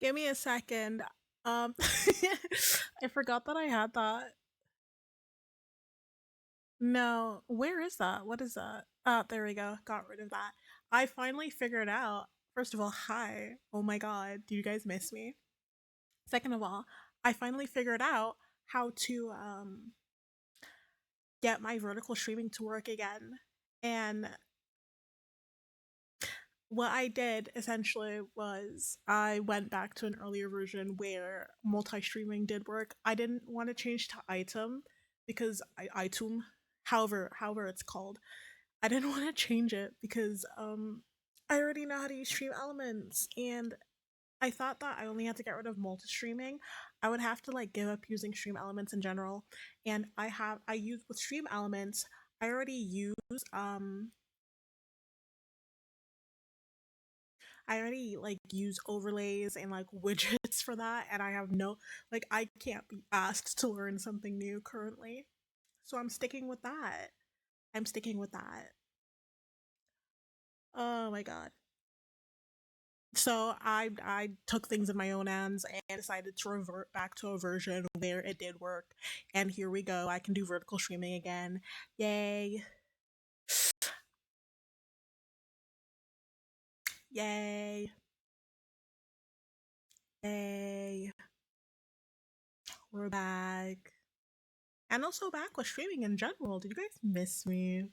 Give me a second. Um, I forgot that I had that. No, where is that? What is that? There we go. Got rid of that. I finally figured out. First of all, hi. Oh my god, do you guys miss me? Second of all, I finally figured out how to get my vertical streaming to work again. And what I did essentially was I went back to an earlier version where multi-streaming did work. I didn't want to change to item because item, however it's called. I didn't want to change it because I already know how to use stream elements, and I thought that I only had to get rid of multi-streaming. I would have to like give up using stream elements in general. And I use with stream elements, I already use um I already like use overlays and like widgets for that, and I have no like I can't be asked to learn something new currently. So I'm sticking with that. I'm sticking with that. Oh my god. So I took things in my own hands and decided to revert back to a version where it did work. And here we go. I can do vertical streaming again. Yay. Yay. Yay. We're back. And also back with streaming in general. Did you guys miss me?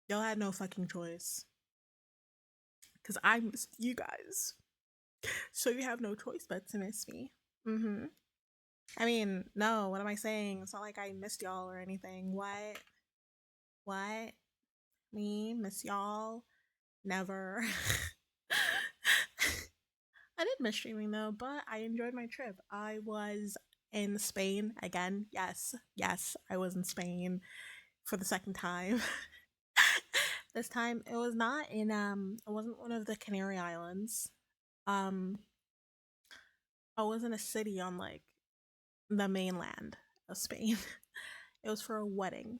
Y'all had no fucking choice. Because I missed you guys. So you have no choice but to miss me. Mm-hmm. I mean, no, what am I saying? It's not like I missed y'all or anything. What? What? Me? Miss y'all? Never. I did miss streaming though, but I enjoyed my trip. I was in Spain again. Yes, yes, I was in Spain for the second time. This time it was not in it wasn't one of the Canary Islands. Um I was in a city on like the mainland of Spain. It was for a wedding.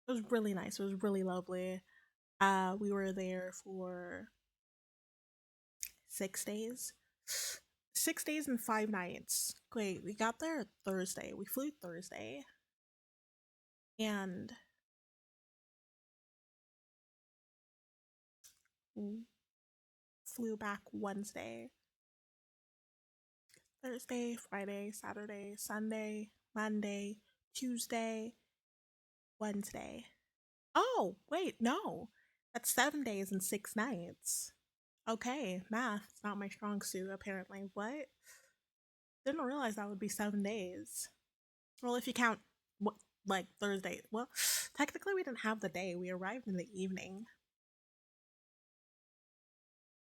It was really nice. It was really lovely. We were there for 6 days. 6 days and 5 nights. Wait, we got there Thursday. We flew Thursday and flew back Wednesday. Thursday, Friday, Saturday, Sunday, Monday, Tuesday, Wednesday. Oh, wait, no. That's 7 days and 6 nights. Okay, math is not my strong suit, apparently. What? Didn't realize that would be 7 days. Well, if you count what, like Thursday. Well, technically, we didn't have the day. We arrived in the evening.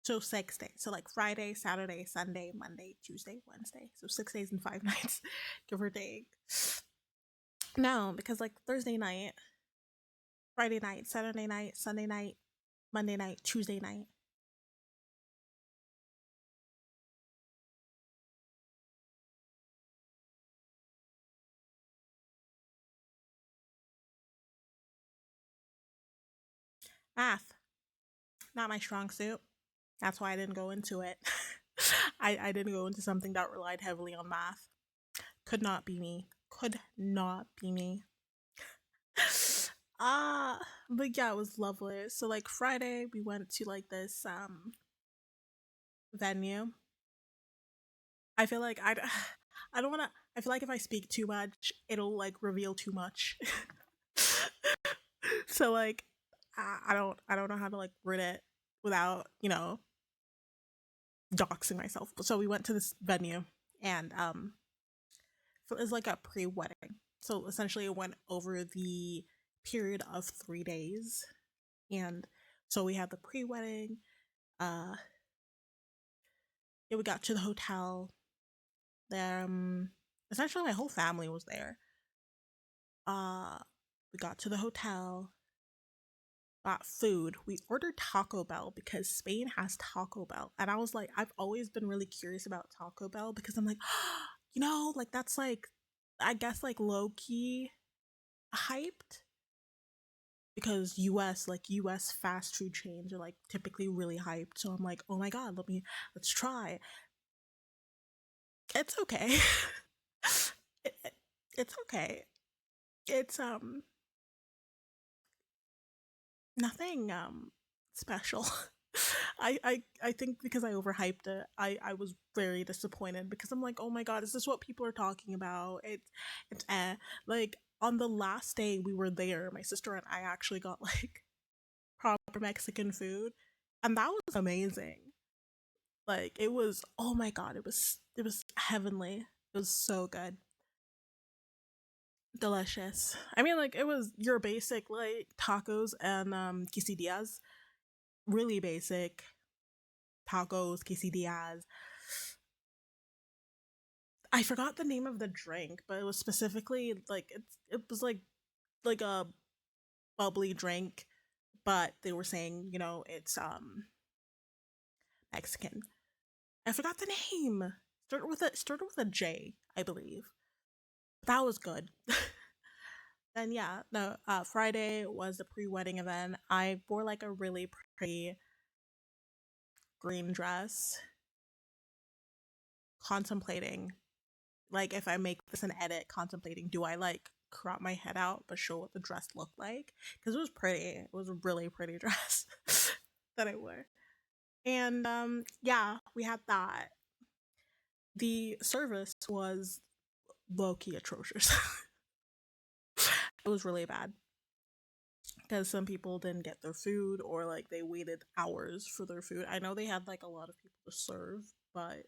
So 6 days. So like Friday, Saturday, Sunday, Monday, Tuesday, Wednesday. So 6 days and 5 nights, give or take. No, because like Thursday night, Friday night, Saturday night, Sunday night, Monday night, Tuesday night. Math, not my strong suit. That's why I didn't go into it. I didn't go into something that relied heavily on math. Could not be me. Could not be me. Ah, but yeah, it was lovely. So like Friday, we went to like this venue. I feel like I don't want to. I feel like if I speak too much, it'll like reveal too much. So like, I don't know how to like word it without doxing myself. So we went to this venue, and it was like a pre-wedding. So essentially, it went over the period of 3 days, and so we had the pre-wedding. Uh, yeah, we got to the hotel. Essentially, my whole family was there. Uh, we got to the hotel, got food. We ordered Taco Bell because Spain has Taco Bell. And I was like, I've always been really curious about Taco Bell because I'm like, like that's like, I guess like low key hyped. because US fast food chains are like typically really hyped. So I'm like, oh my god, let's try. It's okay. It's okay. It's nothing special. I think because I overhyped it, I was very disappointed because I'm like, oh my god, is this what people are talking about? It's like on the last day we were there, my sister and I actually got like proper Mexican food, and that was amazing. Like it was, oh my god, it was heavenly. It was so good, delicious. I mean, like it was your basic like tacos and quesadillas, really basic tacos, quesadillas. I forgot the name of the drink, but it was specifically like it was like a bubbly drink, but they were saying, it's Mexican. I forgot the name. Started with a J, I believe. That was good. Then yeah, no. Friday was the pre-wedding event. I wore like a really pretty green dress, contemplating like if I make this an edit, contemplating do I like crop my head out but show what the dress looked like because it was pretty. It was a really pretty dress that I wore, and yeah, we had that. The service was low key atrocious. It was really bad because some people didn't get their food or like they waited hours for their food. I know they had like a lot of people to serve, but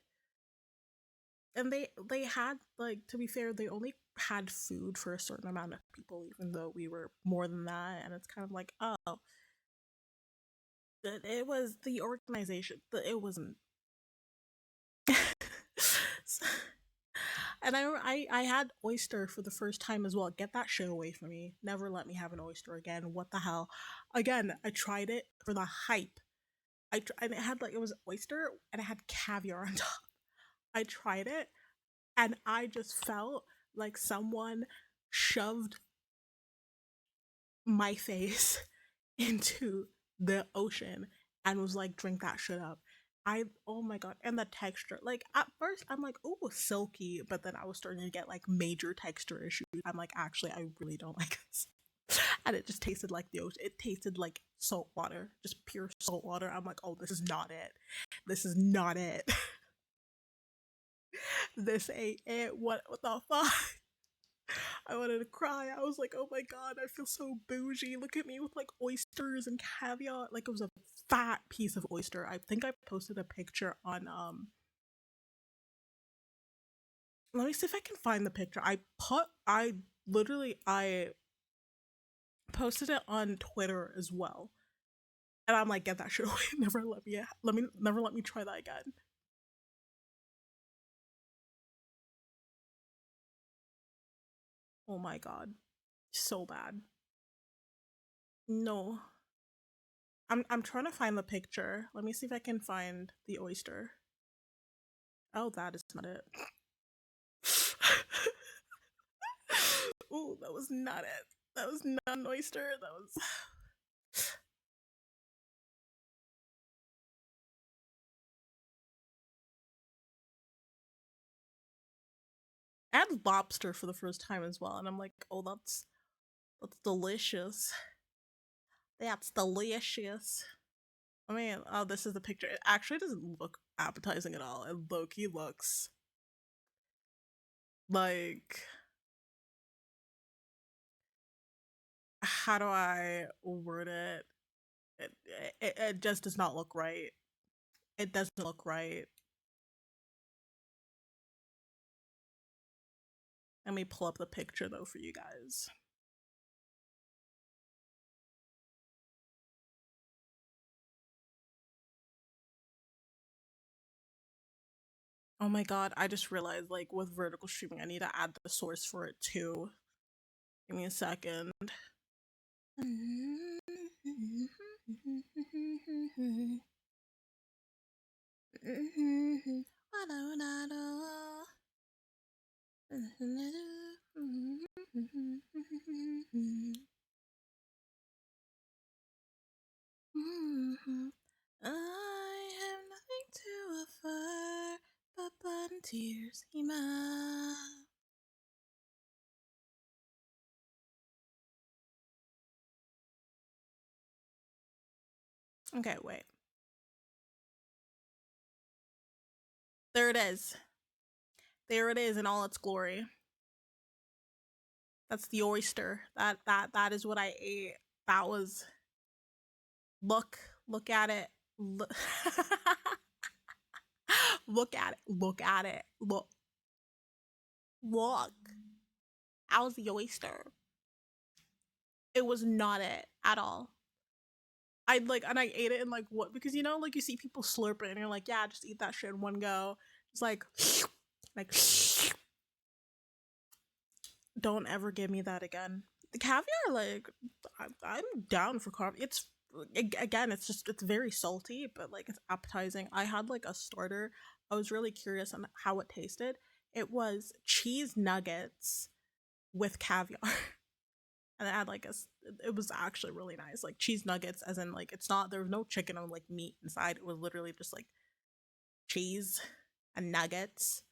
and they had like, to be fair, they only had food for a certain amount of people even though we were more than that, and it's kind of like, oh, it was the organization, it wasn't. And I had oyster for the first time as well. Get that shit away from me. Never let me have an oyster again. What the hell? Again, I tried it for the hype. And it had like, it was oyster and it had caviar on top. I tried it and I just felt like someone shoved my face into the ocean and was like, drink that shit up. Oh my god, and the texture. Like at first I'm like, oh, silky, but then I was starting to get like major texture issues. I'm like, actually, I really don't like this. And it just tasted like the ocean. It tasted like salt water, just pure salt water. I'm like, oh, this is not it. This is not it. This ain't it. What the fuck? I wanted to cry. I was like, oh my god, I feel so bougie. Look at me with like oysters and caviar. Like it was a fat piece of oyster. I think I posted a picture on let me see if I can find the picture. I posted it on Twitter as well. And I'm like, get that shit away. Never let me try that again. Oh my god. So bad. No. I'm trying to find the picture. Let me see if I can find the oyster. Oh, that is not it. Ooh, that was not it. That was not an oyster. That was. I had lobster for the first time as well, and I'm like, oh, that's delicious. That's delicious. I mean, oh, this is the picture. It actually doesn't look appetizing at all. It low-key looks like, how do I word it? It just does not look right. It doesn't look right. Let me pull up the picture though for you guys. Oh my god, I just realized like with vertical streaming, I need to add the source for it too. Give me a second. Okay, wait. There it is. There it is in all its glory. That's the oyster. That is what I ate. That was look look at it. Look, look at it. Look at it. Look. How's the oyster? It was not it at all. I like and I ate it in like what because you know like you see people slurp it and you're like yeah just eat that shit in one go. It's like don't ever give me that again. The caviar like I'm down for carb. It's again it's very salty but like it's appetizing. I had like a starter. I was really curious on how it tasted. It was cheese nuggets with caviar. And it had like it was actually really nice like cheese nuggets as in like it's not there was no chicken or like meat inside. It was literally just like cheese and nuggets.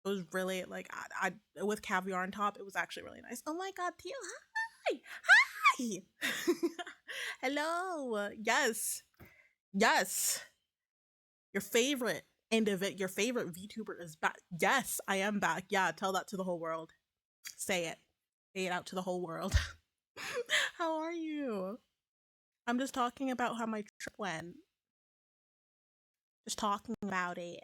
It was really like I with caviar on top. It was actually really nice. Oh my god, Tio, hi, hello, yes, yes. Your favorite end of it. Your favorite VTuber is back. Yes, I am back. Yeah, tell that to the whole world. Say it. Say it out to the whole world. How are you? I'm just talking about how my trip went. Just talking about it.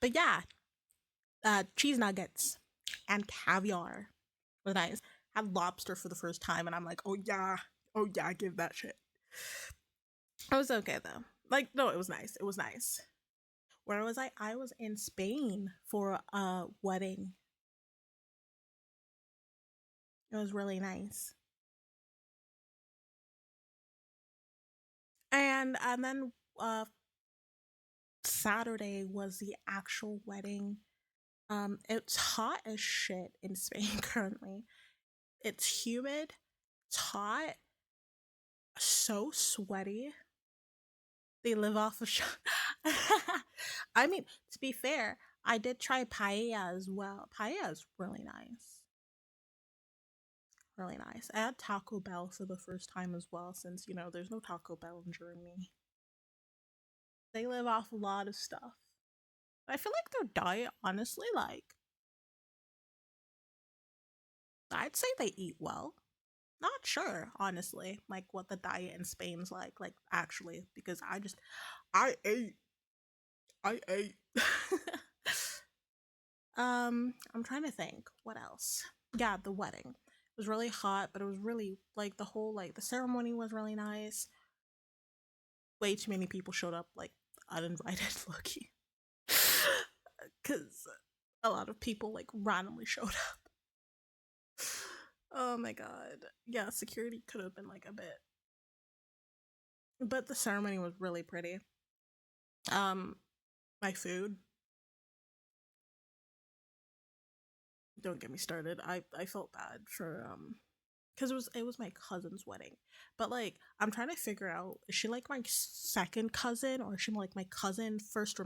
But yeah, cheese nuggets and caviar was nice. Had lobster for the first time, and I'm like, oh yeah, give that shit. It was okay though. Like, no, it was nice. It was nice. Where was I? I was in Spain for a wedding. It was really nice. And then Saturday was the actual wedding. It's hot as shit in Spain currently. It's humid, it's hot, so sweaty. They live off of I mean, to be fair, I did try paella as well. Paella is really nice. Really nice. I had Taco Bell for the first time as well, since you know there's no Taco Bell in Germany. They live off a lot of stuff. I feel like their diet, honestly, like I'd say they eat well. Not sure, honestly, like what the diet in Spain's like actually, because I ate, I ate. I'm trying to think what else. Yeah, the wedding it was really hot, but it was really like the whole like the ceremony was really nice. Way too many people showed up, like uninvited, lowkey, because a lot of people like randomly showed up. Oh my god, yeah, security could have been like a bit, but the ceremony was really pretty. Um, my food. Don't get me started. I felt bad for because it was my cousin's wedding, but like I'm trying to figure out is she like my second cousin or is she like my cousin first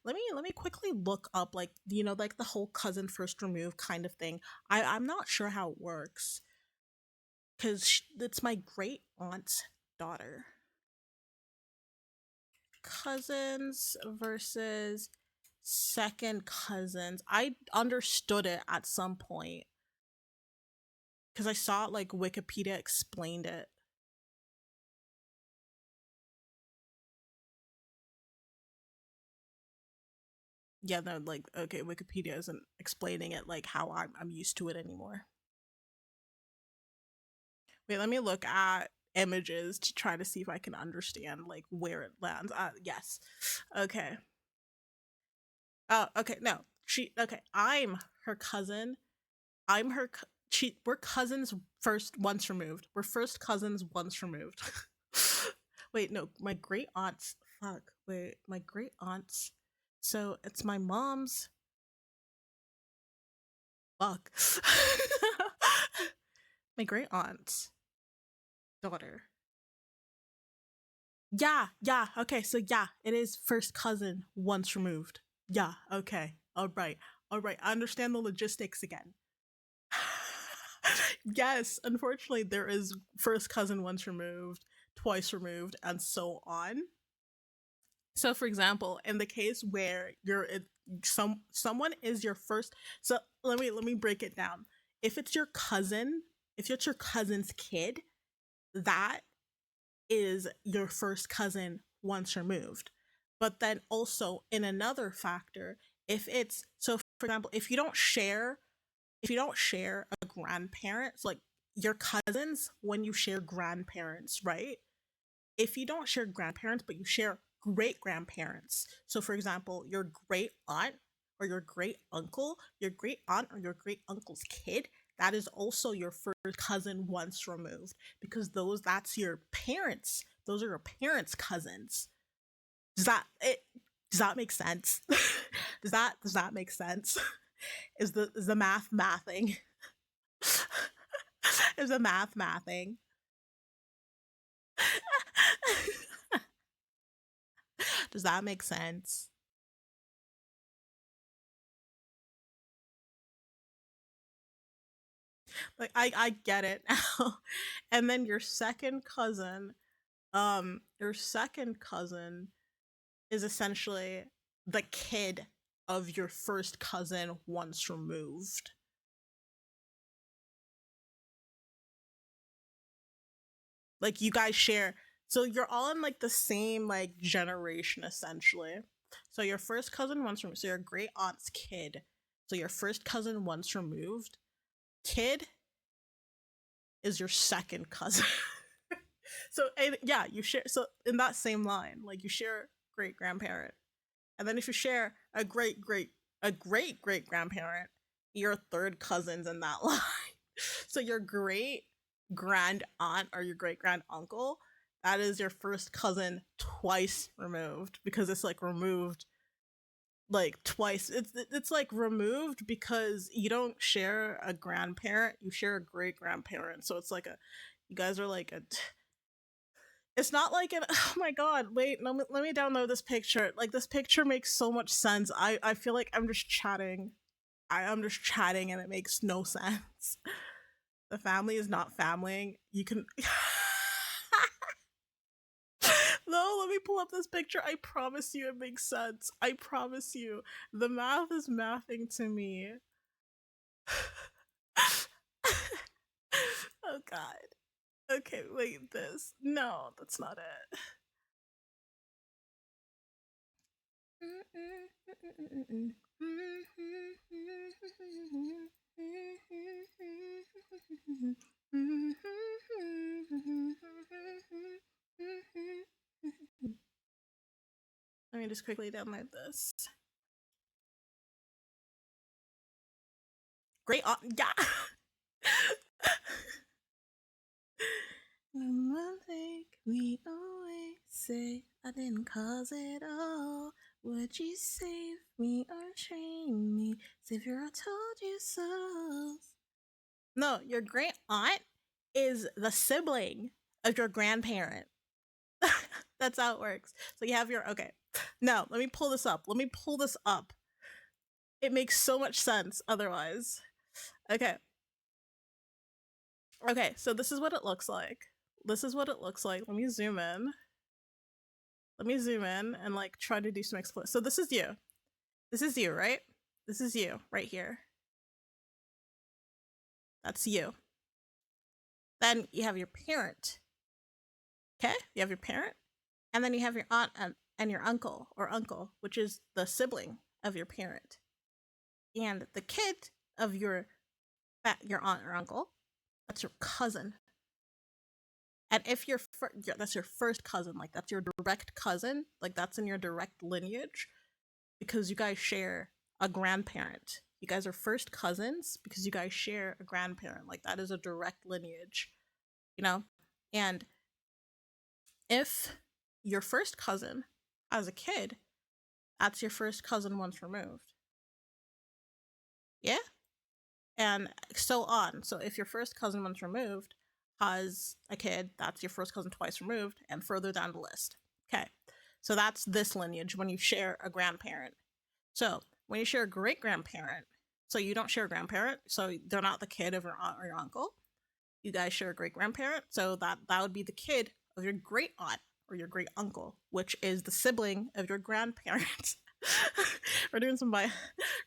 let me quickly look up like you know like the whole cousin first remove kind of thing. I'm not sure how it works because it's my great aunt's daughter. Cousins versus second cousins. I understood it at some point because I saw it like Wikipedia explained it. Yeah, no, like okay, Wikipedia isn't explaining it like how I'm used to it anymore. Wait, let me look at images to try to see if I can understand like where it lands. Yes, okay. Oh, okay. No, she. Okay, I'm her cousin. I'm her. She. We're cousins first once removed. We're first cousins once removed. Wait, no, my great aunts. Fuck. Wait, my great aunts. So it's my mom's. Fuck. My great aunt's daughter. Yeah, yeah. Okay, so yeah, it is first cousin once removed. Yeah, okay. all right, all right. I understand the logistics again. Yes, unfortunately, there is first cousin once removed, twice removed, and so on. So, for example, in the case where someone is your first, so let me break it down. If it's your cousin, if it's your cousin's kid, that is your first cousin once removed. But then also in another factor, if it's so for example, if you don't share a grandparent, so like your cousins when you share grandparents, right? If you don't share grandparents but you share great grandparents, so for example, your great aunt or your great uncle, your great aunt or your great uncle's kid, that is also your first cousin once removed, because that's your parents, those are your parents cousins. Does that it does that make sense? Does that make sense? Is the math mathing? Is the math mathing? Does that make sense? Like I get it now. And then your second cousin is essentially the kid of your first cousin once removed. Like you guys share, so you're all in like the same like generation essentially. So your first cousin once removed, so your great aunt's kid. So your first cousin once removed, kid is your second cousin. So and, yeah, you share, so in that same line, like you share great grandparent. And then if you share a great grandparent, your third cousins in that line. So your great grand aunt or your great grand uncle, that is your first cousin twice removed, because it's like removed like twice. It's like removed because you don't share a grandparent, you share a great grandparent. So it's like a you guys are like a it's not like an oh my god, wait, let me download this picture. Like this picture makes so much sense. I feel like I'm just chatting. I'm just chatting and it makes no sense. The family is not familying. You can no, let me pull up this picture. I promise you it makes sense. I promise you. The math is mathing to me. Oh god. Okay, wait, this. No, that's not it. Let me just quickly download this. Great, yeah. One thing we always say, I didn't cause it all. Would you save me or train me? Savior, I told you so. No, your great aunt is the sibling of your grandparent. That's how it works. So you have your okay. No, let me pull this up. Let me pull this up. It makes so much sense otherwise. Okay. Okay, so this is what it looks like. This is what it looks like. Let me zoom in. Let me zoom in and like try to do some explanation. So this is you. This is you, right? This is you right here. That's you. Then you have your parent. Okay? You have your parent. And then you have your aunt and your uncle or uncle, which is the sibling of your parent. And the kid of your aunt or uncle, that's your cousin. And if that's your first cousin, like that's your direct cousin, like that's in your direct lineage, because you guys share a grandparent. You guys are first cousins because you guys share a grandparent. Like that is a direct lineage, you know? And if your first cousin as a kid, that's your first cousin once removed. Yeah? And so on. So if your first cousin once removed has a kid, that's your first cousin twice removed, and further down the list. Okay. So that's this lineage when you share a grandparent. So When you share a great grandparent, so you don't share a grandparent, so they're not the kid of your aunt or your uncle. You guys share a great grandparent, so that would be the kid of your great aunt or your great uncle, which is the sibling of your grandparent. we're doing some we're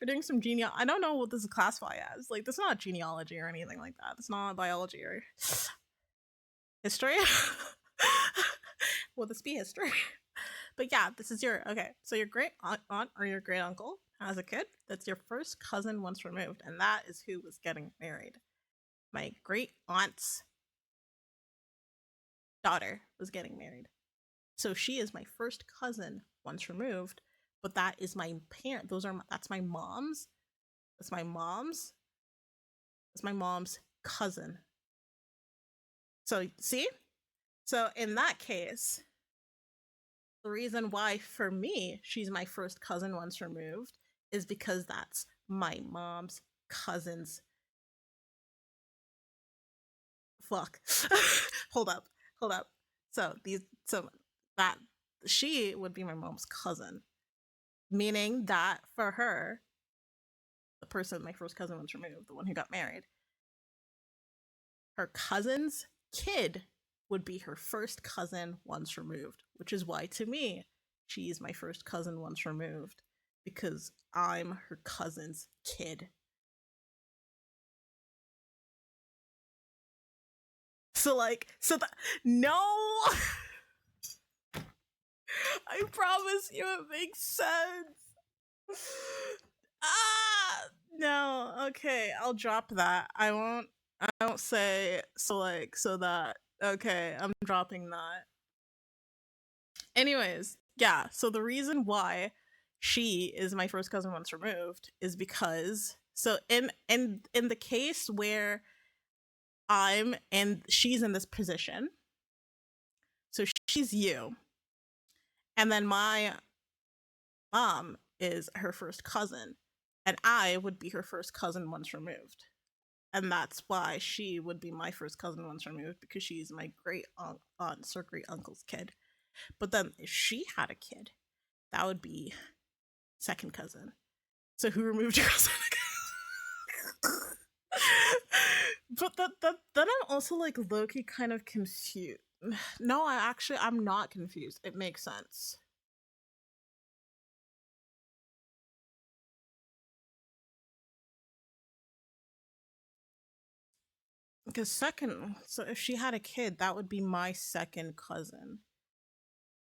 doing some genealogy. I don't know what this is classified as. Like, this is not genealogy or anything like that. It's not biology or history. Will this be history? But yeah, this is your okay. So your great aunt or your great uncle has a kid. That's your first cousin once removed, and that is who was getting married. My great aunt's daughter was getting married. So she is my first cousin once removed, but that is my parent. That's my mom's. That's my mom's. That's my mom's cousin. So see? So in that case, the reason why for me she's my first cousin once removed is because that's my mom's cousin's fuck. hold up. Hold up. So that she would be my mom's cousin. Meaning that for her, the person my first cousin once removed, the one who got married, her cousin's kid would be her first cousin once removed, which is why to me, she's my first cousin once removed, because I'm her cousin's kid. So no, I promise you it makes sense. No, okay, I'll drop that. I won't say so that okay, I'm dropping that. Anyways, yeah, so the reason why she is my first cousin once removed is because so in the case where I'm and she's in this position, so she's you, and then my mom is her first cousin, and I would be her first cousin once removed. And that's why she would be my first cousin once removed, because she's my great aunt's or great uncle's kid. But then if she had a kid, that would be second cousin. So who removed your cousin? But then I'm also like low-key kind of confused. No, I'm not confused. It makes sense. Because so if she had a kid, that would be my second cousin.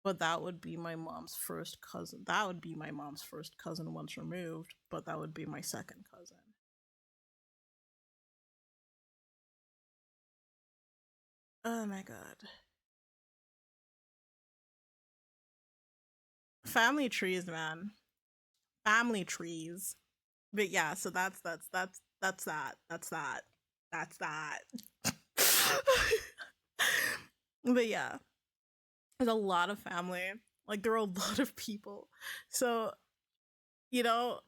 But that would be my mom's first cousin. That would be my mom's first cousin once removed, but that would be my second cousin. Oh my god. Family trees, man. Family trees. But yeah, so that's that. That's that. That's that. But yeah, there's a lot of family. Like, there are a lot of people. So,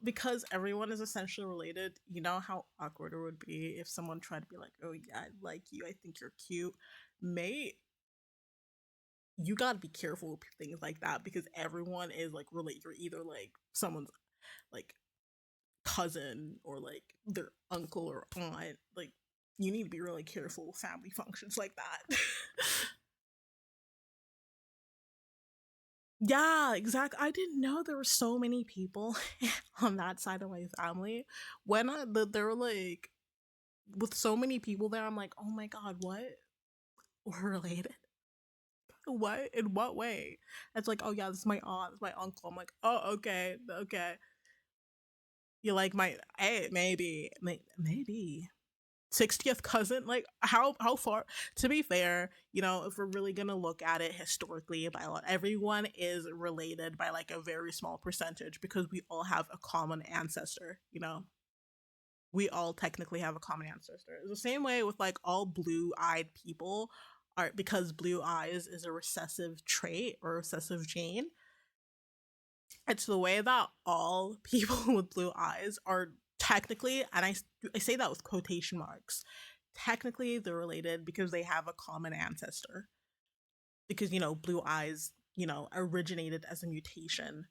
because everyone is essentially related, you know how awkward it would be if someone tried to be like, oh yeah, I like you, I think you're cute. Mate, you gotta be careful with things like that, because everyone is like related. You're either like someone's like cousin or like their uncle or aunt. Like, you need to be really careful with family functions like that. Yeah, exactly. I didn't know there were so many people on that side of my family. When there were like with so many people there, I'm like, oh my god, what? We're related? What? In what way? It's like, oh yeah, this is my aunt, this is my uncle. I'm like, oh okay, okay. You like my hey, maybe 60th cousin, like how far, to be fair, if we're really gonna look at it historically, by a lot, everyone is related by like a very small percentage, because we all have a common ancestor. We all technically have a common ancestor. It's the same way with like all blue-eyed people are, because blue eyes is a recessive trait or recessive gene. It's the way that all people with blue eyes are technically, and I say that with quotation marks, technically they're related because they have a common ancestor. Because, blue eyes, originated as a mutation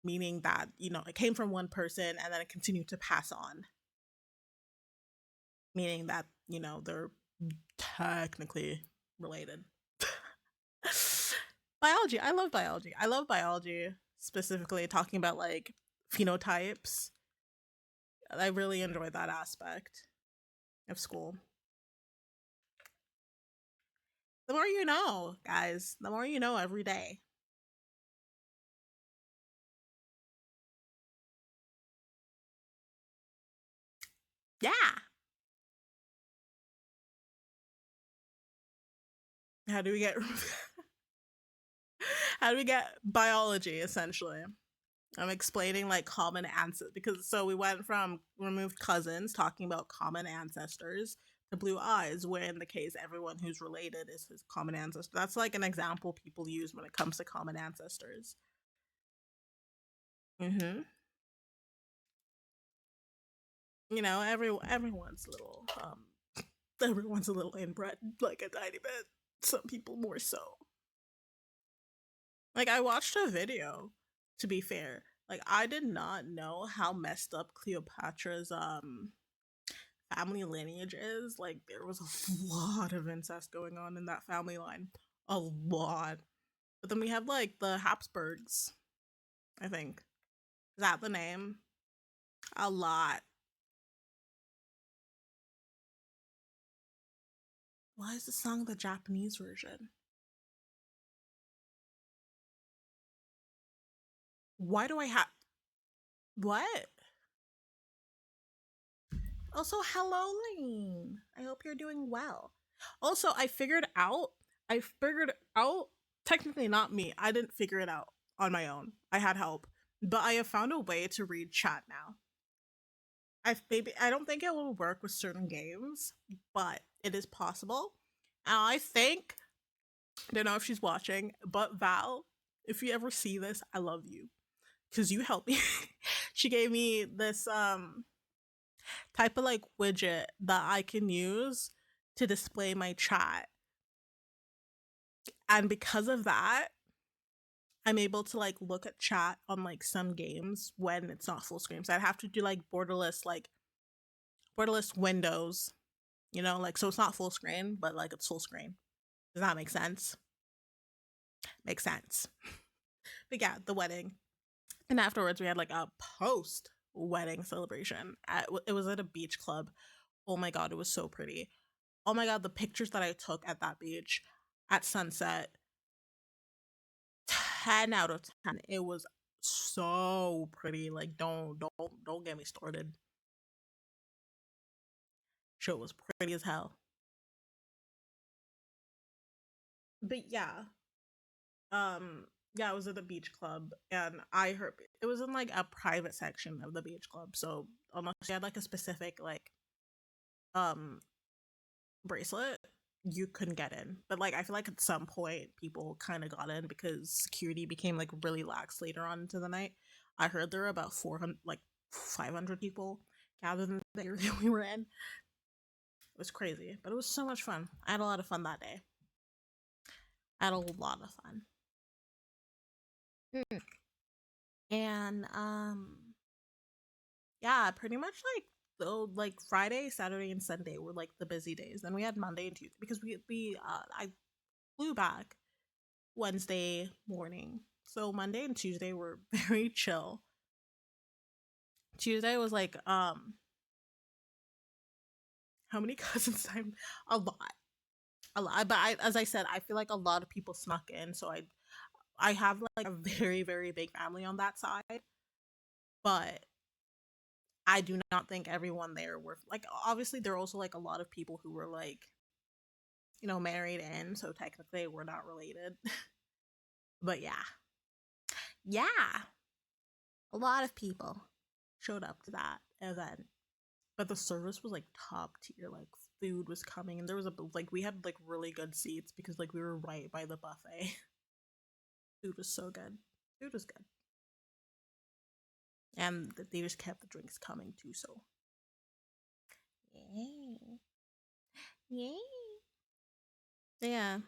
meaning that, it came from one person and then it continued to pass on, meaning that, they're technically related. Biology. I love biology. I love biology, specifically talking about like phenotypes. I really enjoy that aspect of school. The more you know, guys, the more you know every day. Yeah. How do we get how do we get biology essentially? I'm explaining like common ancestors because so we went from removed cousins talking about common ancestors to blue eyes, where in the case everyone who's related is his common ancestor. That's like an example people use when it comes to common ancestors. Mm-hmm. Everyone's little everyone's a little inbred, like a tiny bit. Some people more so. Like I watched a video, to be fair. Like I did not know how messed up Cleopatra's family lineage is. Like there was a lot of incest going on in that family line. A lot. But then we have like the Habsburgs, I think. Is that the name? A lot. Why is the song the Japanese version? Why do I have what? Also, hello, Lane. I hope you're doing well. Also, I figured out, technically not me, I didn't figure it out on my own. I had help. But I have found a way to read chat now. I don't think it will work with certain games, but it is possible. And I think, I don't know if she's watching, but Val, if you ever see this, I love you. Because you helped me. She gave me this type of like widget that I can use to display my chat. And because of that, I'm able to like look at chat on like some games when it's not full screen. So I'd have to do like borderless windows, like so it's not full screen, but like it's full screen. Does that make sense? Makes sense. But yeah, the wedding. And afterwards we had like a post wedding celebration. It was at a beach club. Oh my god, it was so pretty. Oh my god, the pictures that I took at that beach at sunset, 10 out of 10. It was so pretty. Like don't get me started. Show was pretty as hell. But yeah, I was at the beach club and I heard it was in like a private section of the beach club. So unless you had like a specific like um bracelet, you couldn't get in. But like I feel like at some point people kind of got in because security became like really lax later on into the night. I heard there were about 400 like 500 people gathered in the area we were in. It was crazy, but it was so much fun. I had a lot of fun that day. I had a lot of fun. Mm. And yeah, pretty much like so like Friday, Saturday, and Sunday were like the busy days. Then we had Monday and Tuesday because we I flew back Wednesday morning. So Monday and Tuesday were very chill. Tuesday was like how many cousins time? A lot. A lot. But as I said, I feel like a lot of people snuck in, so I have like a very very big family on that side. But I do not think everyone there were like obviously there are also like a lot of people who were like married in, so technically we're not related. But yeah. Yeah. A lot of people showed up to that event. But the service was like top tier. Like food was coming and there was we had like really good seats because like we were right by the buffet. Food was so good. Food was good. And they just kept the drinks coming too, so yay. Yay. Yeah.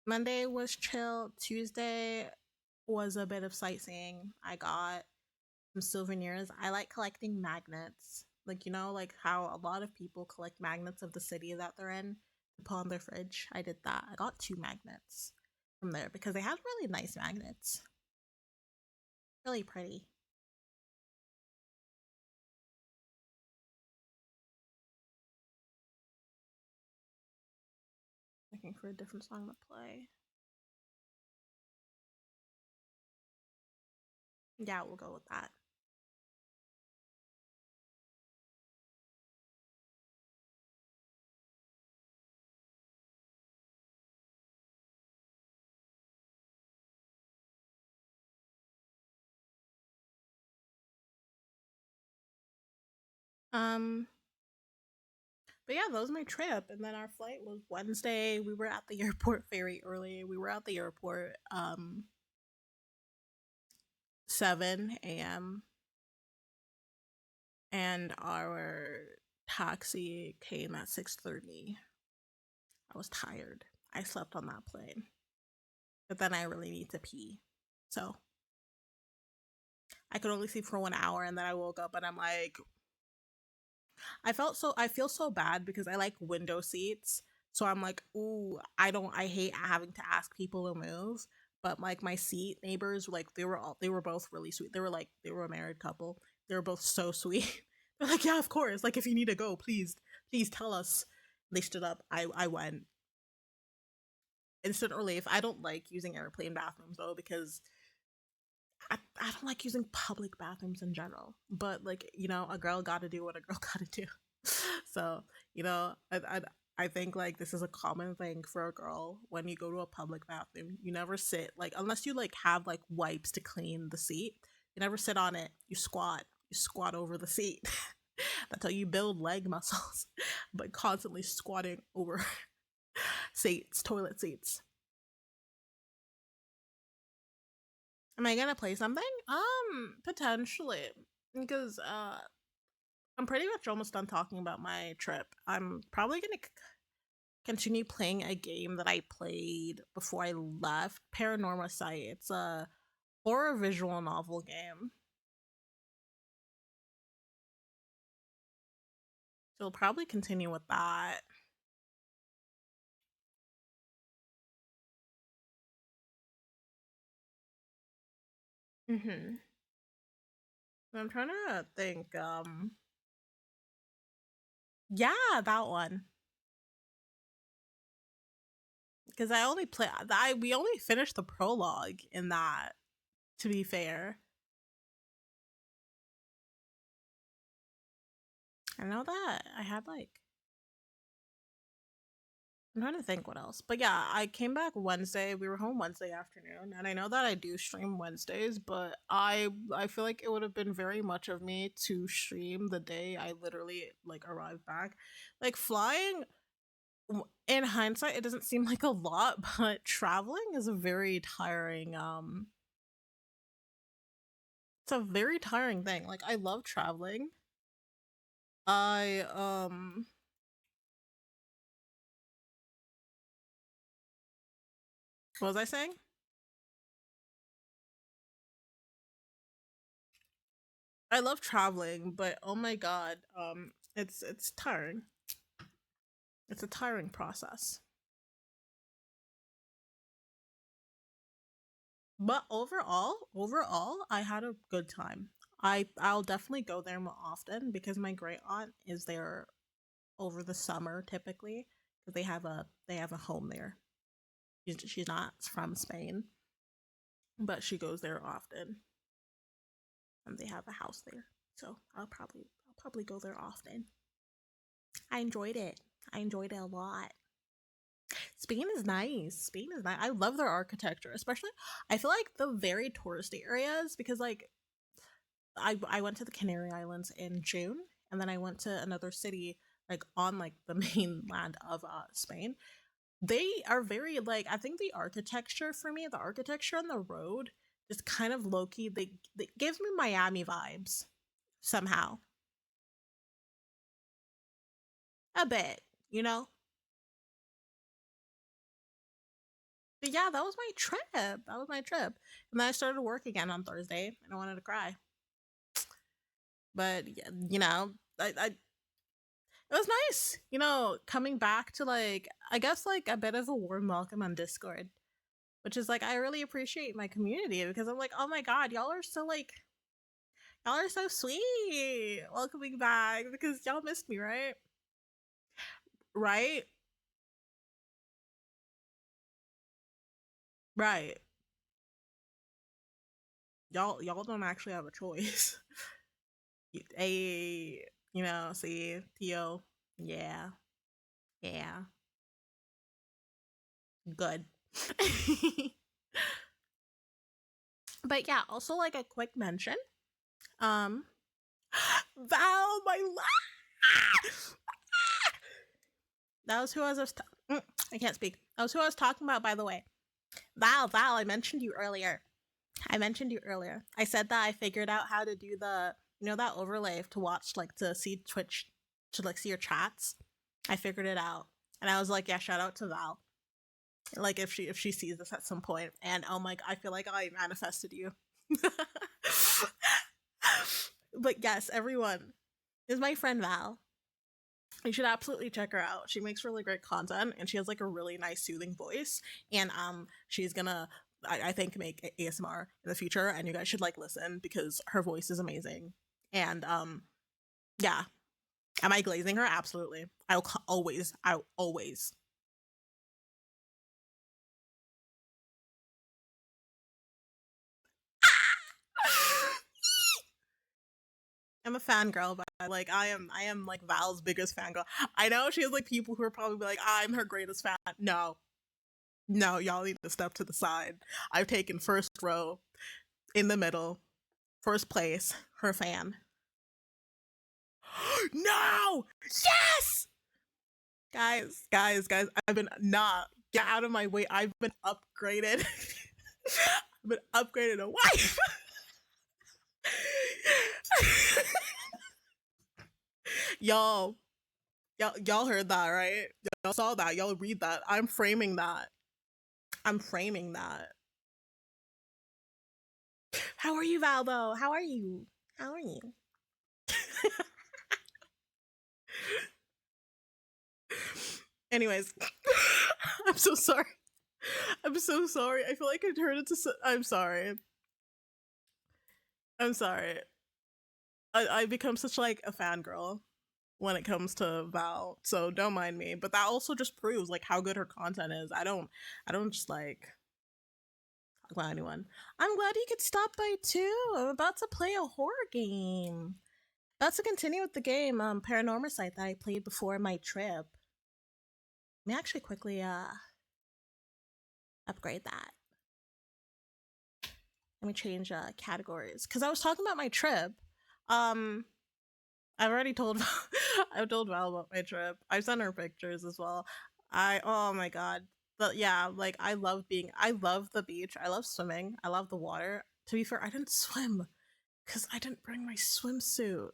Monday was chill. Tuesday was a bit of sightseeing. I got some souvenirs. I like collecting magnets. Like, you know, like how a lot of people collect magnets of the city that they're in to put on their fridge. I did that. I got 2 magnets from there because they had really nice magnets. Really pretty. Looking for a different song to play. Yeah, we'll go with that. Um, but yeah, that was my trip. And then our flight was Wednesday. We were at the airport very early. We were at the airport 7 a.m. and our taxi came at 6:30. I was tired. I slept on that plane. But then I really need to pee. So I could only sleep for 1 hour and then I woke up and I'm like, I feel so bad because I like window seats. So I'm like, ooh, I hate having to ask people to move. But like my seat neighbors, like they were both really sweet. They were a married couple. They were both so sweet. They're like, yeah, of course. Like if you need to go, please tell us. They stood up. I went. Instant relief. I don't like using airplane bathrooms though because I don't like using public bathrooms in general. But like, you know, a girl gotta do what a girl gotta do. So, you know, I think like this is a common thing for a girl when you go to a public bathroom. You never sit like unless you like have like wipes to clean the seat. You never sit on it. You squat. You squat over the seat. That's how you build leg muscles. But constantly squatting over seats, toilet seats. Am I gonna play something? Potentially. Because I'm pretty much almost done talking about my trip. I'm probably gonna continue playing a game that I played before I left, Paranormasight. It's a horror visual novel game. So I'll probably continue with that. Mm-hmm. I'm trying to think. Yeah, that one. Because I only play. I we only finished the prologue in that. To be fair, I know that I had like I'm trying to think what else. But yeah, I came back Wednesday. We were home Wednesday afternoon, and I know that I do stream Wednesdays, but I feel like it would have been very much of me to stream the day I literally like arrived back. Like flying in hindsight, it doesn't seem like a lot, but traveling is a very tiring it's a very tiring thing. Like I love traveling. I what was I saying? I love traveling, but oh my god, it's tiring. It's a tiring process. But overall, I had a good time. I'll definitely go there more often because my great aunt is there over the summer typically because they have a home there. She's not from Spain, but she goes there often, and they have a house there. So I'll probably go there often. I enjoyed it. I enjoyed it a lot. Spain is nice. Spain is nice. I love their architecture, especially I feel like the very touristy areas because like I went to the Canary Islands in June, and then I went to another city like on like the mainland of Spain. They are very like I think the architecture for me, the architecture on the road, is kind of low key. They gives me Miami vibes somehow a bit, you know. But yeah, that was my trip. That was my trip. And then I started work again on Thursday, and I wanted to cry. But you know, it was nice. You know, coming back to like I guess like a bit of a warm welcome on Discord, which is like I really appreciate my community because I'm like, oh my god, y'all are so sweet welcoming back because y'all missed me, right? Right? Right. Y'all don't actually have a choice. A you know, see, Theo, yeah, yeah, good. But yeah, also like a quick mention. Um, Val, my that was who I was. I can't speak. That was who I was talking about, by the way. Val, I mentioned you earlier. I said that I figured out how to do the that overlay to watch like to see Twitch to like see your chats. I figured it out, and I was like, yeah, shout out to Val. Like if she sees this at some point, and oh my, I feel like I manifested you. But yes, everyone is my friend Val. You should absolutely check her out. She makes really great content, and she has like a really nice, soothing voice. And she's gonna, I think, make ASMR in the future, and you guys should like listen because her voice is amazing. And yeah, am I glazing her? Absolutely. I'll always. I'm a fangirl, but like I am like Val's biggest fangirl. I know she has like people who are probably like, I'm her greatest fan. No, no, y'all need to step to the side. I've taken first row, in the middle, first place, her fan. No! Yes! Guys, I've been not get out of my way. I've been upgraded. I've been upgraded a wife. y'all, y'all heard that, right? Y'all saw that. Y'all read that. I'm framing that. I'm framing that. How are you, Val? Though? How are you? How are you? Anyways, I'm so sorry. I'm so sorry. I feel like I turned into. I'm sorry. I'm sorry. I become such like a fangirl when it comes to Val, so don't mind me. But that also just proves like how good her content is. I don't just like talk about anyone. I'm glad you could stop by too. I'm about to play a horror game. About to continue with the game, Paranormasight that I played before my trip. Let me actually quickly upgrade that. Let me change categories because I was talking about my trip. Um, I've already told I've told Val about my trip. I've sent her pictures as well. I oh my god. But yeah, like I love the beach. I love swimming. I love the water. To be fair, I didn't swim because I didn't bring my swimsuit.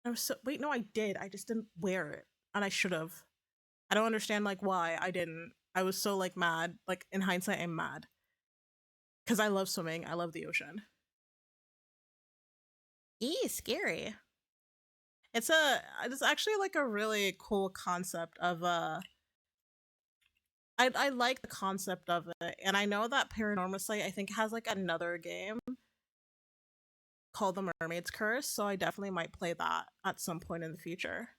I was so wait, no, I did. I just didn't wear it. And I should have. I don't understand like why I didn't. I was so like mad. Like in hindsight, I'm mad. Because I love swimming. I love the ocean. Scary. It's actually like a really cool concept of I like the concept of it, and I know that Paranormasight I think has like another game called The Mermaid's Curse, so I definitely might play that at some point in the future.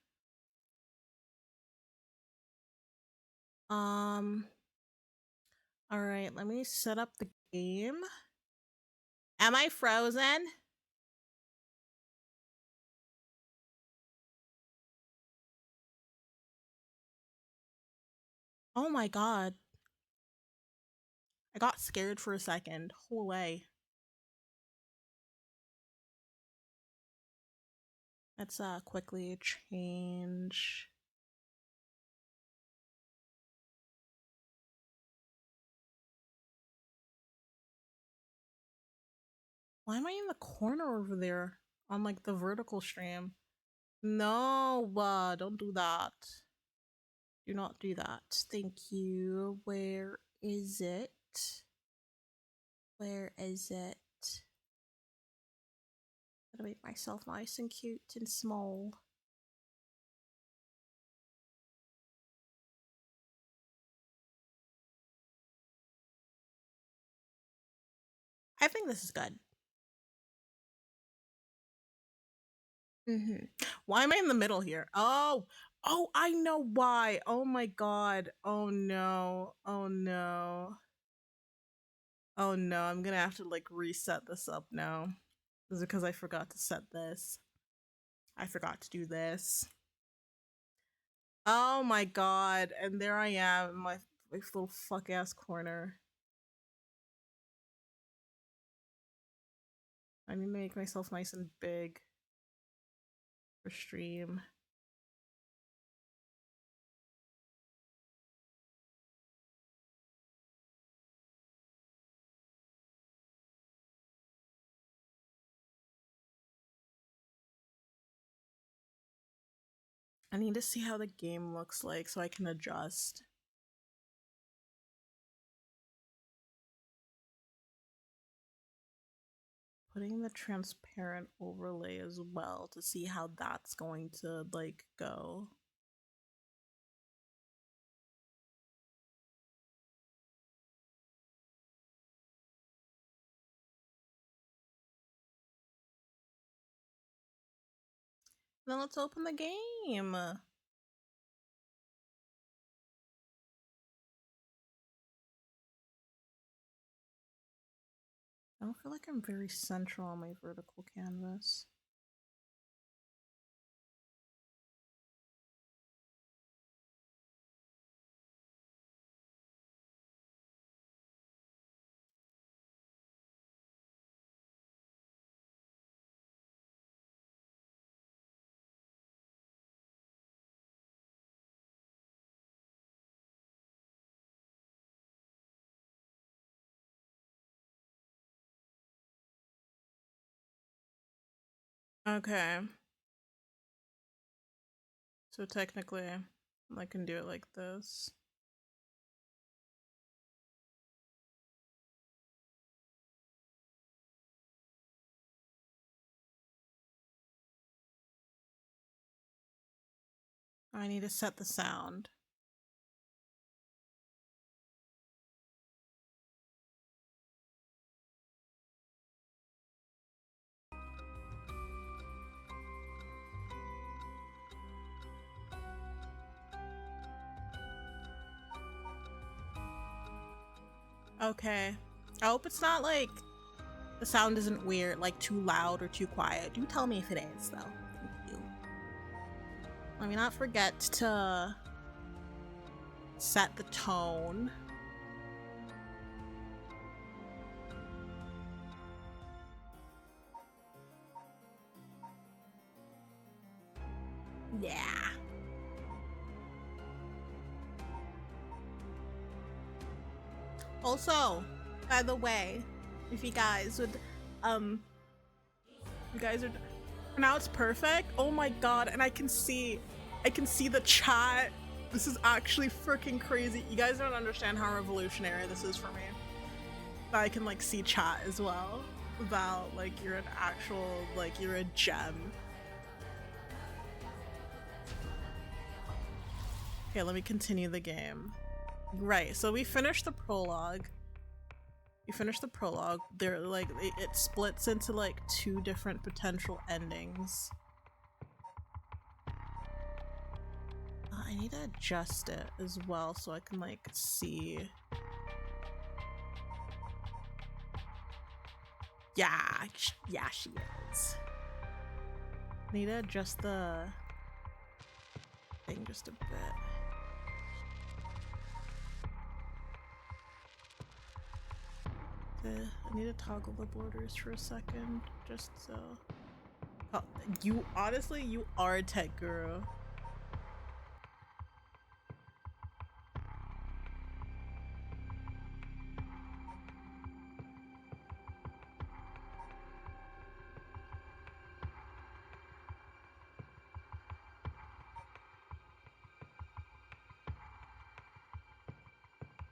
Um, all right, let me set up the game. Am I frozen? Oh my god, I got scared for a second. Whole way. Let's quickly change. Why am I in the corner over there on like the vertical stream? No, don't do that. Do not do that. Thank you. Where is it? Where is it? Gotta make myself nice and cute and small. I think this is good. Why am I in the middle here? Oh, I know why. Oh my god. Oh no. Oh no. Oh no, I'm gonna have to like reset this up now. Is it because I forgot to set this? I forgot to do this. Oh my god, and there I am in my little fuck ass corner. I need to make myself nice and big for stream. I need to see how the game looks like so I can adjust. Putting the transparent overlay as well to see how that's going to like go. Then let's open the game. I don't feel like I'm very central on my vertical canvas. Okay. So technically, I can do it like this. I need to set the sound. Okay. I hope it's not like the sound isn't weird, like too loud or too quiet. Do tell me if it is, though. Thank you. Let me not forget to set the tone. Yeah. Also, by the way, if you guys would, you guys are now it's perfect. Oh my god, and I can see the chat. This is actually freaking crazy. You guys don't understand how revolutionary this is for me. That I can like see chat as well. About like you're an actual like you're a gem. Okay, let me continue the game. Right, so we finished the prologue. There like it splits into like two different potential endings. I need to adjust it as well so I can like see. Yeah, she is. I need to adjust the thing just a bit. I need to toggle the borders for a second, just so. Oh, you honestly, you are a tech guru.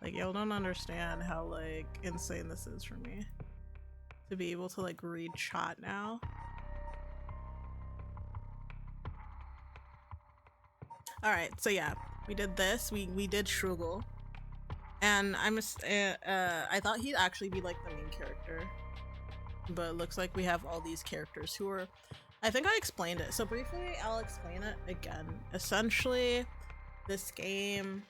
Like, y'all don't understand how, like, insane this is for me. To be able to, like, read chat now. Alright, so yeah. We did this. We did Shrugel. And I thought he'd actually be, like, the main character. But it looks like we have all these characters who are... I think I explained it. So briefly, I'll explain it again. Essentially, this game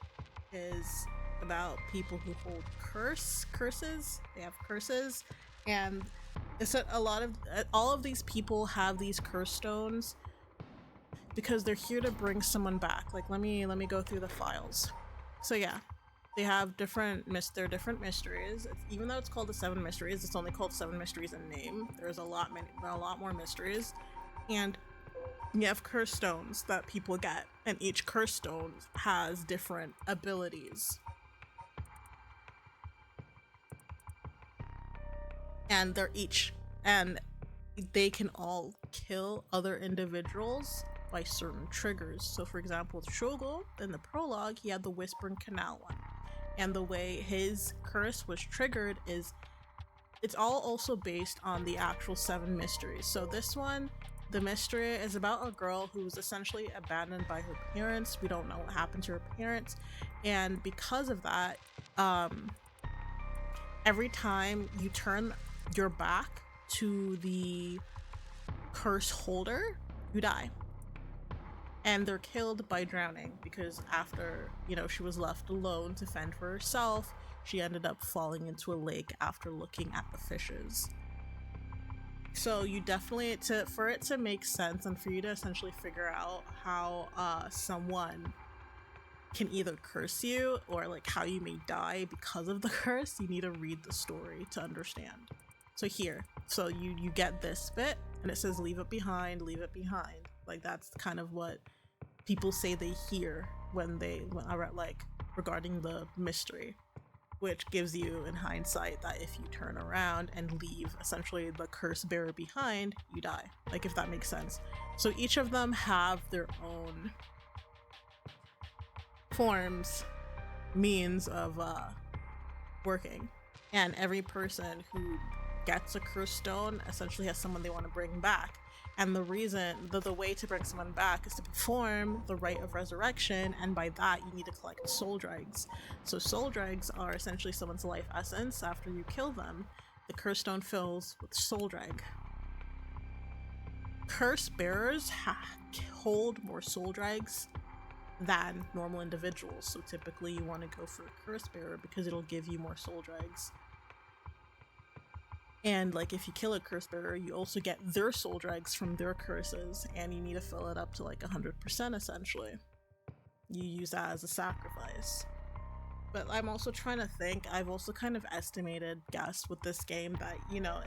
is about people who hold curses. They have curses, and it's all of these people have these curse stones because they're here to bring someone back. Like, let me go through the files. So yeah, they have different mysteries. Even though it's called the 7 mysteries, it's only called 7 mysteries in name. There's a lot more mysteries, and you have curse stones that people get, and each curse stone has different abilities. And they can all kill other individuals by certain triggers. So for example, with Shrugel, in the prologue, he had the Whispering Canal one. And the way his curse was triggered is, it's all also based on the actual 7 mysteries. So this one, the mystery is about a girl who was essentially abandoned by her parents. We don't know what happened to her parents. And because of that, every time you turn your back to the curse holder, you die. And they're killed by drowning, because after, she was left alone to fend for herself, she ended up falling into a lake after looking at the fishes. So you definitely, for it to make sense and for you to essentially figure out how someone can either curse you or like how you may die because of the curse, you need to read the story to understand. So here, so you get this bit and it says leave it behind. Like that's kind of what people say they hear when I read, like, regarding the mystery, which gives you in hindsight that if you turn around and leave essentially the curse bearer behind, you die. Like, if that makes sense. So each of them have their own means of working, and every person who gets a curse stone essentially has someone they want to bring back. And the way to bring someone back is to perform the rite of resurrection, and by that you need to collect soul dregs. So soul dregs are essentially someone's life essence. After you kill them, the curse stone fills with soul dreg. Curse bearers hold more soul dregs than normal individuals, so typically you want to go for a curse bearer because it'll give you more soul dregs. And like, if you kill a curse bearer, you also get their soul dregs from their curses, and you need to fill it up to like 100% essentially. You use that as a sacrifice. But I'm also trying to think, I've also kind of guessed with this game that,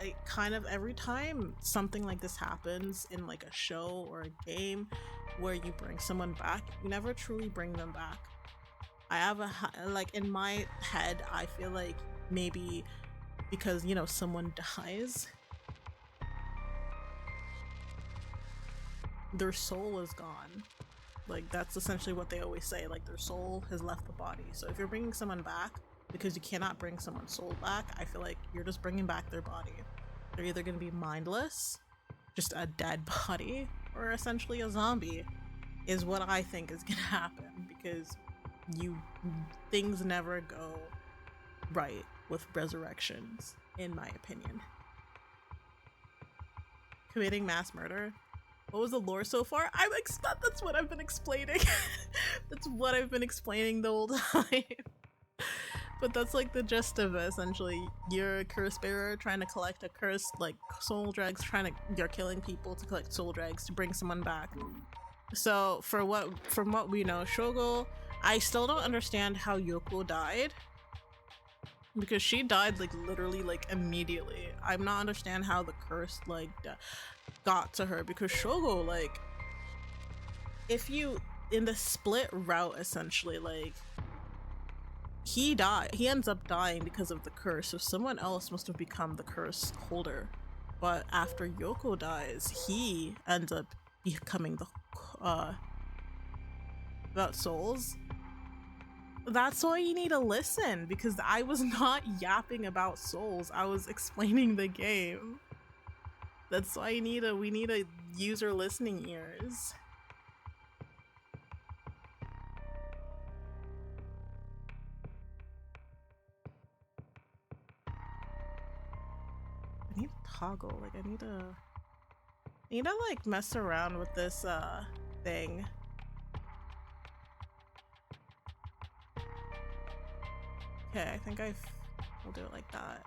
it kind of, every time something like this happens in like a show or a game where you bring someone back, you never truly bring them back. I have like, in my head, I feel like maybe because, someone dies, their soul is gone. Like, that's essentially what they always say, like, their soul has left the body. So if you're bringing someone back, because you cannot bring someone's soul back, I feel like you're just bringing back their body. They're either going to be mindless, just a dead body, or essentially a zombie, is what I think is going to happen, because things never go right with resurrections, in my opinion. Committing mass murder. What was the lore so far? That's what I've been explaining. That's what I've been explaining the whole time. But that's like the gist of it, essentially. You're a curse bearer trying to collect a curse, like soul dregs, you're killing people to collect soul dregs to bring someone back. So from what we know, Shrugel, I still don't understand how Yoko died. Because she died like literally like immediately. I'm not understand how the curse like got to her, because Shrugel, like, if you in the split route, essentially, like, he ends up dying because of the curse, so someone else must have become the curse holder. But after Yoko dies, he ends up becoming the about souls. That's why you need to listen, because I was not yapping about souls. I was explaining the game. That's why we need to use our listening ears. I need to toggle, like I need to like mess around with this thing. Okay, I think we'll do it like that.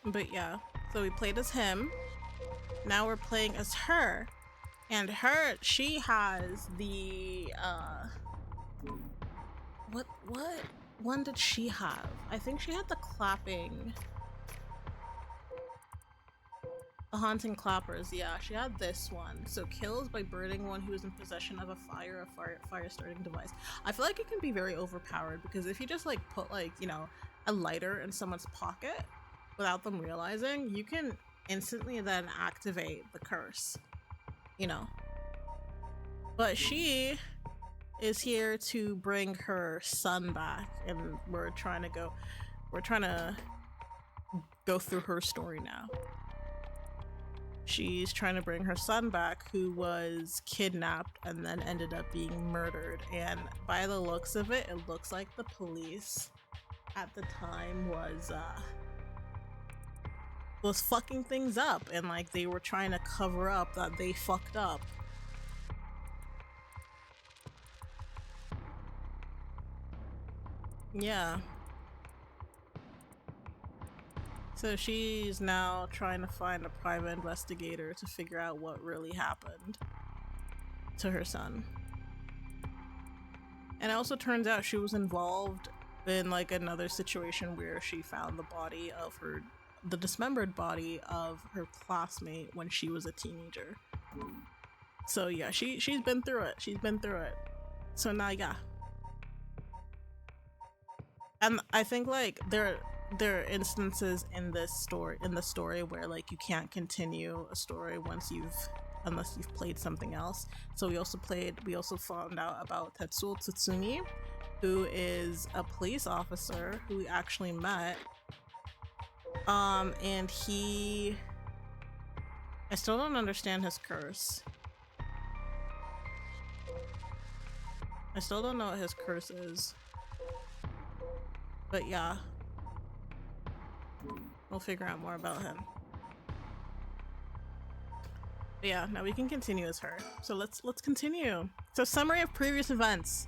But yeah, so we played as him. Now we're playing as her. And she has the what one did she have? I think she had the clapping. The haunting clappers, yeah, she had this one. So kills by burning one who is in possession of a fire starting device. I feel like it can be very overpowered, because if you just like put like, you know, a lighter in someone's pocket without them realizing, you can instantly then activate the curse, you know. But she is here to bring her son back, and we're trying to go through her story now. She's trying to bring her son back, who was kidnapped and then ended up being murdered. And by the looks of it, it looks like the police at the time was fucking things up, and like they were trying to cover up that they fucked up. Yeah. So she's now trying to find a private investigator to figure out what really happened to her son. And it also turns out she was involved in like another situation where she found the dismembered body of her classmate when she was a teenager. So yeah, she's been through it. So now, yeah. And I think like there are instances in the story where like you can't continue a story unless you've played something else. So we also found out about Tetsuo Tsutsumi, who is a police officer who we actually met. And I still don't understand his curse. I still don't know what his curse is. But yeah, we'll figure out more about him. But yeah, now we can continue as her. So let's continue. So summary of previous events.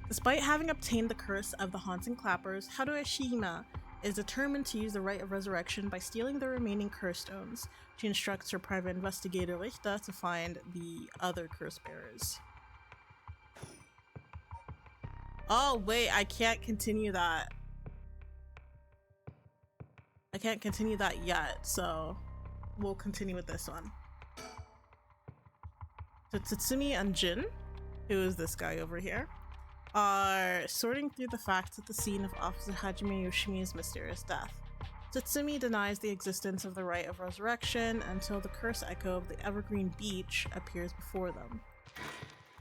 Despite having obtained the curse of the haunting clappers, Haruo Shihime is determined to use the rite of resurrection by stealing the remaining curse stones. She instructs her private investigator Richter to find the other curse bearers. Oh wait, I can't continue that. I can't continue that yet, so we'll continue with this one. So Tsutsumi and Jin, who is this guy over here, are sorting through the facts at the scene of Officer Hajime Yoshimi's mysterious death. Tsutsumi denies the existence of the rite of resurrection until the curse echo of the Evergreen Beach appears before them.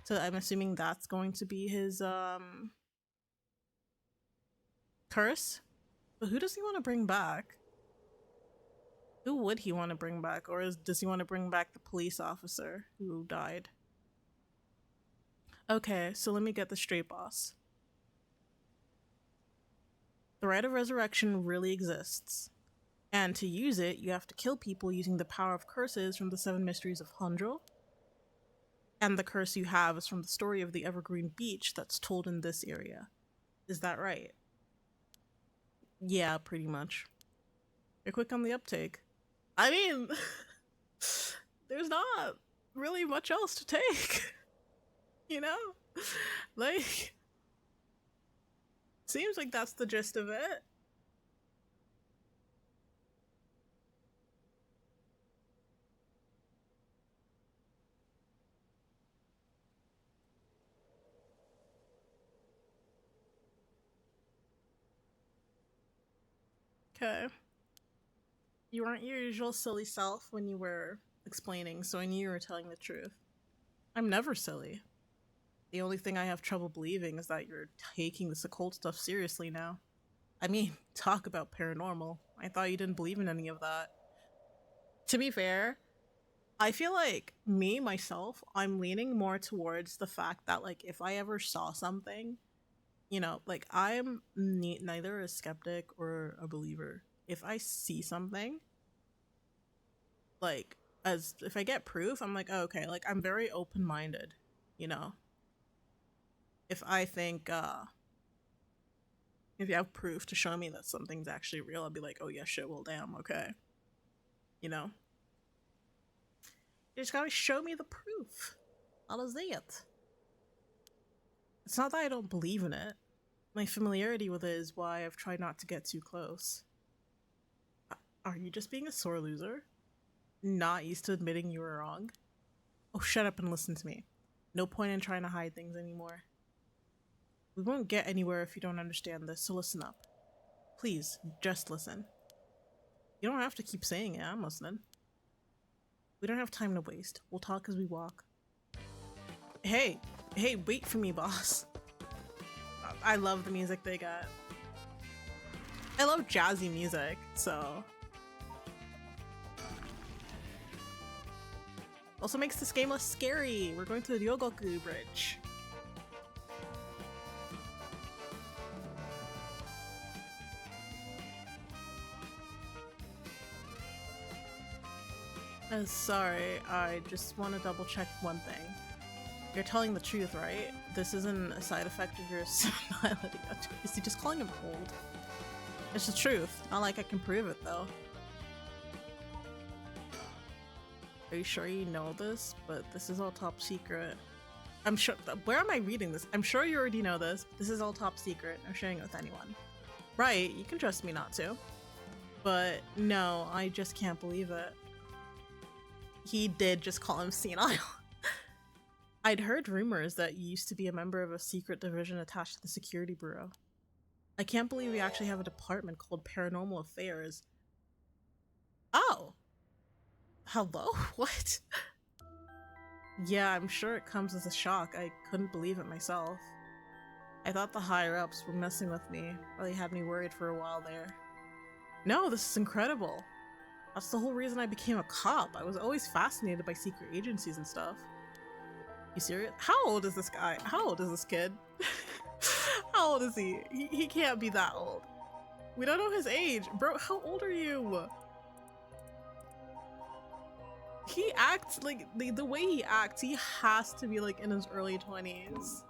So I'm assuming that's going to be his curse? But who does he want to bring back? Who would he want to bring back? Or does he want to bring back the police officer who died? Okay, so let me get this straight, boss. The rite of resurrection really exists. And to use it, you have to kill people using the power of curses from the 7 mysteries of Honjo. And the curse you have is from the story of the Evergreen Beach that's told in this area. Is that right? Yeah, pretty much. You're quick on the uptake. I mean, there's not really much else to take. You know? Like, seems like that's the gist of it. Okay. You weren't your usual silly self when you were explaining, so I knew you were telling the truth. I'm never silly. The only thing I have trouble believing is that you're taking this occult stuff seriously now. I mean, talk about paranormal. I thought you didn't believe in any of that. To be fair, I feel like me, myself, I'm leaning more towards the fact that, like, if I ever saw something, you know, like, I'm neither a skeptic or a believer. If I see something, like, as if I get proof, I'm like, oh, okay, like, I'm very open minded, you know? If I think, if you have proof to show me that something's actually real, I'll be like, oh yeah, shit, well, damn, okay. You know? You just gotta show me the proof. I'll see it. It's not that I don't believe in it. My familiarity with it is why I've tried not to get too close. Are you just being a sore loser? Not used to admitting you were wrong? Oh, shut up and listen to me. No point in trying to hide things anymore. We won't get anywhere if you don't understand this, so listen up. Please, just listen. You don't have to keep saying it, I'm listening. We don't have time to waste. We'll talk as we walk. Hey, wait for me, boss. I love the music they got. I love jazzy music, so... Also makes this game less scary. We're going to the Ryogoku Bridge. Sorry, I just want to double check one thing. You're telling the truth, right? This isn't a side effect of your senility. Is he just calling him old? It's the truth. Not like I can prove it, though. Are you sure you know this? But this is all top secret. I'm sure- where am I reading this? I'm sure you already know this. This is all top secret. No sharing it with anyone. Right, you can trust me not to. But no, I just can't believe it. He did just call him senile. I'd heard rumors that you used to be a member of a secret division attached to the security bureau. I can't believe we actually have a department called Paranormal Affairs. Oh! Hello? What? Yeah, I'm sure it comes as a shock. I couldn't believe it myself. I thought the higher-ups were messing with me. Really had me worried for a while there. No, this is incredible. That's the whole reason I became a cop. I was always fascinated by secret agencies and stuff. You serious? How old is this guy? How old is this kid? How old is he? He can't be that old. We don't know his age. Bro, how old are you? He acts like, the way he acts, he has to be like in his early 20s.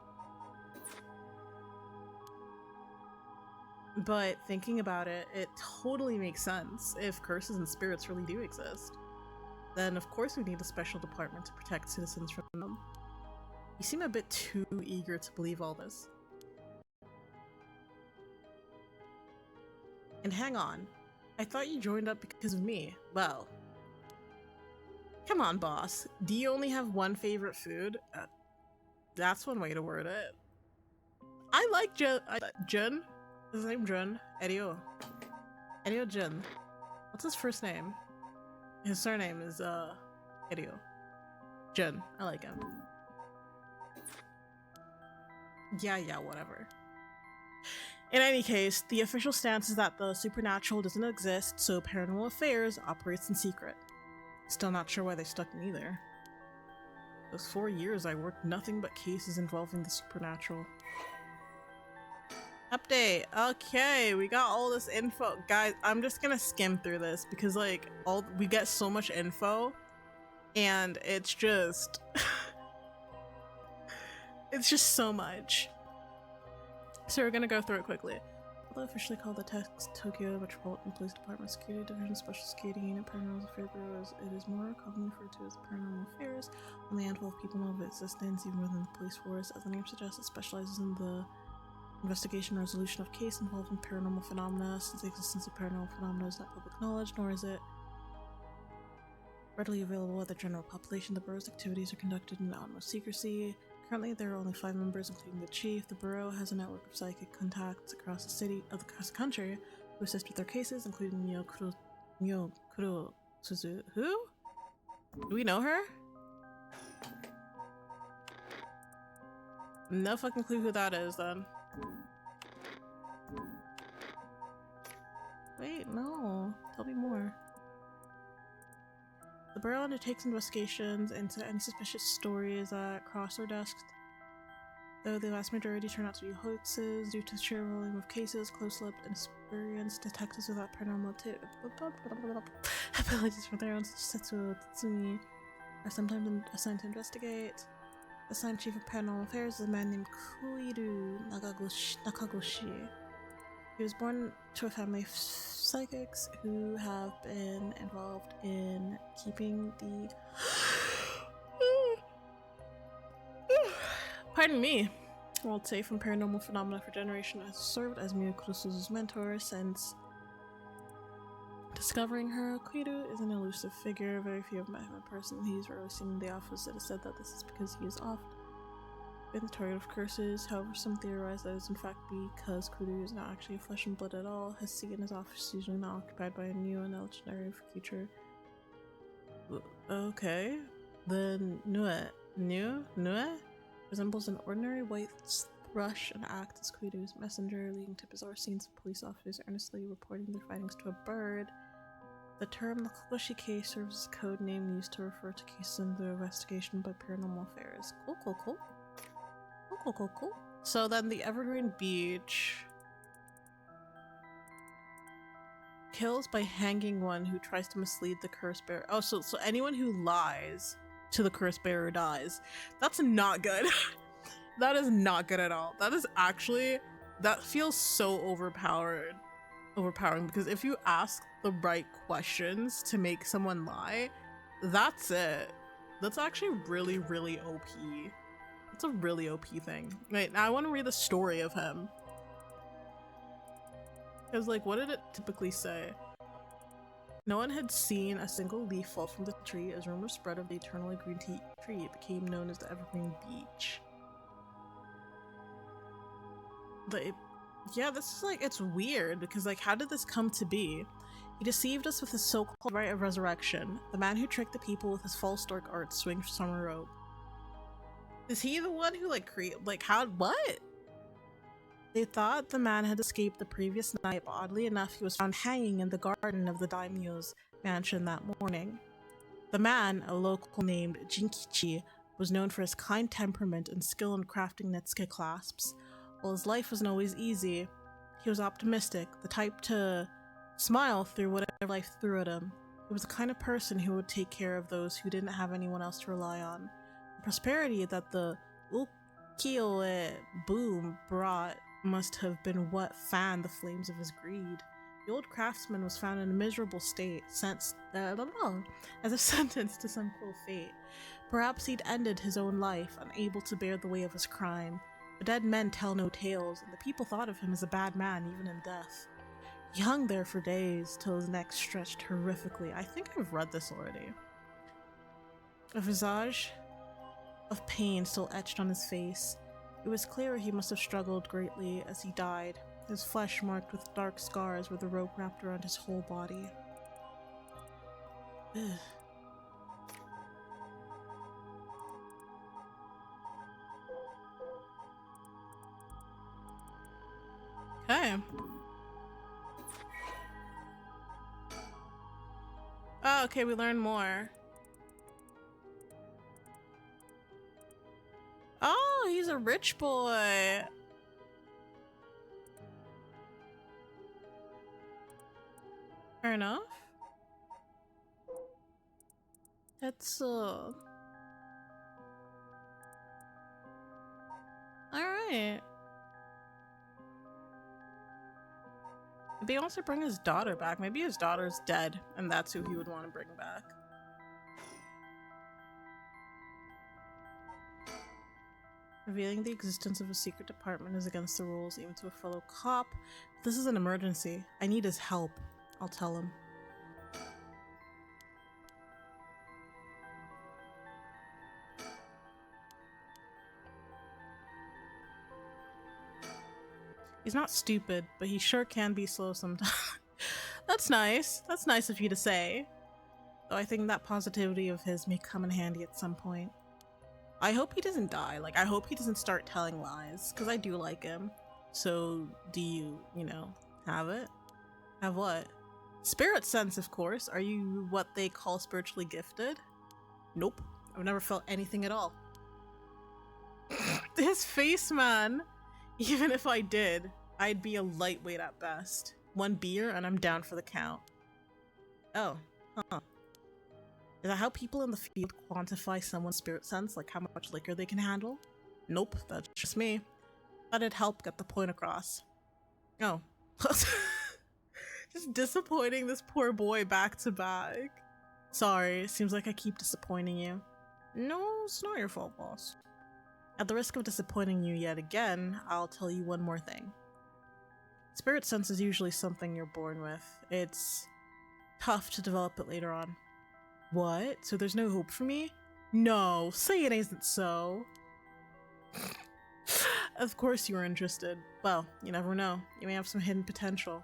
But thinking about it, it totally makes sense. If curses and spirits really do exist, then of course we need a special department to protect citizens from them. You seem a bit too eager to believe all this. And hang on, I thought you joined up because of me. Well, come on, boss. Do you only have one favorite food? That's one way to word it. I like Jun. Is his name Jun? Erio Jun. What's his first name? His surname is Erio Jun. I like him. Yeah, whatever. In any case, the official stance is that the supernatural doesn't exist, so Paranormal Affairs operates in secret. Still not sure why they stuck me there. Those 4 years I worked nothing but cases involving the supernatural. Update. Okay, we got all this info. Guys, I'm just gonna skim through this because like we get so much info and it's just it's just so much. So we're gonna go through it quickly. Although officially called the Tokyo Metropolitan Police Department Security Division Special Security Unit Paranormal Affairs Bureau, it is more commonly referred to as Paranormal Affairs. Only a handful of people know of its existence, even within the police force. As the name suggests, it specializes in the investigation and resolution of case involving paranormal phenomena. Since the existence of paranormal phenomena is not public knowledge, nor is it readily available to the general population, the Bureau's activities are conducted in utmost secrecy. Currently, there are only 5 members, including the chief. The Bureau has a network of psychic contacts across the country who assist with their cases, including Mio Kurosuzu. Who? Do we know her? No fucking clue who that is then. Wait, no. Tell me more. The Bureau undertakes investigations into any suspicious stories that cross our desks, though the vast majority turn out to be hoaxes due to sheer volume of cases. Close-lipped and experienced detectives without paranormal abilities for their own Setsuo Tatsumi are sometimes assigned to investigate. The assigned chief of paranormal affairs is a man named Koiru Nakagoshi. He was born to a family of psychics who have been involved in keeping the pardon me, world safe from paranormal phenomena for generations. Has served as Miyokurosu's mentor since discovering her. Koiru is an elusive figure. Very few have met him in person. He's rarely seen in the office. It is said that this is because he is often been the target of curses. However, some theorize that it is in fact because Koiru is not actually a flesh and blood at all. His seat in his office is usually not occupied by a new and legendary creature. Okay. The Nue resembles an ordinary white thrush and acts as Koiru's messenger, leading to bizarre scenes of police officers earnestly reporting their findings to a bird. The term Nakagoshi case serves as a code name used to refer to cases under investigation by paranormal affairs. Cool. Cool. So then the Evergreen Beach kills by hanging one who tries to mislead the curse bearer. Oh, so anyone who lies to the curse bearer dies. That's not good. That is not good at all. That is actually, that feels so overpowering, because if you ask the right questions to make someone lie, that's it. That's actually really, really OP. It's a really OP thing. Wait, now I want to read the story of him. Because, like, what did it typically say? No one had seen a single leaf fall from the tree as rumors spread of the eternally green tree. It became known as the Evergreen Beach. Yeah, this is like, it's weird because, like, how did this come to be? He deceived us with his so-called rite of resurrection. The man who tricked the people with his false dark art swings from a rope. Is he the one who, like, what? They thought the man had escaped the previous night, but oddly enough, he was found hanging in the garden of the daimyo's mansion that morning. The man, a local named Jinkichi, was known for his kind temperament and skill in crafting Netsuke clasps. While his life wasn't always easy, he was optimistic, the type to smile through whatever life threw at him. He was the kind of person who would take care of those who didn't have anyone else to rely on. The prosperity that the ukiyo-e boom brought must have been what fanned the flames of his greed. The old craftsman was found in a miserable state, as if sentenced to some cruel fate. Perhaps he'd ended his own life, unable to bear the weight of his crime. But dead men tell no tales, and the people thought of him as a bad man even in death. He hung there for days, till his neck stretched horrifically. I think I've read this already. A visage of pain still etched on his face. It was clear he must have struggled greatly as he died, his flesh marked with dark scars where the rope wrapped around his whole body. Ugh. Okay. Oh, okay, we learn more. Oh, he's a rich boy. Fair enough. That's alright. Maybe he wants to bring his daughter back. Maybe his daughter's dead, and that's who he would want to bring back. Revealing the existence of a secret department is against the rules, even to a fellow cop. This is an emergency. I need his help. I'll tell him. He's not stupid, but he sure can be slow sometimes. That's nice. That's nice of you to say. So I think that positivity of his may come in handy at some point. I hope he doesn't die. Like, I hope he doesn't start telling lies, because I do like him. So, do you, have it? Have what? Spirit sense, of course. Are you what they call spiritually gifted? Nope. I've never felt anything at all. His face, man. Even if I did, I'd be a lightweight at best. 1 beer and I'm down for the count. Oh, huh. Is that how people in the field quantify someone's spirit sense, like how much liquor they can handle? Nope, that's just me. Thought it'd help get the point across. Oh. Just disappointing this poor boy back to back. Sorry, seems like I keep disappointing you. No, it's not your fault, boss. At the risk of disappointing you yet again, I'll tell you one more thing. Spirit sense is usually something you're born with. It's tough to develop it later on. What? So there's no hope for me? No, say it isn't so. Of course you were interested. Well, you never know. You may have some hidden potential.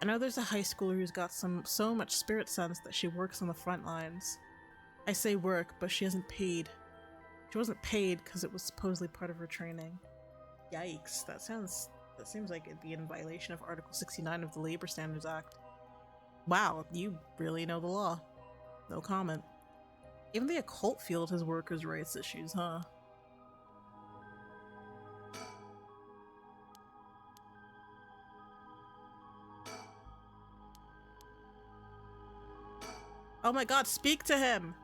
I know there's a high schooler who's got so much spirit sense that she works on the front lines. I say work, but she isn't paid. She wasn't paid because it was supposedly part of her training. Yikes, that seems like it'd be in violation of Article 69 of the Labor Standards Act. Wow, you really know the law. No comment. Even the occult field has workers' rights issues, huh? Oh my god, speak to him!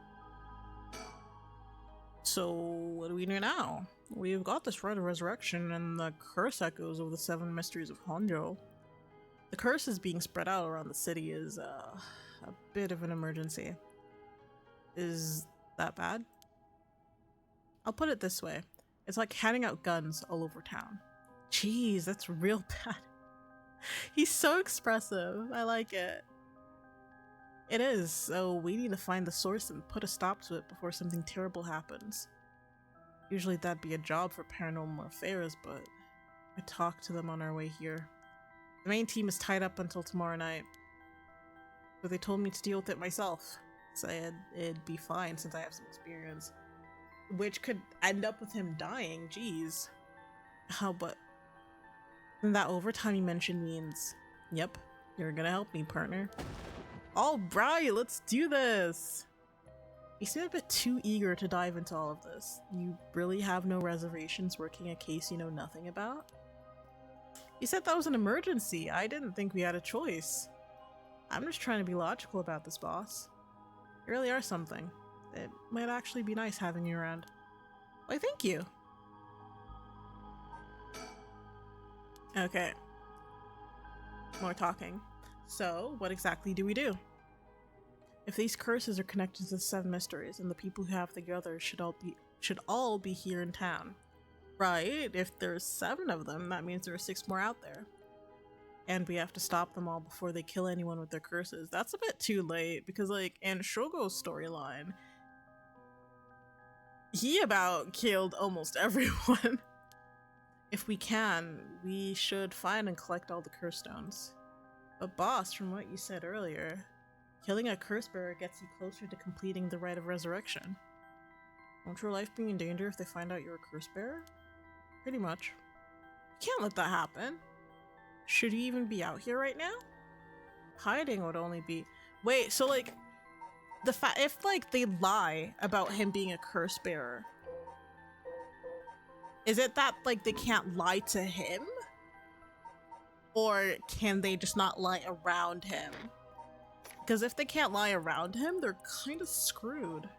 So, what do we do now? We've got this rite of resurrection and the curse echoes of the 7 mysteries of Honjo. The curse is being spread out around the city is a bit of an emergency. Is that bad? I'll put it this way. It's like handing out guns all over town. Jeez, that's real bad. He's so expressive. I like it. It is, so we need to find the source and put a stop to it before something terrible happens. Usually that'd be a job for Paranormal Affairs, but I talked to them on our way here. The main team is tied up until tomorrow night, but they told me to deal with it myself. Said it'd be fine since I have some experience. Which could end up with him dying, jeez. How, but then that overtime you mentioned means, yep, you're gonna help me, partner. Alright, let's do this! You seem a bit too eager to dive into all of this. You really have no reservations working a case you know nothing about? You said that was an emergency. I didn't think we had a choice. I'm just trying to be logical about this, boss. You really are something. It might actually be nice having you around. Why, thank you. Okay. More talking. So, what exactly do we do? If these curses are connected to the 7 mysteries, and the people who have the others should all be here in town. Right, if there's 7 of them, that means there are 6 more out there. And we have to stop them all before they kill anyone with their curses. That's a bit too late, because like, in Shogo's storyline, he about killed almost everyone. If we can, we should find and collect all the curse stones. But boss, from what you said earlier, killing a curse bearer gets you closer to completing the rite of resurrection. Won't your life be in danger if they find out you're a curse bearer? Pretty much. You can't let that happen. Should he even be out here right now? Hiding would only be... Wait, so like, if like they lie about him being a curse bearer, is it that like they can't lie to him? Or can they just not lie around him? Because if they can't lie around him, they're kind of screwed.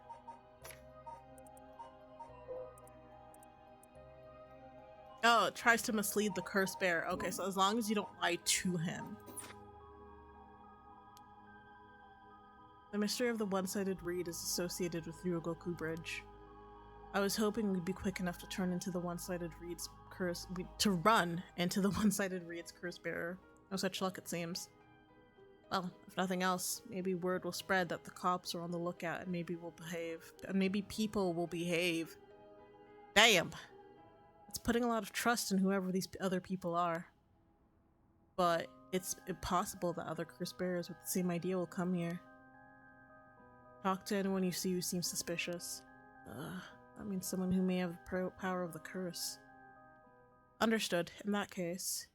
Oh, it tries to mislead the curse bearer. Okay, so as long as you don't lie to him. The mystery of the one-sided reed is associated with Ryugoku Bridge. I was hoping we'd be quick enough to turn into the one-sided reed's curse- to run into the one-sided reed's curse bearer. No such luck, it seems. Well, if nothing else, maybe word will spread that the cops are on the lookout and maybe we'll behave. And maybe people will behave. Damn! It's putting a lot of trust in whoever these other people are. But it's impossible that other curse bearers with the same idea will come here. Talk to anyone you see who seems suspicious. That means someone who may have the power of the curse. Understood. In that case,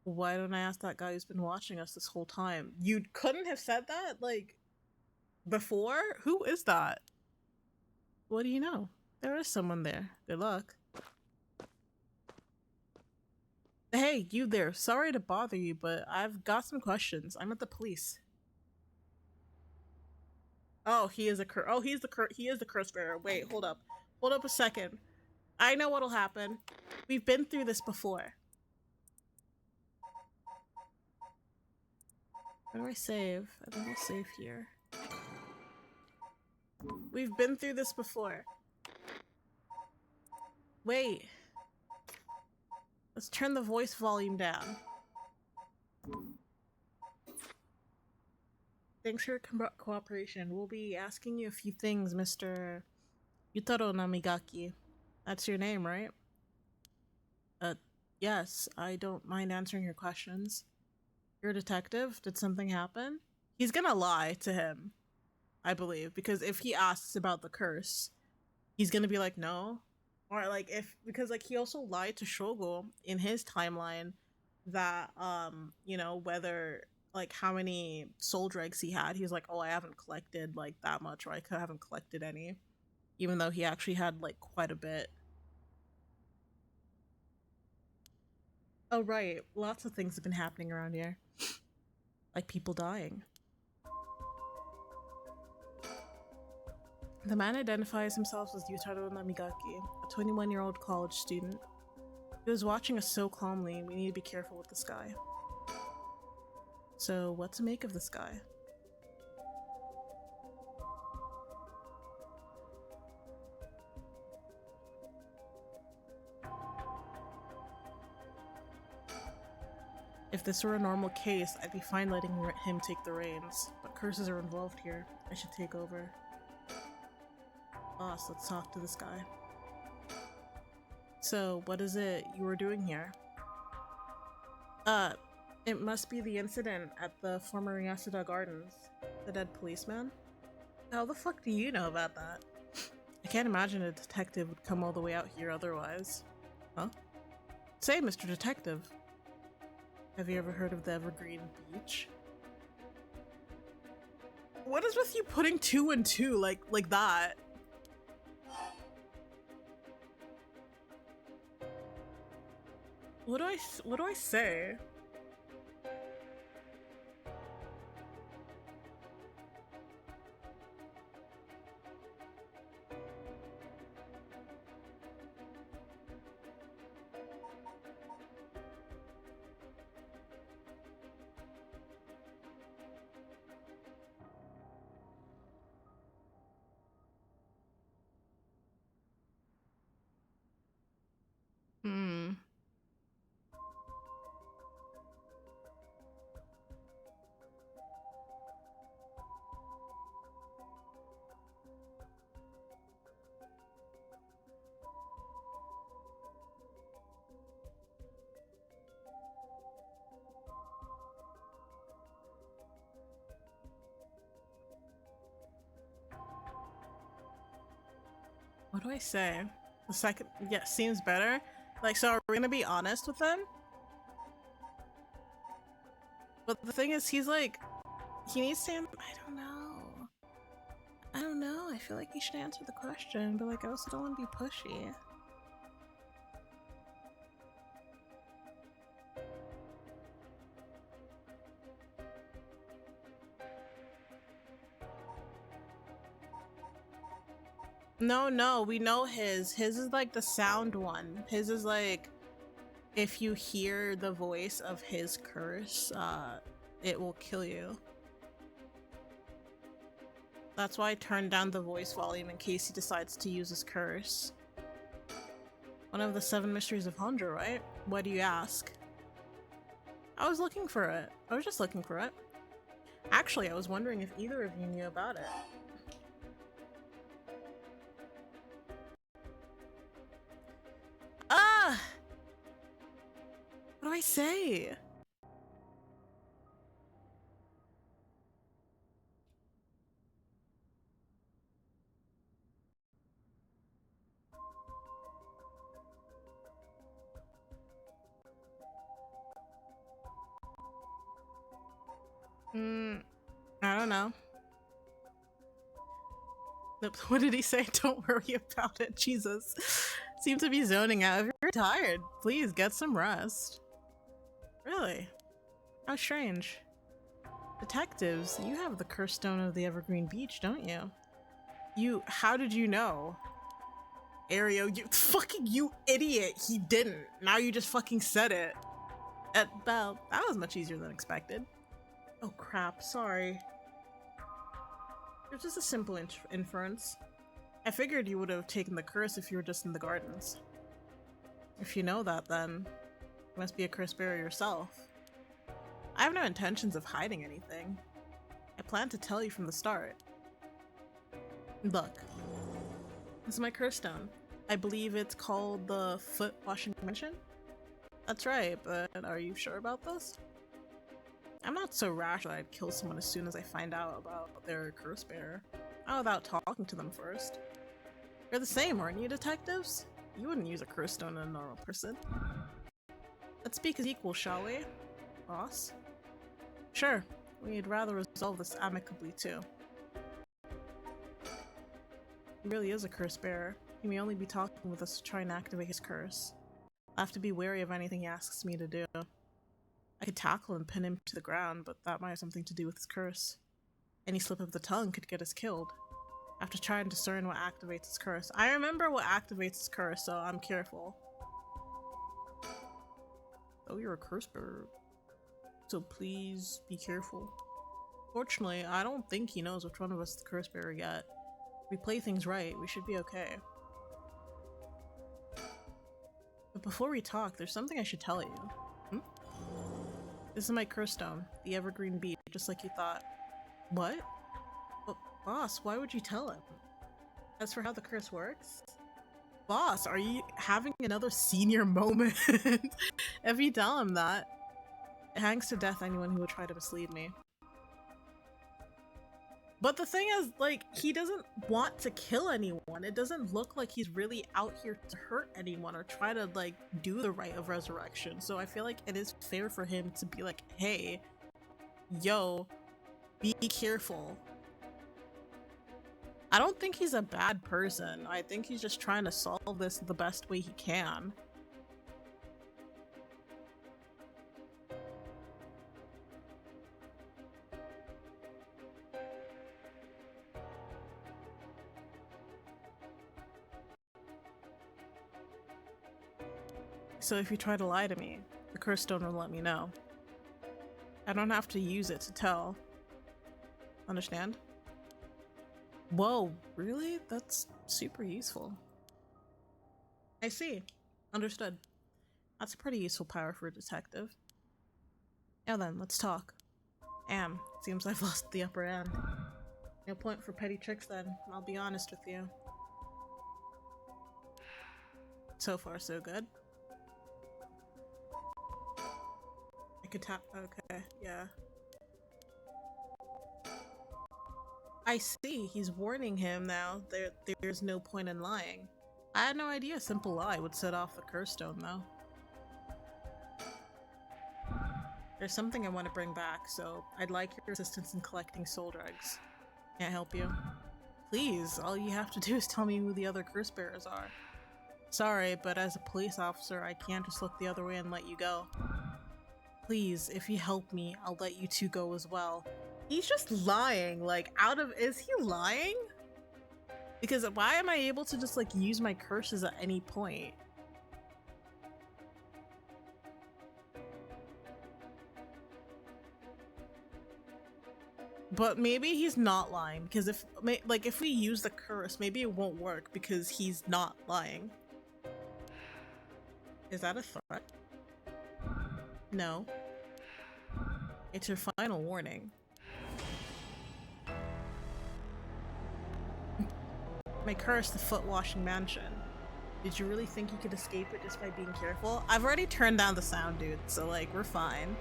why don't I ask that guy who's been watching us this whole time? You couldn't have said that, like, before? Who is that? What do you know? There is someone there. Good luck. Hey, you there. Sorry to bother you, but I've got some questions. I'm at the police. Oh, he is a he is the curse bearer. Wait, hold up. Hold up a second. I know what'll happen. We've been through this before. Where do I save? I think I'll save here. We've been through this before. Wait. Let's turn the voice volume down. Thanks for your cooperation. We'll be asking you a few things, Mr. Yutaro Namigaki. That's your name, right? Yes. I don't mind answering your questions. You're a detective? Did something happen? He's gonna lie to him, I believe, because if he asks about the curse, he's gonna be like, no. Or like because like he also lied to Shogo in his timeline that you know, whether like how many soul dregs he had. He was like, oh, I haven't collected like that much, or I haven't collected any, even though he actually had like quite a bit. Oh right, lots of things have been happening around here, like people dying. The man identifies himself as Yutaro Namigaki, a 21-year-old college student. He was watching us so calmly, we need to be careful with this guy. So, what to make of this guy? If this were a normal case, I'd be fine letting him take the reins, but curses are involved here. I should take over. Boss, let's talk to this guy. So, what is it you were doing here? It must be the incident at the former Yasuda Gardens. The dead policeman? How the fuck do you know about that? I can't imagine a detective would come all the way out here otherwise. Huh? Say, Mr. Detective. Have you ever heard of the Evergreen Beach? What is with you putting 2 and 2 like that? What do I say? What do I say? The second, yeah, seems better. Like, so are we gonna be honest with them? But the thing is, he's like, he needs to, I don't know. I don't know, I feel like he should answer the question, but like, I also don't want to be pushy. No, we know his. His is like the sound one. His is like, if you hear the voice of his curse, it will kill you. That's why I turned down the voice volume in case he decides to use his curse. One of the 7 mysteries of Honjo, right? Why do you ask? I was looking for it. I was just looking for it. Actually, I was wondering if either of you knew about it. What do I say? I don't know. What did he say? Don't worry about it. Jesus. Seem to be zoning out. If you're tired, please get some rest. Really? How strange. Detectives, you have the curse stone of the Evergreen Beach, don't you? How did you know? Ario, you idiot! He didn't. Now you just fucking said it. Well, that was much easier than expected. Oh crap, sorry. It's just a simple inference. I figured you would have taken the curse if you were just in the gardens. If you know that, then you must be a curse bearer yourself. I have no intentions of hiding anything. I planned to tell you from the start. Look, this is my curse stone. I believe it's called the Foot Washing Mansion? That's right, but are you sure about this? I'm not so rash that I'd kill someone as soon as I find out about their curse bearer. Not without talking to them first. You're the same, aren't you, detectives? You wouldn't use a curse stone on a normal person. Let's speak as equals, shall we? Boss? Sure, we'd rather resolve this amicably too. He really is a curse bearer. He may only be talking with us to try and activate his curse. I'll have to be wary of anything he asks me to do. I could tackle and pin him to the ground, but that might have something to do with his curse. Any slip of the tongue could get us killed. I have to try and discern what activates his curse. I remember what activates his curse, so I'm careful. Oh, you're a curse bearer, so please be careful. Fortunately, I don't think he knows which one of us is the curse bearer yet. If we play things right, we should be okay. But before we talk, there's something I should tell you. This is my curse stone, the Evergreen Beach, just like you thought. What? Well, boss, why would you tell him? As for how the curse works? Boss, are you having another senior moment? If you tell him that, it hangs to death anyone who would try to mislead me. But the thing is, like, he doesn't want to kill anyone. It doesn't look like he's really out here to hurt anyone or try to, like, do the rite of resurrection. So I feel like it is fair for him to be like, hey, yo, be careful. I don't think he's a bad person. I think he's just trying to solve this the best way he can. So if you try to lie to me, the curse stone will let me know. I don't have to use it to tell. Understand? Whoa, really? That's super useful. I see. Understood. That's a pretty useful power for a detective. Now then, let's talk. Seems I've lost the upper hand. No point for petty tricks then, I'll be honest with you. So far, so good. I could tap. Okay, yeah. I see. He's warning him now. There's no point in lying. I had no idea a simple lie would set off the curse stone, though. There's something I want to bring back, so I'd like your assistance in collecting soul drugs. Can't help you? Please, all you have to do is tell me who the other curse bearers are. Sorry, but as a police officer, I can't just look the other way and let you go. Please, if you help me, I'll let you two go as well. He's just lying, like, is he lying? Because why am I able to just, like, use my curses at any point? But maybe he's not lying, because if we use the curse, maybe it won't work because he's not lying. Is that a threat? No. It's your final warning. My curse, the Foot Washing Mansion. Did you really think you could escape it just by being careful? I've already turned down the sound, dude, so like, we're fine.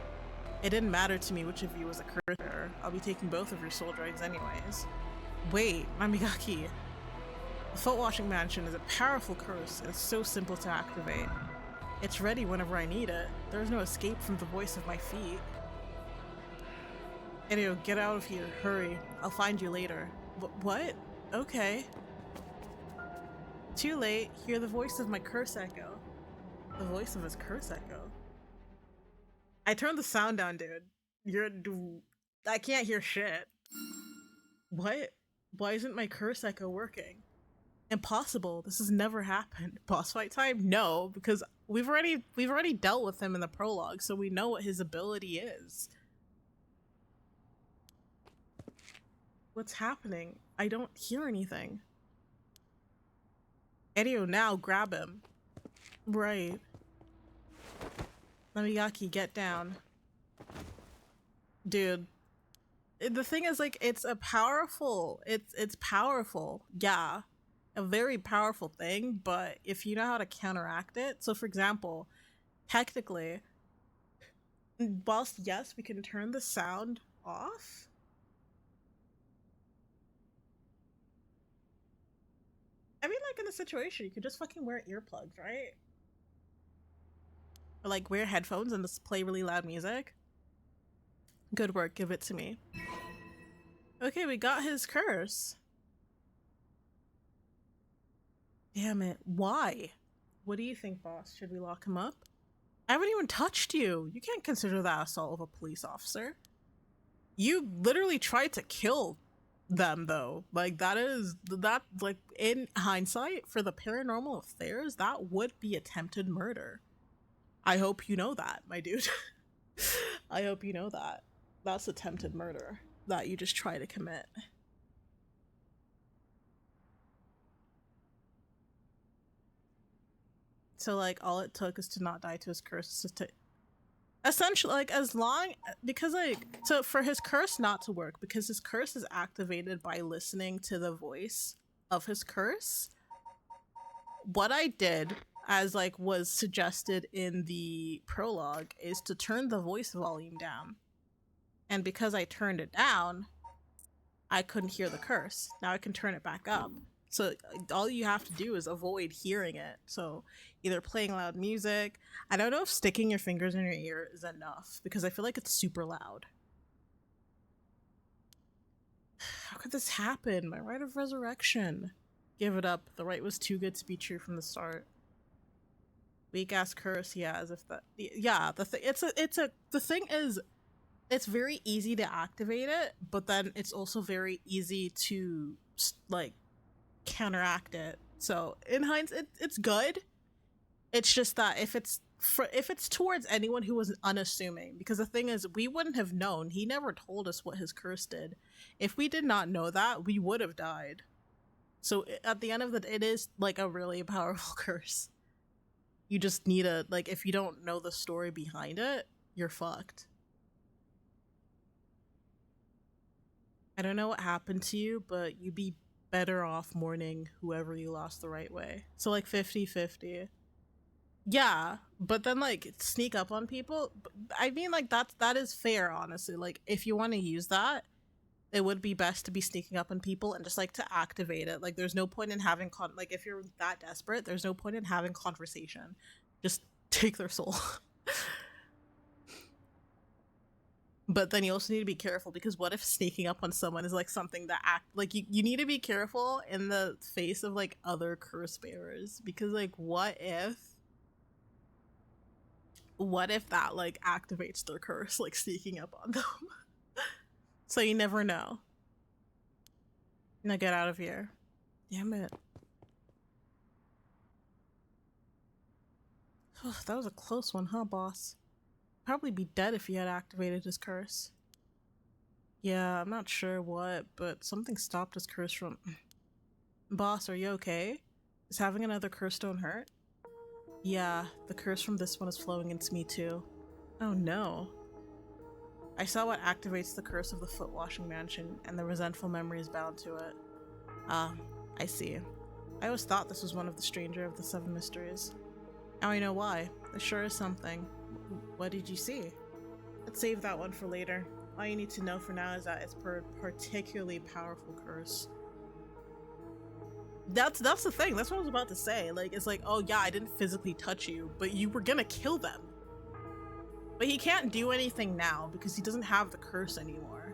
It didn't matter to me which of you was a curse bearer. I'll be taking both of your soul drugs anyways. Wait, Mamigaki. The Foot Washing Mansion is a powerful curse, and it's so simple to activate. It's ready whenever I need it. There's no escape from the voice of my feet. Anyway, get out of here. Hurry. I'll find you later. What? Okay. Too late. Hear the voice of my curse echo. The voice of his curse echo. I turned the sound down, dude. I can't hear shit. What? Why isn't my curse echo working? Impossible. This has never happened. Boss fight time? No, because we've already dealt with him in the prologue, so we know what his ability is. What's happening? I don't hear anything. Edio, now grab him. Right. Namigaki, get down. Dude. The thing is, like, it's powerful. Yeah. A very powerful thing, but if you know how to counteract it. So for example, technically, whilst yes, we can turn the sound off. I mean, like, in the situation, you could just fucking wear earplugs, right? Or like wear headphones and just play really loud music. Good work, give it to me. Okay, we got his curse. Damn it, why? What do you think, boss? Should we lock him up? I haven't even touched you. You can't consider that assault of a police officer. You literally tried to kill them, though. Like, like, in hindsight, for the paranormal affairs, that would be attempted murder. I hope you know that, my dude. I hope you know that. That's attempted murder that you just try to commit. So, like, all it took is to not die to his curse. Essentially, like, as long, because, like, so for his curse not to work, because his curse is activated by listening to the voice of his curse, what I did, as, like, was suggested in the prologue, is to turn the voice volume down. And because I turned it down, I couldn't hear the curse. Now I can turn it back up. So all you have to do is avoid hearing it. So either playing loud music. I don't know if sticking your fingers in your ear is enough, because I feel like it's super loud. How could this happen? My rite of resurrection. Give it up. The rite was too good to be true from the start. Weak ass curse. Yeah, as if that. Yeah, the thing is, it's very easy to activate it, but then it's also very easy to, like, counteract it. So in hindsight, it's good. It's just that if it's towards anyone who was unassuming, because the thing is, we wouldn't have known. He never told us what his curse did. If we did not know that, we would have died. So at the end of it is like a really powerful curse. You just need a, like, if you don't know the story behind it, you're fucked. I don't know what happened to you, but you'd be better off mourning whoever you lost the right way. So, like, 50-50. Yeah, but then, like, sneak up on people. I mean, like, that is fair, honestly. Like, if you want to use that, it would be best to be sneaking up on people and just, like, to activate it. Like, there's no point in having like, if you're that desperate, there's no point in having conversation. Just take their soul. But then you also need to be careful, because what if sneaking up on someone is, like, something that like, you need to be careful in the face of, like, other curse bearers, because, like, what if that, like, activates their curse, like, sneaking up on them? So you never know. Now get out of here. Damn it. That was a close one, huh, boss? Probably be dead if he had activated his curse. Yeah, I'm not sure what, but something stopped his curse from... Boss, are you okay? Is having another curse don't hurt? Yeah, the curse from this one is flowing into me too. Oh no. I saw what activates the curse of the foot washing mansion, and the resentful memory is bound to it. Ah, I see. I always thought this was one of the stranger of the 7 mysteries. Now I know why. There sure is something. What did you see? Let's save that one for later. All you need to know for now is that it's a particularly powerful curse. That's the thing. That's what I was about to say. Like, it's like, oh yeah, I didn't physically touch you, but you were gonna kill them. But he can't do anything now because he doesn't have the curse anymore.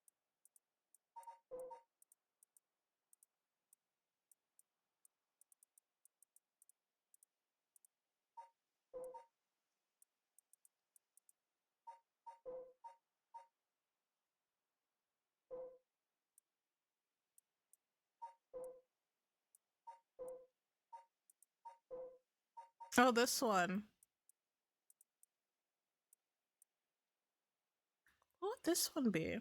Oh, this one. What would this one be?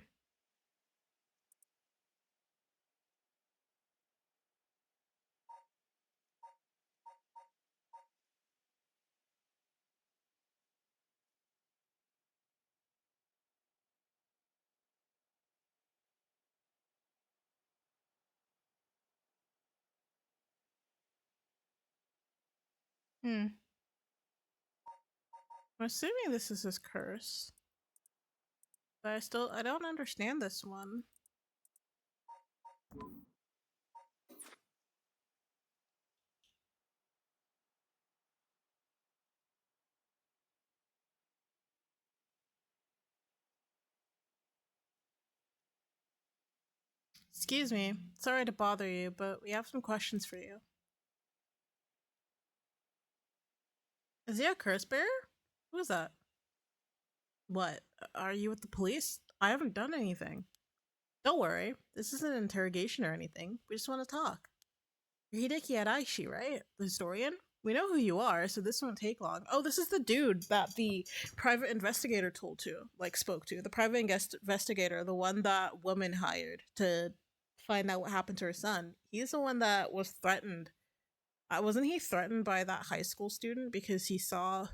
Hmm. I'm assuming this is his curse. But I don't understand this one. Excuse me. Sorry to bother you, but we have some questions for you. Is he a curse bearer? Who is that? What? Are you with the police? I haven't done anything. Don't worry. This isn't an interrogation or anything. We just want to talk. You're Hideki Araishi, right? The historian? We know who you are, so this won't take long. Oh, this is the dude that the private investigator spoke to. The private investigator, the one that woman hired to find out what happened to her son. He's the one that was threatened. Wasn't he threatened by that high school student because he saw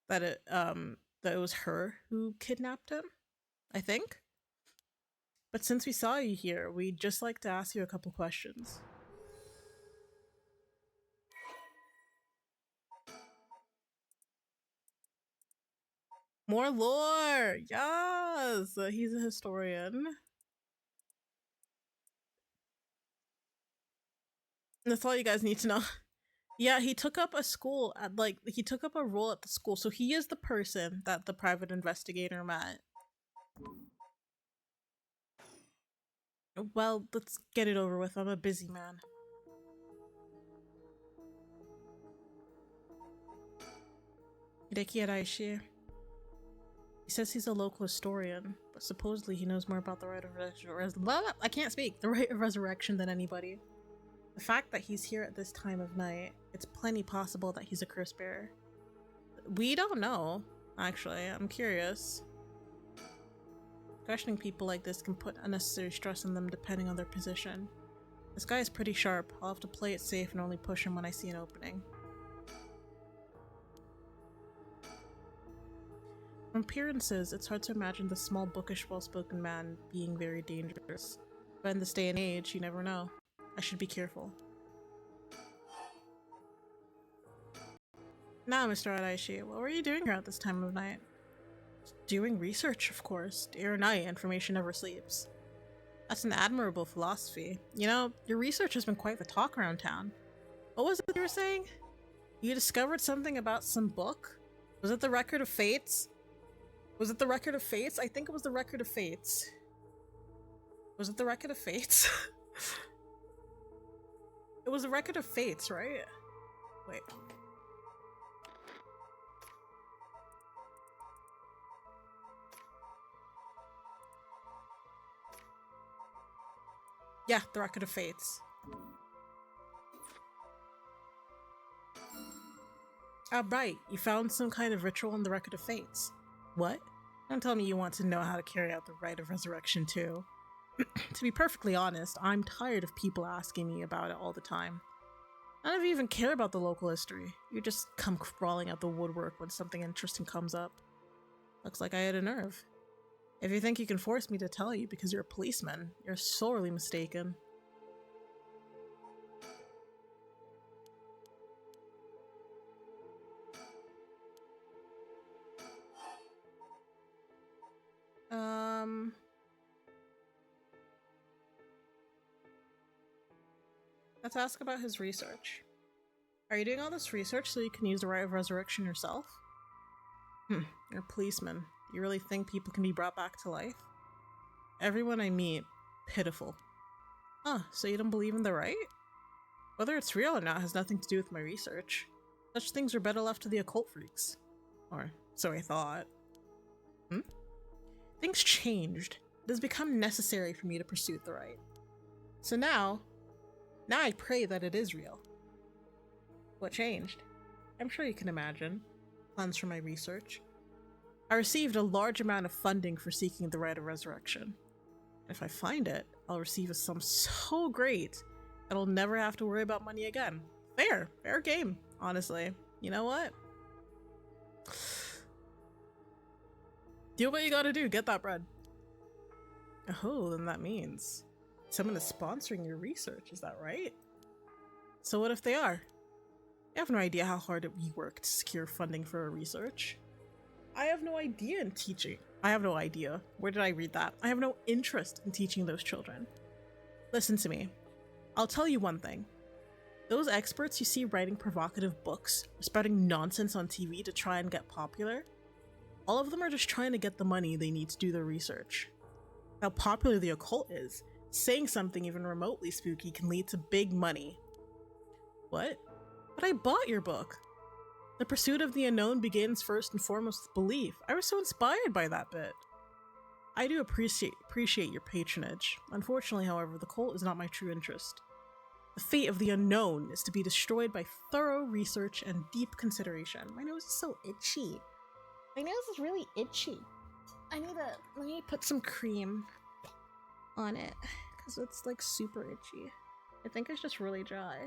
that it was her who kidnapped him? I think. But since we saw you here, we'd just like to ask you a couple questions. More lore! Yes! He's a historian. That's all you guys need to know. Yeah, he took up he took up a role at the school, so he is the person that the private investigator met. Well, let's get it over with. I'm a busy man. Hideki Araishi. He says he's a local historian, but supposedly he knows more about the rite of I can't speak. The rite of resurrection than anybody. The fact that he's here at this time of night, it's plenty possible that he's a curse bearer. We don't know, actually. I'm curious. Questioning people like this can put unnecessary stress on them depending on their position. This guy is pretty sharp. I'll have to play it safe and only push him when I see an opening. From appearances, it's hard to imagine the small, bookish, well-spoken man being very dangerous. But in this day and age, you never know. I should be careful. Now, Mr. Araishi, what were you doing here at this time of night? Doing research, of course. Day or night, information never sleeps. That's an admirable philosophy. You know, your research has been quite the talk around town. What was it you were saying? You discovered something about some book? Was it the Record of Fates? Was it the Record of Fates? I think it was the Record of Fates. Was it the Record of Fates? It was the Record of Fates, right? Wait. Yeah, the Record of Fates. Right, you found some kind of ritual in the Record of Fates. What? Don't tell me you want to know how to carry out the rite of resurrection too. To be perfectly honest, I'm tired of people asking me about it all the time. None of you even care about the local history. You just come crawling out the woodwork when something interesting comes up. Looks like I had a nerve. If you think you can force me to tell you because you're a policeman, you're sorely mistaken. Let's ask about his research. Are you doing all this research so you can use the rite of resurrection yourself? You're a policeman. Do you really think people can be brought back to life? Everyone I meet, pitiful. So you don't believe in the rite? Whether it's real or not has nothing to do with my research. Such things are better left to the occult freaks. Or so I thought. Things changed. It has become necessary for me to pursue the rite. So now I pray that it is real. What changed? I'm sure you can imagine. Plans for my research. I received a large amount of funding for seeking the right of resurrection. If I find it, I'll receive a sum so great that I'll never have to worry about money again. Fair game, honestly. You know what? Do what you gotta do, get that bread. Oh, then that means someone is sponsoring your research, is that right? So what if they are? I have no idea how hard we work to secure funding for our research. I have no idea in teaching. I have no idea. Where did I read that? I have no interest in teaching those children. Listen to me. I'll tell you one thing. Those experts you see writing provocative books, spreading nonsense on TV to try and get popular, all of them are just trying to get the money they need to do their research. How popular the occult is, saying something even remotely spooky can lead to big money. What? But I bought your book. The pursuit of the unknown begins first and foremost with belief. I was so inspired by that bit. I do appreciate your patronage. Unfortunately, however, the cult is not my true interest. The fate of the unknown is to be destroyed by thorough research and deep consideration. My nose is so itchy. My nose is really itchy. Let me put some cream on it, because it's like super itchy. I think it's just really dry.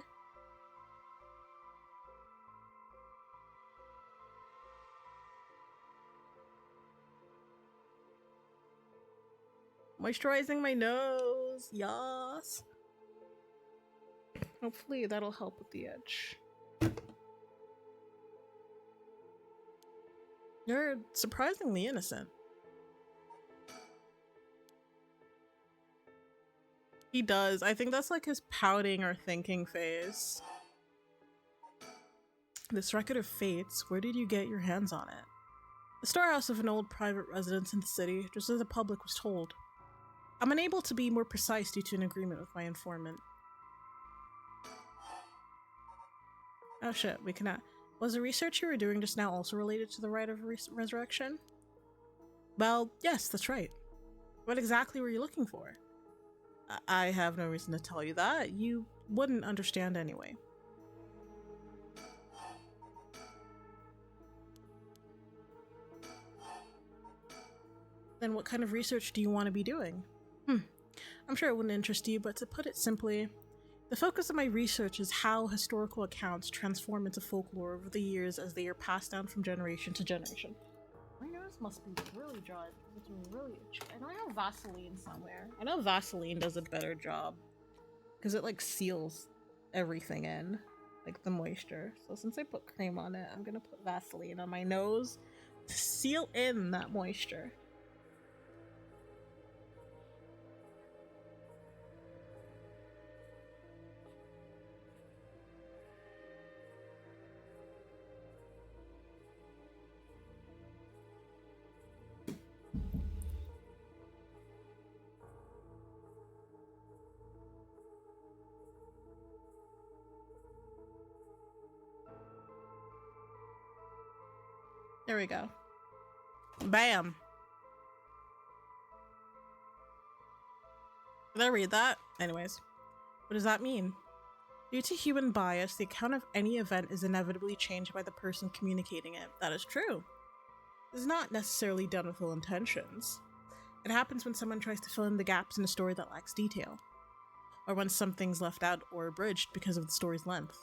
Moisturizing my nose, yas. Hopefully that'll help with the itch. You're surprisingly innocent. He does. I think that's like his pouting or thinking phase. This record of fates, where did you get your hands on it? The storehouse of an old private residence in the city, just as the public was told. I'm unable to be more precise due to an agreement with my informant. Oh shit, we cannot. Was the research you were doing just now also related to the rite of resurrection? Well, yes, that's right. What exactly were you looking for? I have no reason to tell you that. You wouldn't understand anyway. Then what kind of research do you want to be doing? I'm sure it wouldn't interest you, but to put it simply, the focus of my research is how historical accounts transform into folklore over the years as they are passed down from generation to generation. My nose must be really dry because it's really itchy. I know I have Vaseline somewhere. I know Vaseline does a better job because it like seals everything in, like the moisture. So since I put cream on it, I'm gonna put Vaseline on my nose to seal in that moisture. There we go. Bam. Did I read that? Anyways, what does that mean? Due to human bias, the account of any event is inevitably changed by the person communicating it. That is true. This is not necessarily done with ill intentions. It happens when someone tries to fill in the gaps in a story that lacks detail, or when something's left out or abridged because of the story's length,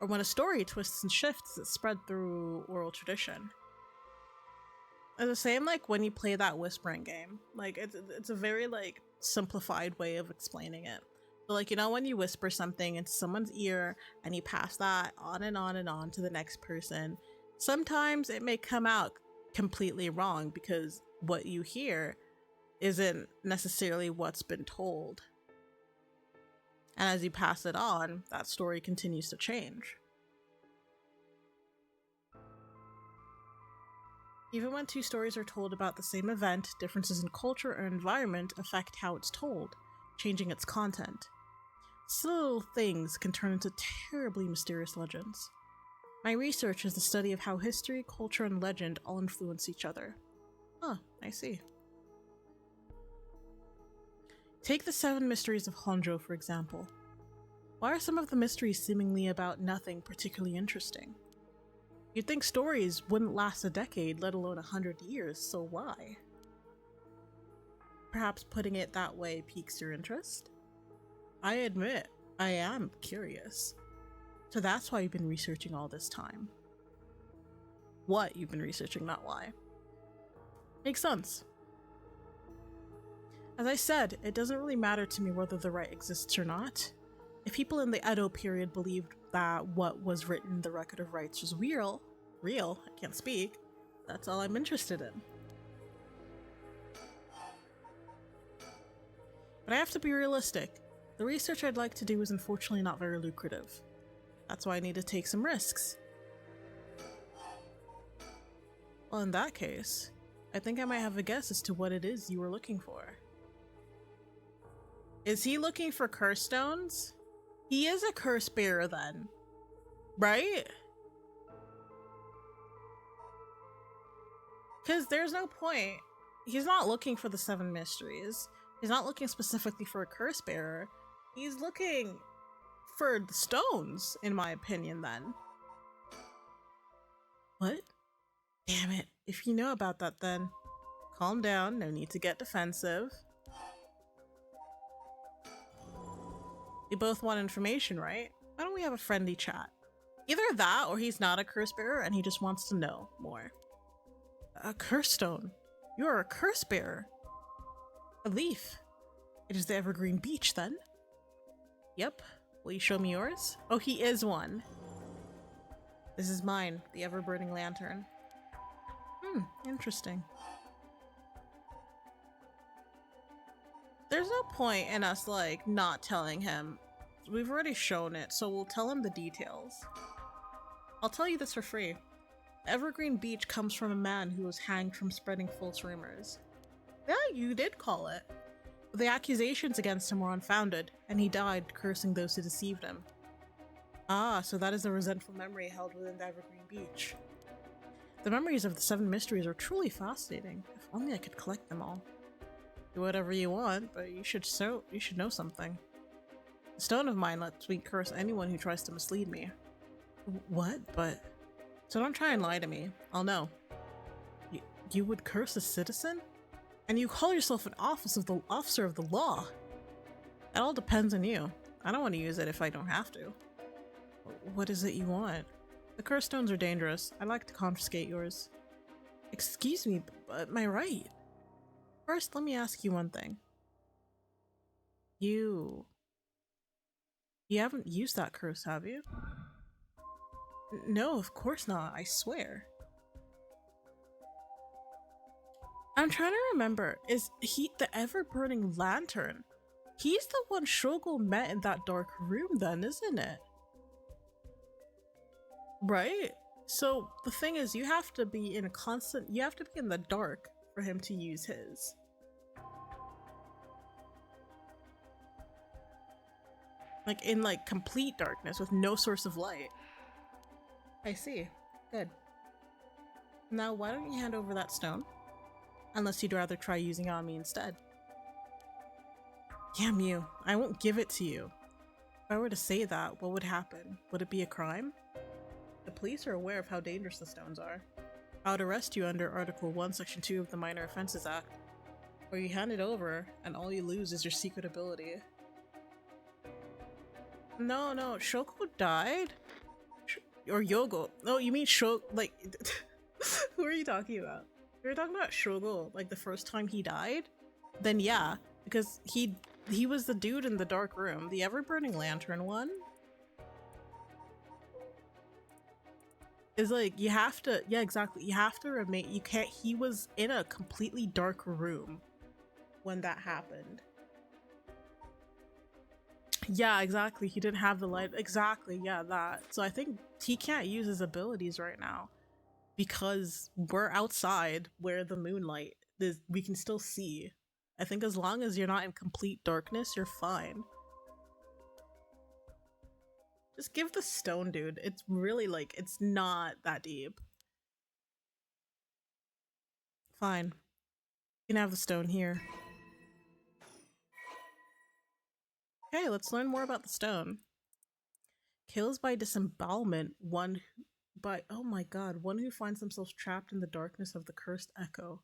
or when a story twists and shifts that's spread through oral tradition. It's the same like when you play that whispering game. Like it's a very like simplified way of explaining it. So like, you know, when you whisper something into someone's ear and you pass that on and on and on to the next person, sometimes it may come out completely wrong because what you hear isn't necessarily what's been told. And as you pass it on, that story continues to change. Even when two stories are told about the same event, differences in culture or environment affect how it's told, changing its content. Little things can turn into terribly mysterious legends. My research is the study of how history, culture, and legend all influence each other. Huh, I see. Take the 7 mysteries of Honjo, for example. Why are some of the mysteries seemingly about nothing particularly interesting? You'd think stories wouldn't last a decade, let alone 100 years, so why? Perhaps putting it that way piques your interest? I admit, I am curious. So that's why you've been researching all this time. What you've been researching, not why. Makes sense. As I said, it doesn't really matter to me whether the right exists or not. If people in the Edo period believed that what was written in the Record of Rights was real, I can't speak, that's all I'm interested in. But I have to be realistic. The research I'd like to do is unfortunately not very lucrative. That's why I need to take some risks. Well, in that case, I think I might have a guess as to what it is you were looking for. Is he looking for curse stones? He is a curse bearer then, right? Because there's no point. He's not looking for the 7 mysteries. He's not looking specifically for a curse bearer. He's looking for the stones, in my opinion, then. What? Damn it. If you know about that, then calm down. No need to get defensive. We both want information, right? Why don't we have a friendly chat? Either that, or he's not a curse bearer and he just wants to know more. A curse stone. You're a curse bearer. A leaf. It is the evergreen beech, then. Yep. Will you show me yours? Oh, he is one. This is mine, the ever-burning lantern. Interesting. There's no point in us, like, not telling him. We've already shown it, so we'll tell him the details. I'll tell you this for free. Evergreen beech comes from a man who was hanged from spreading false rumors. Yeah, you did call it. The accusations against him were unfounded, and he died cursing those who deceived him. Ah, so that is a resentful memory held within the evergreen beech. The memories of the 7 mysteries are truly fascinating. If only I could collect them all. Do whatever you want, but you should know something. The stone of mine lets me curse anyone who tries to mislead me. What? But... So don't try and lie to me. I'll know. You would curse a citizen? And you call yourself an officer of the law? It all depends on you. I don't want to use it if I don't have to. What is it you want? The curse stones are dangerous. I'd like to confiscate yours. Excuse me, but am I right? First, let me ask you one thing. You haven't used that curse, have you? No, of course not, I swear. I'm trying to remember, is he the ever-burning lantern? He's the one Shogo met in that dark room then, isn't it? Right? So the thing is, you have to be in the dark for him to use his. Like in complete darkness with no source of light. I see. Good. Now why don't you hand over that stone? Unless you'd rather try using it on me instead. Damn you, I won't give it to you. If I were to say that, what would happen? Would it be a crime? The police are aware of how dangerous the stones are. I would arrest you under Article 1, Section 2 of the Minor Offenses Act. Or you hand it over, and all you lose is your secret ability. No, Shoko died? Or Yogo. No, you mean Shoko, like... Who are you talking about? You're talking about Shogo, like the first time he died? Then yeah, because he was the dude in the dark room, the ever-burning lantern one. Is like, you have to, yeah, exactly, you have to remain, you can't, he was in a completely dark room when that happened. Yeah, exactly, he didn't have the light, exactly, yeah, that. So I think he can't use his abilities right now. Because we're outside where the moonlight is, we can still see. I think as long as you're not in complete darkness, you're fine. Just give the stone, dude. It's really like, it's not that deep. Fine. You can have the stone here. Okay, let's learn more about the stone. Kills by disembowelment. Oh my god, one who finds themselves trapped in the darkness of the cursed echo.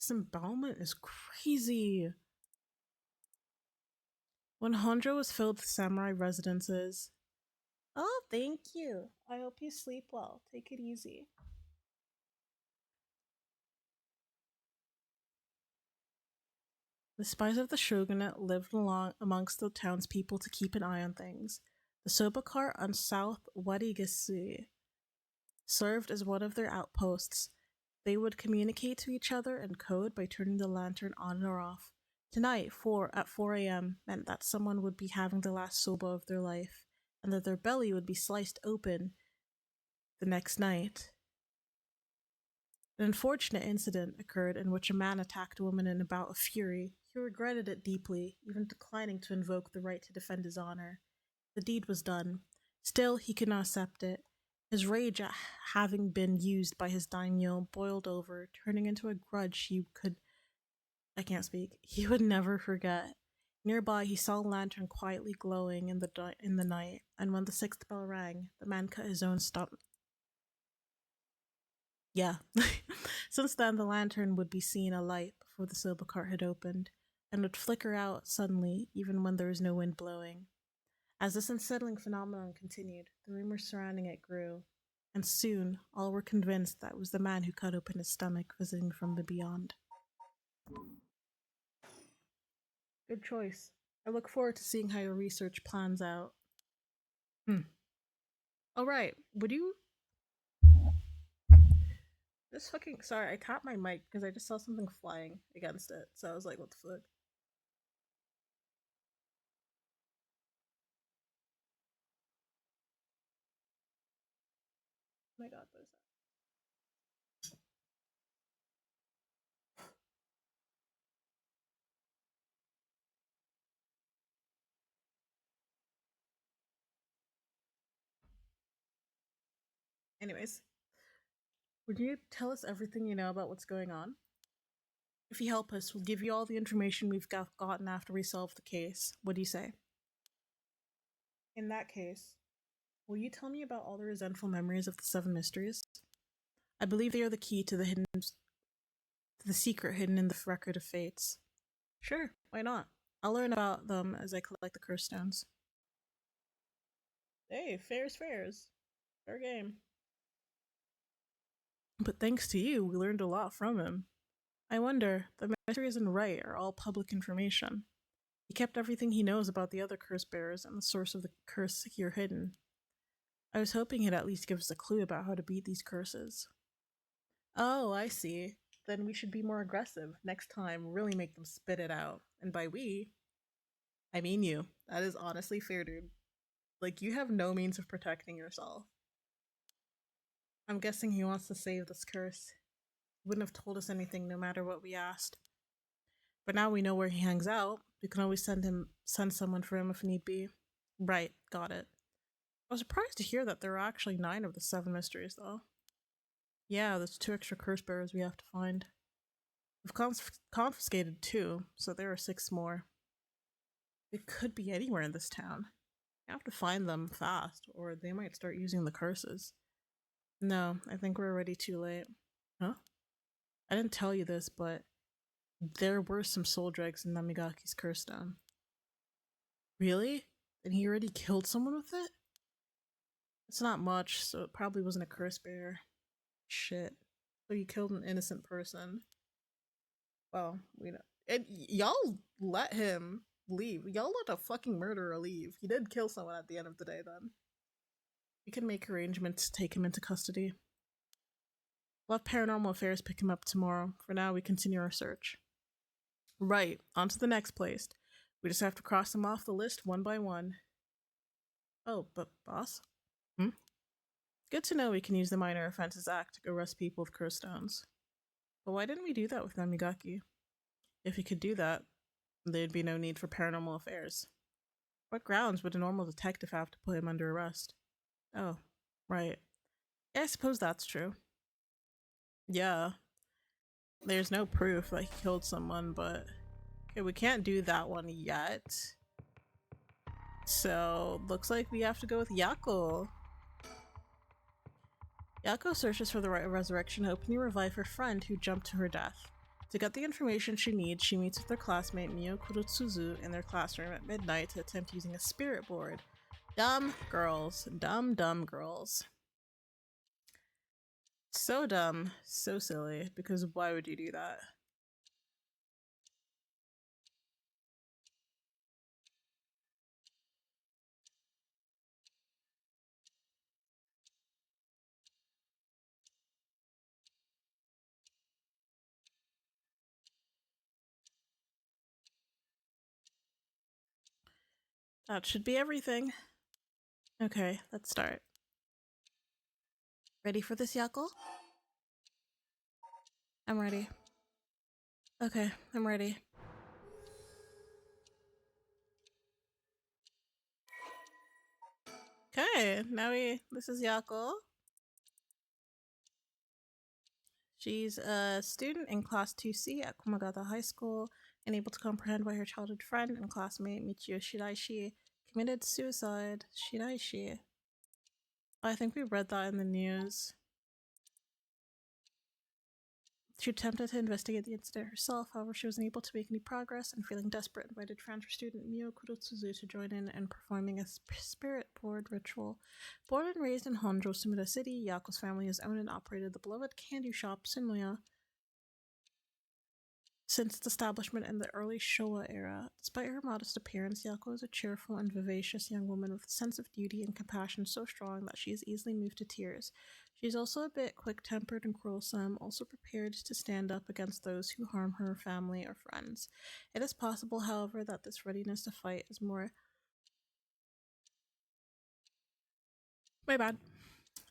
Disembowelment is crazy. When Honjo was filled with samurai residences. Oh, thank you. I hope you sleep well. Take it easy. The spies of the shogunate lived along amongst the townspeople to keep an eye on things. The Sobakar on South Wadigasui served as one of their outposts. They would communicate to each other in code by turning the lantern on or off. Tonight, at 4 a.m., meant that someone would be having the last soba of their life, and that their belly would be sliced open the next night. An unfortunate incident occurred in which a man attacked a woman in a bout of fury. He regretted it deeply, even declining to invoke the right to defend his honor. The deed was done. Still, he could not accept it. His rage at having been used by his daimyo boiled over, turning into a grudge he would never forget. Nearby, he saw a lantern quietly glowing in the night, and when the sixth bell rang, the man cut his own stump. Yeah. Since then, the lantern would be seen alight before the silver cart had opened, and would flicker out suddenly, even when there was no wind blowing. As this unsettling phenomenon continued, the rumors surrounding it grew, and soon all were convinced that it was the man who cut open his stomach visiting from the beyond. Good choice. I look forward to seeing how your research plans out. Alright, would you... Sorry, I tapped my mic because I just saw something flying against it, so I was like, what the fuck? Oh my god, what is that? Anyways, would you tell us everything you know about what's going on? If you help us, we'll give you all the information we've gotten after we solve the case. What do you say? In that case, will you tell me about all the resentful memories of the Seven Mysteries? I believe they are the key to the secret hidden in the Record of Fates. Sure, why not? I'll learn about them as I collect the curse stones. Hey, fair's fairs. Fair game. But thanks to you, we learned a lot from him. I wonder, the mysteries and right are all public information. He kept everything he knows about the other curse bearers and the source of the curse here hidden. I was hoping he'd at least give us a clue about how to beat these curses. Oh, I see. Then we should be more aggressive. Next time, really make them spit it out. And by we, I mean you. That is honestly fair, dude. Like, you have no means of protecting yourself. I'm guessing he wants to save this curse. He wouldn't have told us anything no matter what we asked. But now we know where he hangs out. We can always send someone for him if need be. Right, got it. I was surprised to hear that there are actually 9 of the 7 mysteries, though. Yeah, there's 2 extra curse bearers we have to find. We've confiscated 2, so there are 6 more. They could be anywhere in this town. You have to find them fast, or they might start using the curses. No, I think we're already too late. Huh? I didn't tell you this, but there were some soul dregs in Namigaki's curse stone. Really? And he already killed someone with it? It's not much, so it probably wasn't a curse bearer. Shit. So you killed an innocent person. Well, we know. And y'all let him leave. Y'all let a fucking murderer leave. He did kill someone at the end of the day, then. We can make arrangements to take him into custody. We'll have Paranormal Affairs pick him up tomorrow. For now, we continue our search. Right, on to the next place. We just have to cross them off the list one by one. Oh, but boss? Good to know we can use the Minor Offenses Act to arrest people with curse stones. But why didn't we do that with Namigaki? If we could do that, there'd be no need for Paranormal Affairs. What grounds would a normal detective have to put him under arrest? Oh, right. Yeah, I suppose that's true. Yeah. There's no proof that he killed someone, but... Okay, we can't do that one yet. So, looks like we have to go with Yako. Yako searches for the right resurrection, hoping to revive her friend who jumped to her death. To get the information she needs, she meets with her classmate Mio Kurotsuzu in their classroom at midnight to attempt using a spirit board. Dumb girls. Dumb, dumb girls. So dumb. So silly. Because why would you do that? That should be everything. Okay, let's start. Ready for this, Yako? I'm ready. Okay, I'm ready. Okay, this is Yako. She's a student in Class 2C at Komagata High School and able to comprehend why her childhood friend and classmate Michio Shiraishi committed suicide. Shiraishi. I think we read that in the news. She attempted to investigate the incident herself, however she wasn't able to make any progress, and feeling desperate invited transfer student Mio Kurotsuzu to join in performing a spirit board ritual. Born and raised in Honjo, Sumida City, Yako's family has owned and operated the beloved candy shop Sunmoya since its establishment in the early Showa era. Despite her modest appearance, Yako is a cheerful and vivacious young woman with a sense of duty and compassion so strong that she is easily moved to tears. She is also a bit quick-tempered and quarrelsome, also prepared to stand up against those who harm her family or friends. It is possible, however, that this readiness to fight is more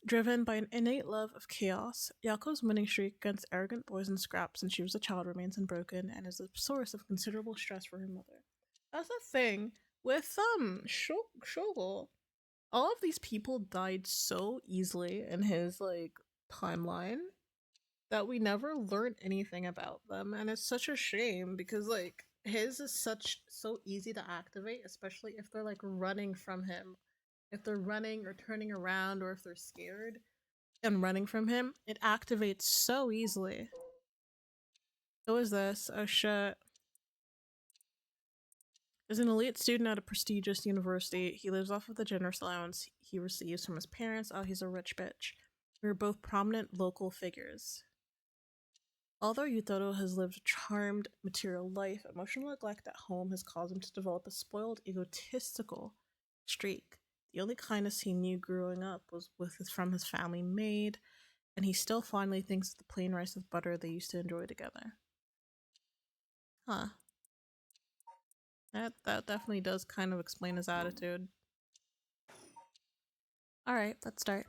driven by an innate love of chaos. Yako's winning streak against arrogant boys and scraps since she was a child remains unbroken and is a source of considerable stress for her mother. That's the thing with Shogo. All of these people died so easily in his timeline that we never learned anything about them, and it's such a shame because his is so easy to activate, especially if they're running from him. If they're running or turning around, or if they're scared and running from him, it activates so easily. Who is this? Oh shit. As an elite student at a prestigious university, he lives off of the generous allowance he receives from his parents. Oh, he's a rich bitch. We are both prominent local figures. Although Yutaro has lived a charmed, material life, emotional neglect at home has caused him to develop a spoiled, egotistical streak. The only kindness he knew growing up was from his family maid, and he still fondly thinks of the plain rice with butter they used to enjoy together. Huh. That definitely does kind of explain his attitude. Alright, let's start.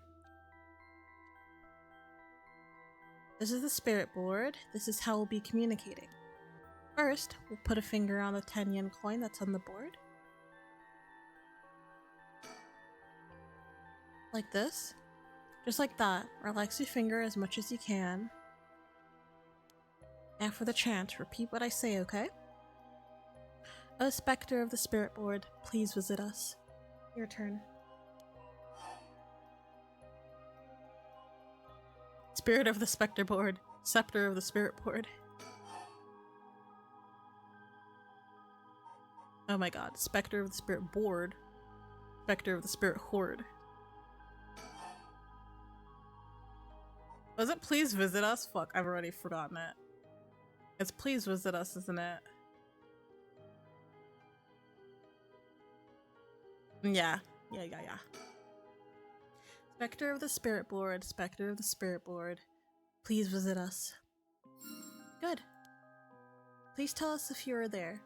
This is the spirit board. This is how we'll be communicating. First, we'll put a finger on the 10-yen coin that's on the board. Like this. Just like that. Relax your finger as much as you can. And for the chant, repeat what I say, okay? O specter of the spirit board, please visit us. Your turn. Spirit of the specter board. Scepter of the spirit board. Oh my god. Specter of the spirit board. Specter of the spirit horde. Was it please visit us? Fuck, I've already forgotten it. It's please visit us, isn't it? Yeah. Specter of the spirit board, specter of the spirit board. Please visit us. Good. Please tell us if you are there.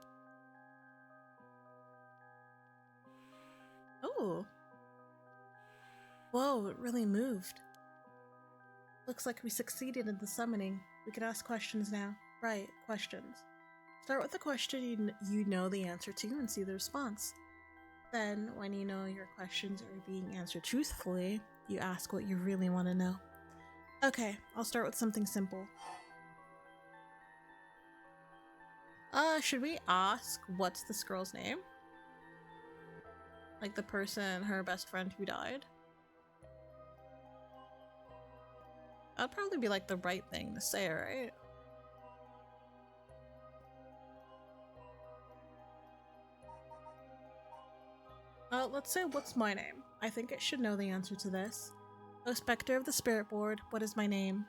Oh. Whoa, it really moved. Looks like we succeeded in the summoning. We can ask questions now. Right, questions. Start with a question you know the answer to and see the response. Then, when you know your questions are being answered truthfully, you ask what you really want to know. Okay, I'll start with something simple. Should we ask what's this girl's name? Like the person, her best friend who died? That'd probably be like the right thing to say, right? Let's say, what's my name? I think it should know the answer to this. Oh, Spectre of the Spirit Board, what is my name?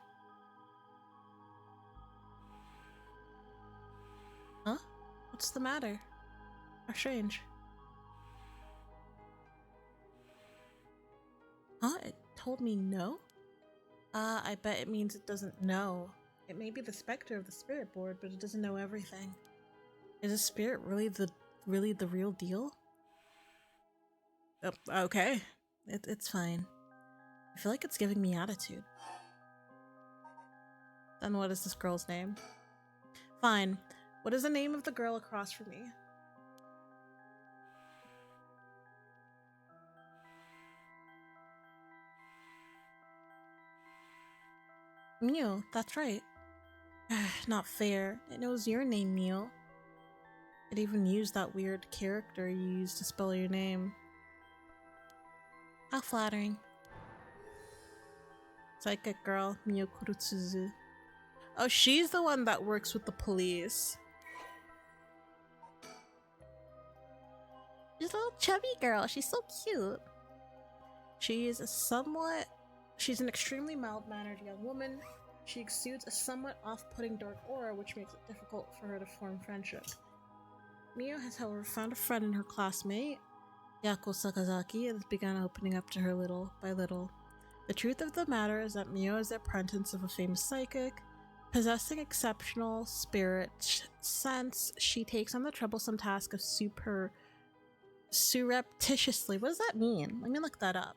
Huh? What's the matter? How strange. Huh? It told me no? I bet it means it doesn't know. It may be the Spectre of the Spirit Board, but it doesn't know everything. Is a spirit really the real deal? Okay. It's fine. I feel like it's giving me attitude. Then what is this girl's name? Fine. What is the name of the girl across from me? Mio, that's right. Not fair. It knows your name, Mio. It even used that weird character you used to spell your name. How flattering. Psychic girl, Mio Kurutsuzu. Oh, she's the one that works with the police. She's a little chubby girl. She's so cute. She's an extremely mild-mannered young woman. She exudes a somewhat off-putting dark aura, which makes it difficult for her to form friendship. Mio has, however, found a friend in her classmate, Yako Sakazaki, and has begun opening up to her little by little. The truth of the matter is that Mio is the apprentice of a famous psychic. Possessing exceptional spirit sense, she takes on the troublesome task of surreptitiously. What does that mean? Let me look that up.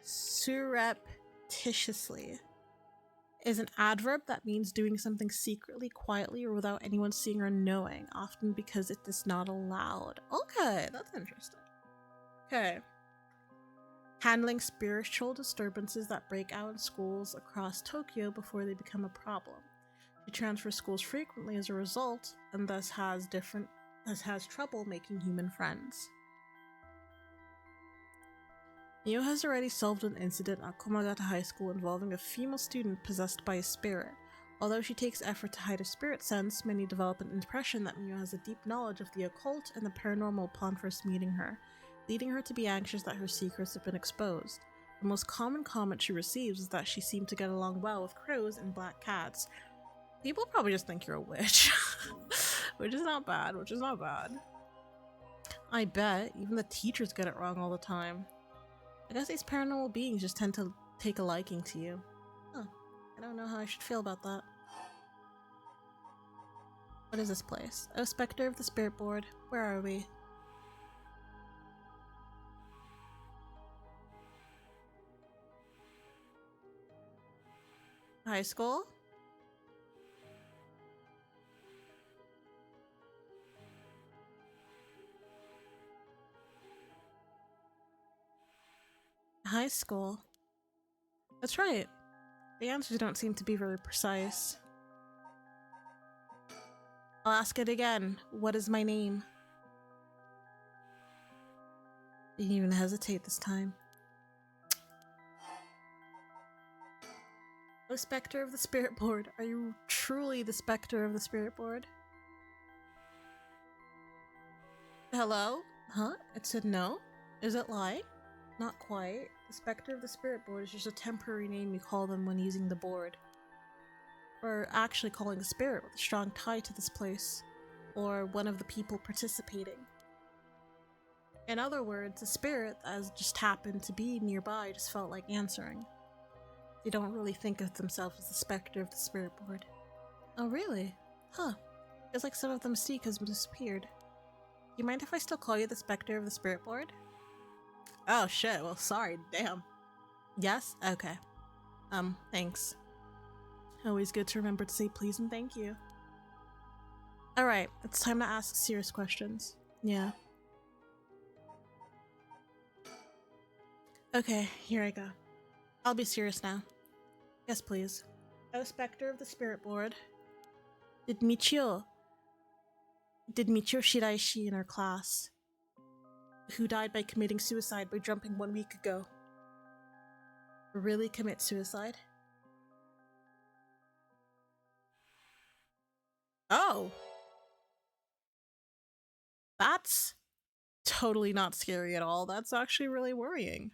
Surreptitiously is an adverb that means doing something secretly, quietly, or without anyone seeing or knowing, often because it is not allowed. Okay, that's interesting. Okay. Handling spiritual disturbances that break out in schools across Tokyo before they become a problem. She transfers schools frequently as a result, and thus has trouble making human friends. Mio has already solved an incident at Komagata High School involving a female student possessed by a spirit. Although she takes effort to hide her spirit sense, many develop an impression that Mio has a deep knowledge of the occult and the paranormal upon first meeting her, leading her to be anxious that her secrets have been exposed. The most common comment she receives is that she seemed to get along well with crows and black cats. People probably just think you're a witch. Which is not bad. I bet. Even the teachers get it wrong all the time. I guess these paranormal beings just tend to take a liking to you. Huh. I don't know how I should feel about that. What is this place? Oh, Spectre of the Spirit Board. Where are we? High school? High school. That's right. The answers don't seem to be very precise. I'll ask it again. What is my name? Didn't even hesitate this time. Oh, Spectre of the Spirit Board. Are you truly the Spectre of the Spirit Board? Hello? Huh? It said no? Is it lying? Not quite. The Spectre of the Spirit Board is just a temporary name you call them when using the board. Or actually calling a spirit with a strong tie to this place. Or one of the people participating. In other words, a spirit that has just happened to be nearby just felt like answering. They don't really think of themselves as the Spectre of the Spirit Board. Oh really? Huh. It's like some of the mystique has disappeared. Do you mind if I still call you the Spectre of the Spirit Board? Oh shit, well sorry, damn. Yes? Okay. Thanks. Always good to remember to say please and thank you. Alright, it's time to ask serious questions. Yeah. Okay, here I go. I'll be serious now. Yes, please. Oh, Spectre of the Spirit Board. Did Michio Did Michio Shiraishi in our class, who died by committing suicide by jumping 1 week ago, really commit suicide? Oh! That's totally not scary at all. That's actually really worrying.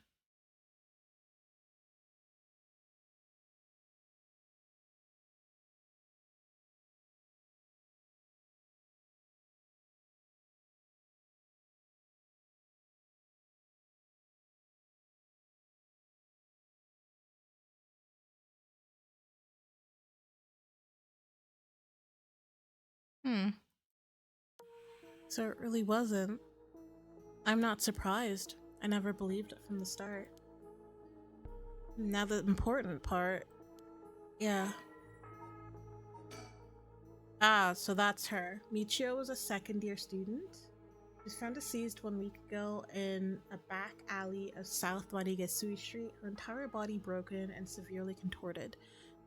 Hmm. So it really wasn't. I'm not surprised. I never believed it from the start. Now the important part. Yeah. Ah, so that's her. Michio was a second-year student. She was found deceased 1 week ago in a back alley of South Warigesui Street, her entire body broken and severely contorted.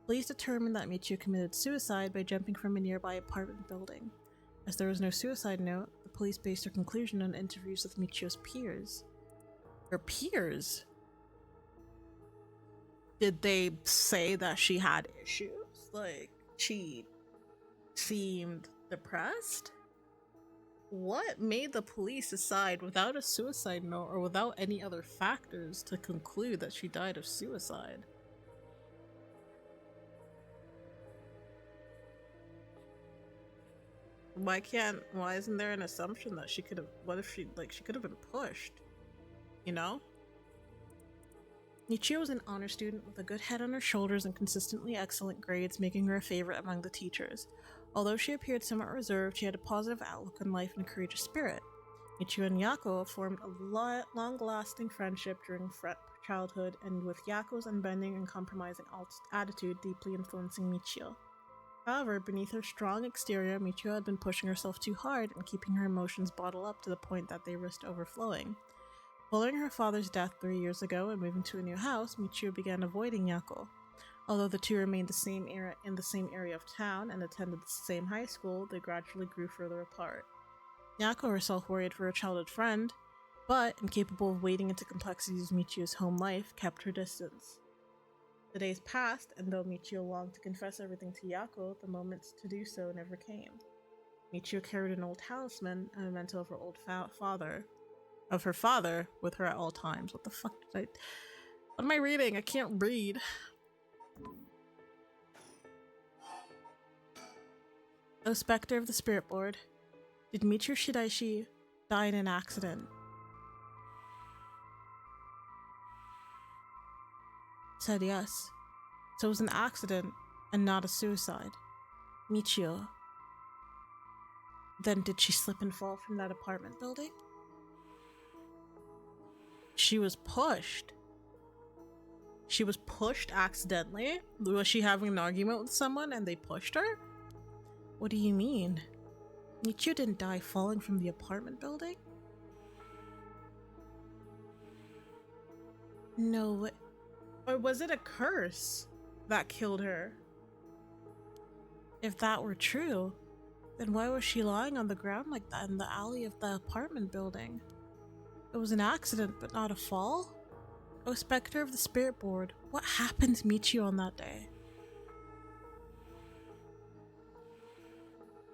Police determined that Michio committed suicide by jumping from a nearby apartment building. As there was no suicide note, the police based their conclusion on interviews with Michio's peers. Her peers? Did they say that she had issues? Like, she seemed depressed? What made the police decide without a suicide note or without any other factors to conclude that she died of suicide? Why isn't there an assumption that she could have, what if she could have been pushed? You know? Michio was an honor student with a good head on her shoulders and consistently excellent grades, making her a favorite among the teachers. Although she appeared somewhat reserved, she had a positive outlook on life and a courageous spirit. Michio and Yako formed a long-lasting friendship during childhood, and with Yako's unbending and compromising attitude deeply influencing Michio. However, beneath her strong exterior, Michio had been pushing herself too hard and keeping her emotions bottled up to the point that they risked overflowing. Following her father's death 3 years ago and moving to a new house, Michio began avoiding Yako. Although the two remained in the same area of town and attended the same high school, they gradually grew further apart. Yako herself worried for her childhood friend, but, incapable of wading into complexities of Michio's home life, kept her distance. The days passed, and though Michio longed to confess everything to Yako, the moments to do so never came. Michio carried an old talisman, a memento of her father, with her at all times. What the fuck did what am I reading? I can't read. O Spectre of the Spirit Board, did Michio Shiraishi die in an accident? Said yes. So it was an accident and not a suicide. Michio. Then did she slip and fall from that apartment building? She was pushed. She was pushed accidentally? Was she having an argument with someone and they pushed her? What do you mean? Michio didn't die falling from the apartment building? No. Or was it a curse that killed her? If that were true, then why was she lying on the ground like that in the alley of the apartment building? It was an accident, but not a fall? Oh, Spectre of the Spirit Board, what happened to Michio on that day?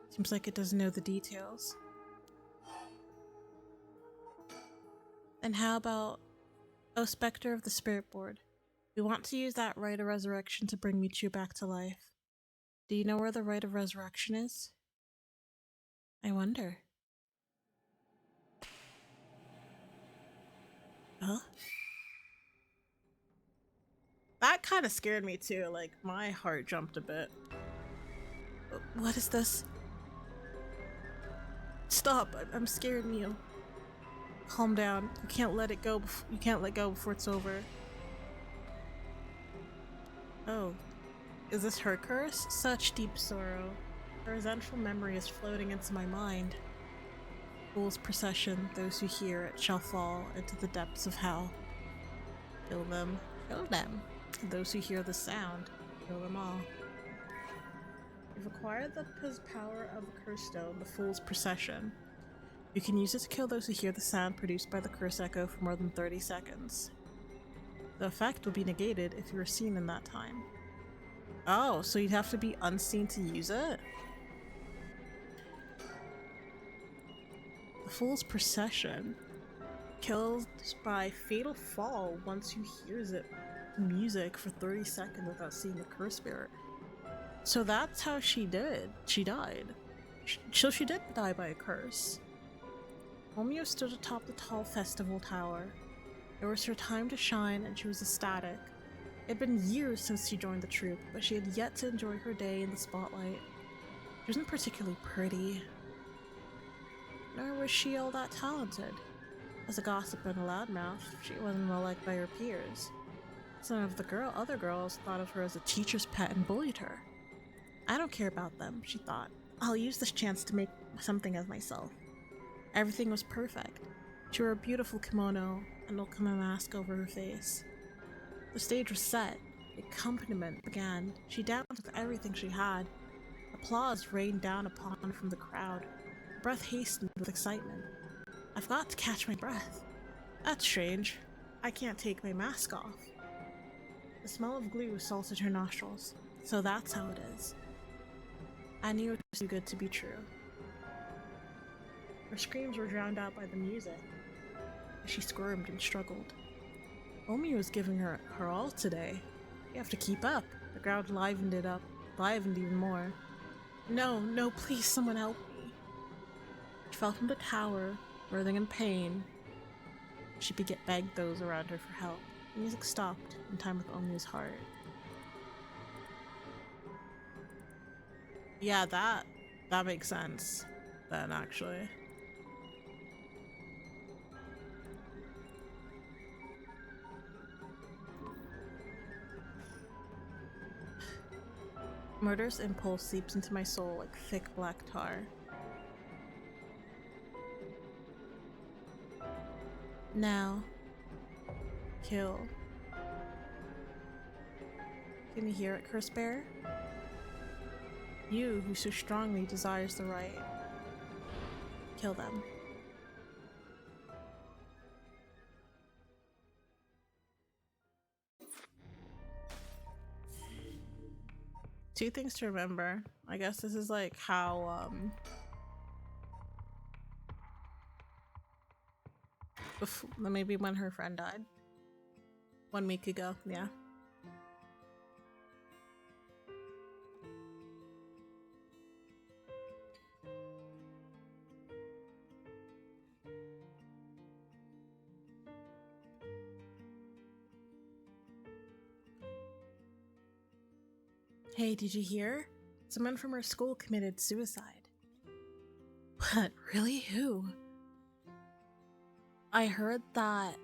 Seems like it doesn't know the details. And how about, oh, Spectre of the Spirit Board, we want to use that rite of resurrection to bring Michio back to life. Do you know where the rite of resurrection is? I wonder. Huh? That kind of scared me too, like my heart jumped a bit. What is this? Stop, I'm scared, Mio. Calm down. You can't let it go. You can't let go before it's over. Oh. Is this her curse? Such deep sorrow. A resentful memory is floating into my mind. Fool's procession, those who hear it shall fall into the depths of hell. Kill them. Kill them. Those who hear the sound, kill them all. You've acquired the power of the curse stone, the Fool's Procession. You can use it to kill those who hear the sound produced by the curse echo for more than 30 seconds. The effect will be negated if you are seen in that time. Oh, so you'd have to be unseen to use it? The Fool's Procession kills by fatal fall once you hears it music for 30 seconds without seeing the curse spirit. So that's how she died. So she did die by a curse. Honjo stood atop the tall festival tower. It was her time to shine and she was ecstatic. It had been years since she joined the troupe, but she had yet to enjoy her day in the spotlight. She wasn't particularly pretty, nor was she all that talented. As a gossip and a loudmouth, she wasn't well liked by her peers. Some of the other girls thought of her as a teacher's pet and bullied her. I don't care about them, she thought. I'll use this chance to make something of myself. Everything was perfect. She wore a beautiful kimono and a mask over her face. The stage was set. The accompaniment began. She danced with everything she had. Applause rained down upon her from the crowd. Her breath hastened with excitement. I've got to catch my breath. That's strange. I can't take my mask off. The smell of glue assaulted her nostrils. So that's how it is. I knew it was too good to be true. Her screams were drowned out by the music as she squirmed and struggled. Honjo was giving her all today. You have to keep up. The crowd livened even more. No, please, someone help me. She fell from the tower, writhing in pain. She begged those around her for help. The music stopped in time with Honjo's heart. Yeah, that makes sense then, actually. Murderous impulse seeps into my soul like thick black tar. Now, kill. Can you hear it, Curse Bearer? You, who so strongly desires the right. Kill them. Two things to remember. I guess this is like how, maybe when her friend died. 1 week ago, yeah. Hey, did you hear? Someone from our school committed suicide. What? Really? Who? I heard that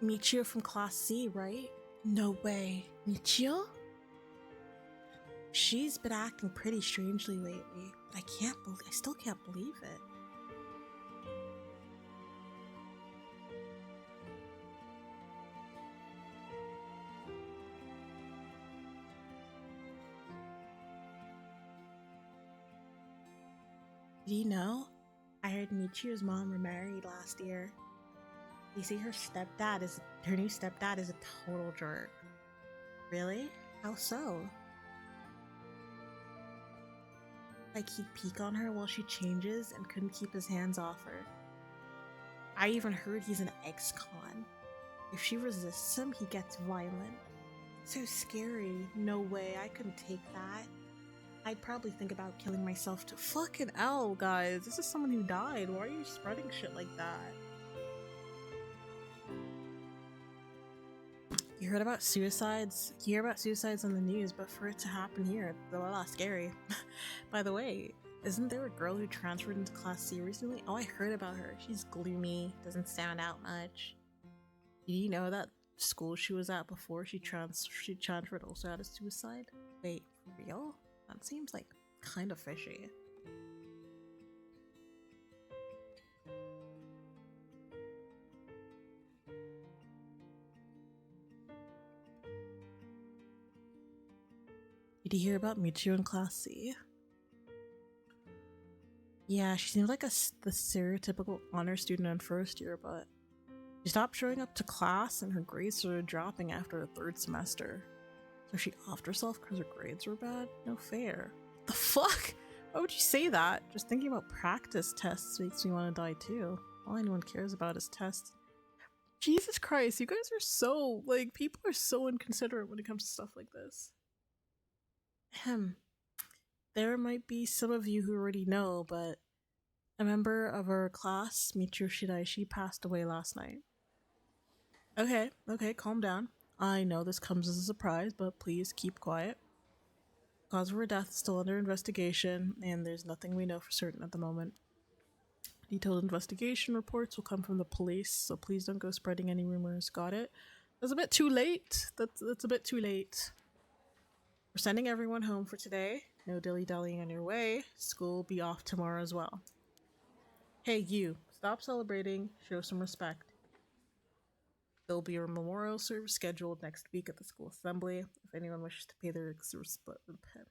Michio from Class C, right? No way. Michio? She's been acting pretty strangely lately, but I still can't believe it. Do you know? I heard Michio's mom remarried last year. You see, her new stepdad is a total jerk. Really? How so? Like, he'd peek on her while she changes and couldn't keep his hands off her. I even heard he's an ex-con. If she resists him, he gets violent. So scary. No way, I couldn't take that. I'd probably think about killing myself too. Fucking hell, guys. This is someone who died. Why are you spreading shit like that? You heard about suicides? You hear about suicides on the news, but for it to happen here, it's a lot scary. By the way, isn't there a girl who transferred into Class C recently? Oh, I heard about her. She's gloomy, doesn't stand out much. Did you know that school she was at before she transferred also had a suicide? Wait, for real? That seems like kind of fishy. You to hear about Michiru in Class C. Yeah, she seemed like the stereotypical honor student in first year, but she stopped showing up to class and her grades started dropping after the third semester. So she offed herself because her grades were bad? No fair. The fuck? Why would you say that? Just thinking about practice tests makes me want to die too. All anyone cares about is tests. Jesus Christ, you guys are so, like, people are so inconsiderate when it comes to stuff like this. There might be some of you who already know, but a member of our class, Michiru Shiraishi, passed away last night. Okay, calm down. I know this comes as a surprise, but please keep quiet. Cause of her death is still under investigation, and there's nothing we know for certain at the moment. Detailed investigation reports will come from the police, so please don't go spreading any rumors. Got it? That's a bit too late. That's a bit too late. We're sending everyone home for today. No dilly-dallying on your way. School will be off tomorrow as well. Hey, you. Stop celebrating. Show some respect. There'll be a memorial service scheduled next week at the school assembly. If anyone wishes to pay their respect with pen.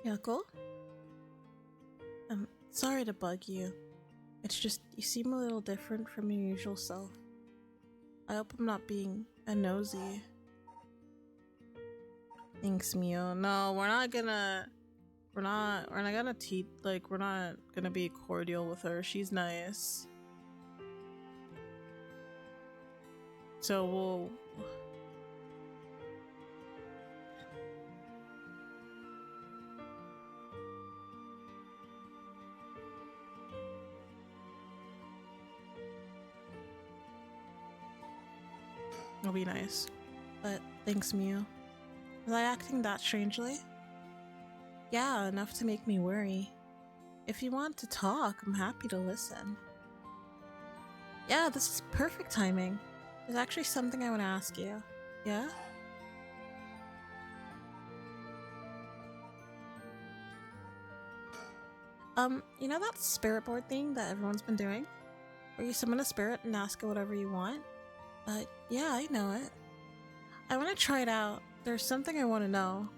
Yako? Sorry to bug you. It's just, you seem a little different from your usual self. I hope I'm not being a nosy. Thanks, Mio. No, we're not gonna be cordial with her. She's nice. So we'll... It'll be nice. But thanks, Mio. Was I acting that strangely? Yeah, enough to make me worry. If you want to talk, I'm happy to listen. Yeah, this is perfect timing. There's actually something I want to ask you. Yeah? You know that spirit board thing that everyone's been doing? Where you summon a spirit and ask it whatever you want? Yeah, I know it. I want to try it out. There's something I want to know.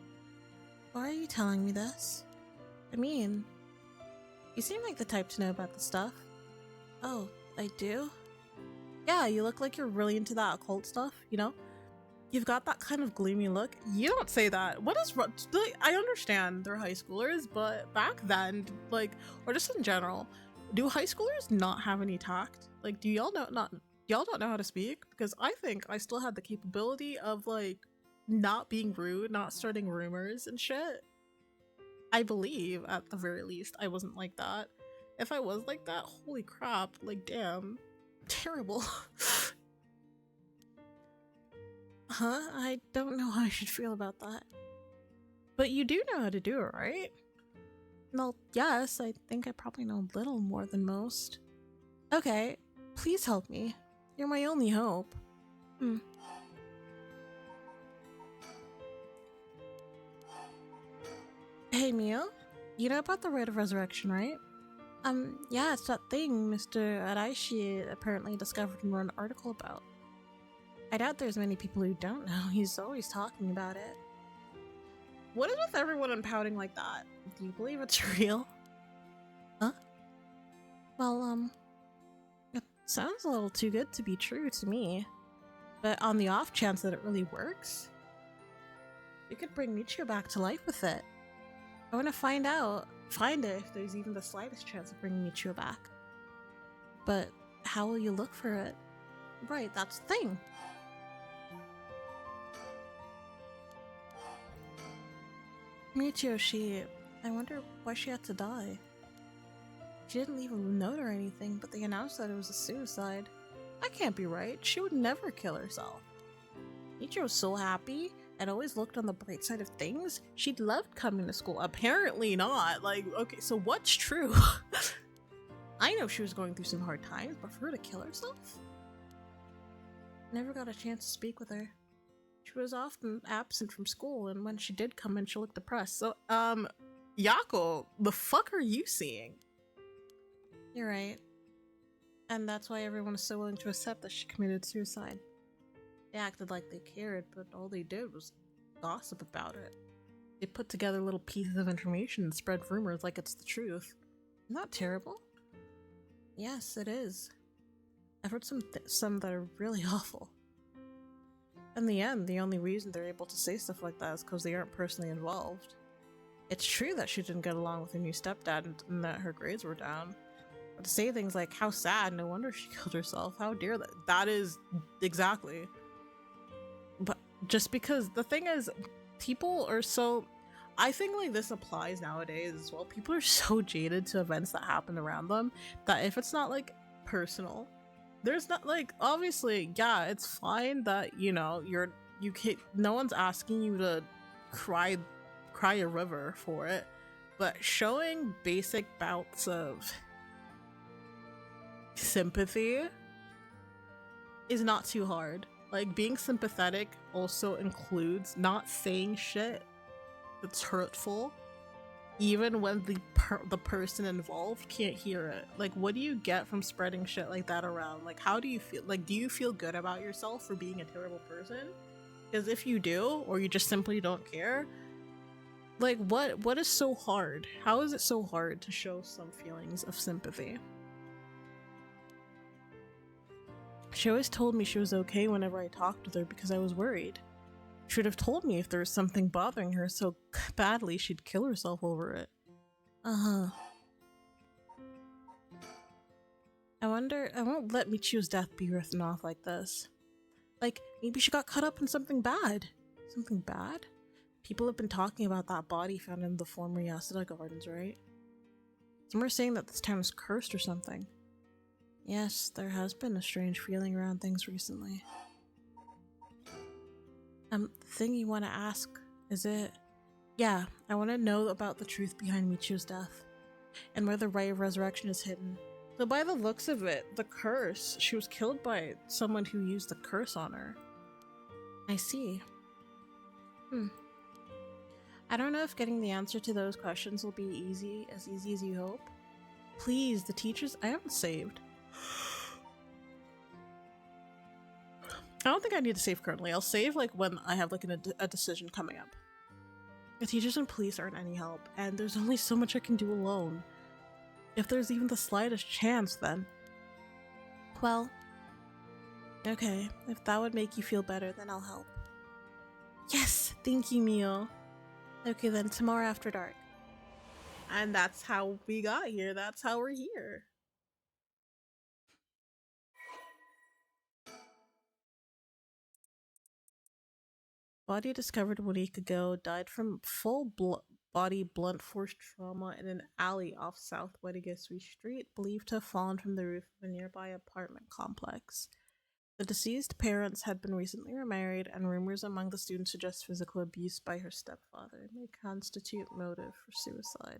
Why are you telling me this? I mean, you seem like the type to know about the stuff. Oh, I do? Yeah, you look like you're really into that occult stuff, you know? You've got that kind of gloomy look. You don't say that. What is wrong? I understand they're high schoolers, but back then, like, or just in general, do high schoolers not have any tact? Like, do y'all don't know how to speak? Because I think I still had the capability of, like, not being rude, not starting rumors and shit. I believe, at the very least, I wasn't like that. If I was like that, holy crap, like, damn. Terrible. Huh? I don't know how I should feel about that. But you do know how to do it, right? Well, yes, I think I probably know a little more than most. Okay, please help me. You're my only hope. Hey, Mio? You know about the Rite of Resurrection, right? Yeah, it's that thing Mr. Araishi apparently discovered and wrote an article about. I doubt there's many people who don't know. He's always talking about it. What is with everyone and pouting like that? Do you believe it's real? Huh? Well, it sounds a little too good to be true to me. But on the off chance that it really works, you could bring Michiru back to life with it. I want to find it if there's even the slightest chance of bringing Michiru back. But how will you look for it? Right, that's the thing. Michiru, I wonder why she had to die. She didn't leave a note or anything, but they announced that it was a suicide. That can't be right. She would never kill herself. Michiru was so happy and always looked on the bright side of things. She'd loved coming to school. Apparently not. Like, okay, so what's true? I know she was going through some hard times, but for her to kill herself? Never got a chance to speak with her. She was often absent from school, and when she did come in, she looked depressed. So, Yako, the fuck are you seeing? You're right. And that's why everyone is so willing to accept that she committed suicide. They acted like they cared, but all they did was gossip about it. They put together little pieces of information and spread rumors like it's the truth. Isn't that terrible? Yes, it is. I've heard some that are really awful. In the end, the only reason they're able to say stuff like that is because they aren't personally involved. It's true that she didn't get along with her new stepdad and that her grades were down. But to say things like, how sad, no wonder she killed herself, how dare that? That is exactly. But just because, the thing is, people are so... I think like this applies nowadays as well. People are so jaded to events that happen around them that if it's not like personal, there's not like, obviously, yeah, it's fine that, you know, you can't, no one's asking you to cry a river for it, but showing basic bouts of sympathy is not too hard. Like, being sympathetic also includes not saying shit that's hurtful, even when the person involved can't hear it. Like, what do you get from spreading shit like that around? Like, how do you feel? Like, do you feel good about yourself for being a terrible person? Because if you do, or you just simply don't care, like, what is so hard? How is it so hard to show some feelings of sympathy? She always told me she was okay whenever I talked with her because I was worried. She would have told me if there was something bothering her so badly she'd kill herself over it. Uh-huh. I wonder, I won't let Michio's death be written off like this. Like, maybe she got caught up in something bad. Something bad? People have been talking about that body found in the former Yasuda Gardens, right? Some are saying that this town is cursed or something. Yes, there has been a strange feeling around things recently. The thing you want to ask, is it? Yeah, I want to know about the truth behind Michio's death, and where the Ray of Resurrection is hidden. So by the looks of it, the curse, she was killed by someone who used the curse on her. I see. I don't know if getting the answer to those questions will be easy as you hope. Please, the teachers, I haven't saved. I don't think I need to save currently. I'll save like when I have like a decision coming up. The teachers and police aren't any help, and there's only so much I can do alone. If there's even the slightest chance, then... Well... Okay, if that would make you feel better, then I'll help. Yes! Thank you, Mio. Okay then, tomorrow after dark. And that's how we got here. That's how we're here. Body discovered 1 week ago, died from full body blunt force trauma in an alley off South Wedigasui Street, believed to have fallen from the roof of a nearby apartment complex. The deceased parents had been recently remarried, and rumors among the students suggest physical abuse by her stepfather may constitute motive for suicide.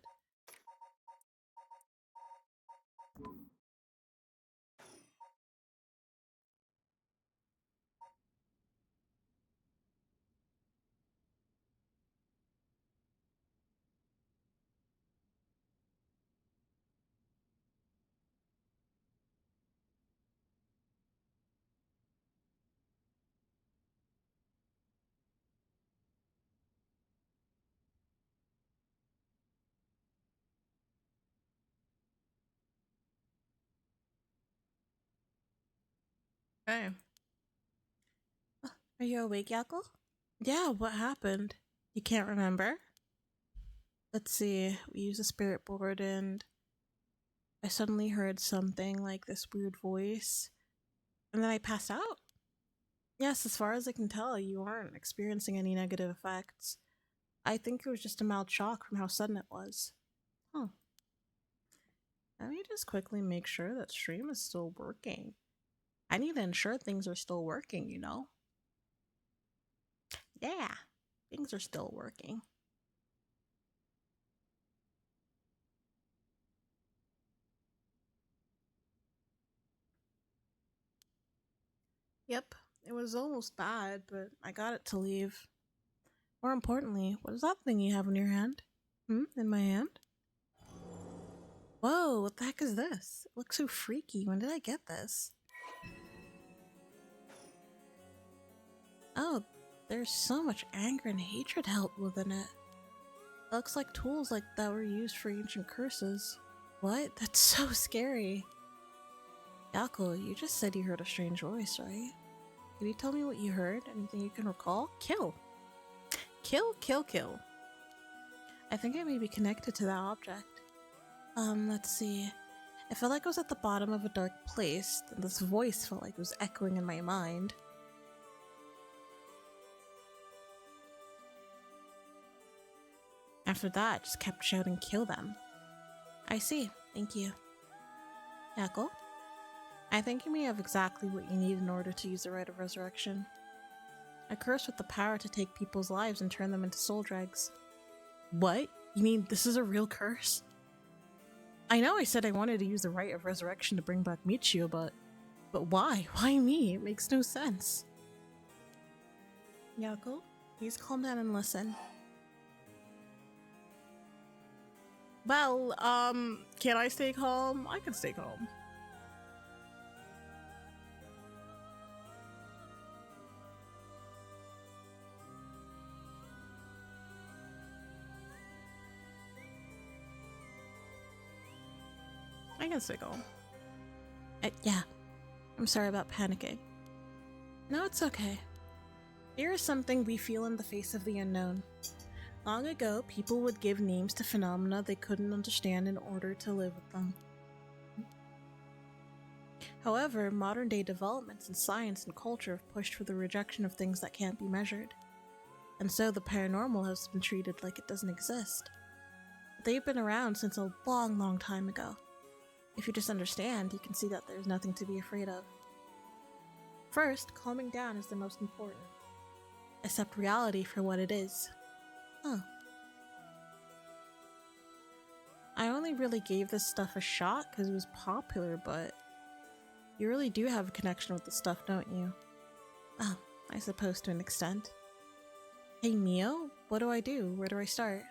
Okay. Are you awake, Yakko? Yeah, what happened? You can't remember? Let's see, we used a spirit board and I suddenly heard something like this weird voice, and then I passed out. Yes, as far as I can tell, you aren't experiencing any negative effects. I think it was just a mild shock from how sudden it was. Huh. Let me just quickly make sure that stream is still working. I need to ensure things are still working, you know? Yeah, things are still working. Yep, it was almost bad, but I got it to leave. More importantly, what is that thing you have in your hand? In my hand? Whoa, what the heck is this? It looks so freaky. When did I get this? Oh, there's so much anger and hatred held within it. It looks like tools like that were used for ancient curses. What? That's so scary. Yako, you just said you heard a strange voice, right? Can you tell me what you heard? Anything you can recall? Kill! Kill, kill, kill. I think it may be connected to that object. Let's see. I felt like I was at the bottom of a dark place, and this voice felt like it was echoing in my mind. After that, I just kept shouting, kill them. I see. Thank you. Yako? I think you may have exactly what you need in order to use the Rite of Resurrection. A curse with the power to take people's lives and turn them into soul dregs. What? You mean this is a real curse? I know I said I wanted to use the Rite of Resurrection to bring back Michio, but why? Why me? It makes no sense. Yako, please calm down and listen. Well, can I stay calm? I can stay calm. I can stay calm. Yeah. I'm sorry about panicking. No, it's okay. Fear is something we feel in the face of the unknown. Long ago, people would give names to phenomena they couldn't understand in order to live with them. However, modern-day developments in science and culture have pushed for the rejection of things that can't be measured. And so the paranormal has been treated like it doesn't exist. They've been around since a long, long time ago. If you just understand, you can see that there's nothing to be afraid of. First, calming down is the most important. Accept reality for what it is. Huh. I only really gave this stuff a shot because it was popular, but you really do have a connection with the stuff, don't you? Oh, I suppose to an extent. Hey Mio, what do I do? Where do I start?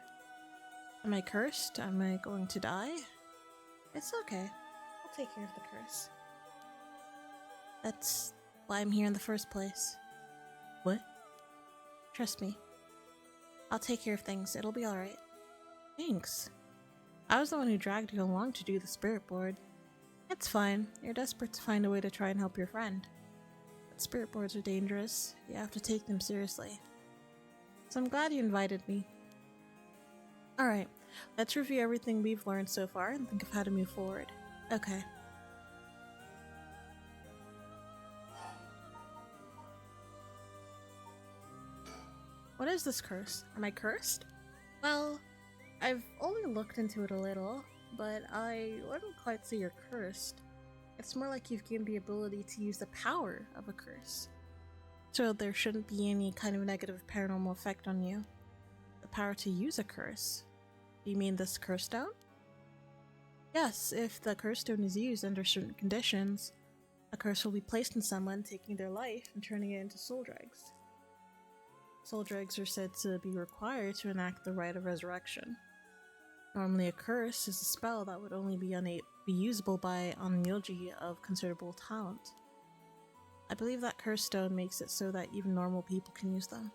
Am I cursed? Am I going to die? It's okay. I'll take care of the curse. That's why I'm here in the first place. What? Trust me. I'll take care of things. It'll be alright. Thanks. I was the one who dragged you along to do the spirit board. It's fine. You're desperate to find a way to try and help your friend. But spirit boards are dangerous. You have to take them seriously. So I'm glad you invited me. Alright, let's review everything we've learned so far and think of how to move forward. Okay. What is this curse? Am I cursed? Well, I've only looked into it a little, but I wouldn't quite say you're cursed. It's more like you've gained the ability to use the power of a curse. So there shouldn't be any kind of negative paranormal effect on you. The power to use a curse. Do you mean this curse stone? Yes, if the curse stone is used under certain conditions, a curse will be placed on someone, taking their life and turning it into soul dregs. Soul dregs are said to be required to enact the Rite of Resurrection. Normally a curse is a spell that would only be usable by onmyoji of considerable talent. I believe that curse stone makes it so that even normal people can use them.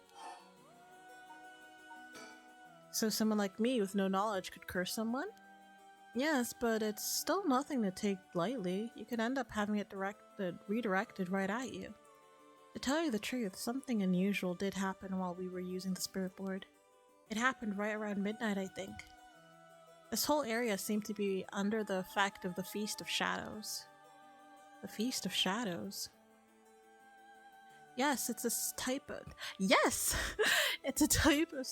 So someone like me with no knowledge could curse someone? Yes, but it's still nothing to take lightly. You could end up having it redirected right at you. To tell you the truth, something unusual did happen while we were using the spirit board. It happened right around midnight, I think. This whole area seemed to be under the effect of the Feast of Shadows. The Feast of Shadows? Yes, it's a type of— Yes! It's a type of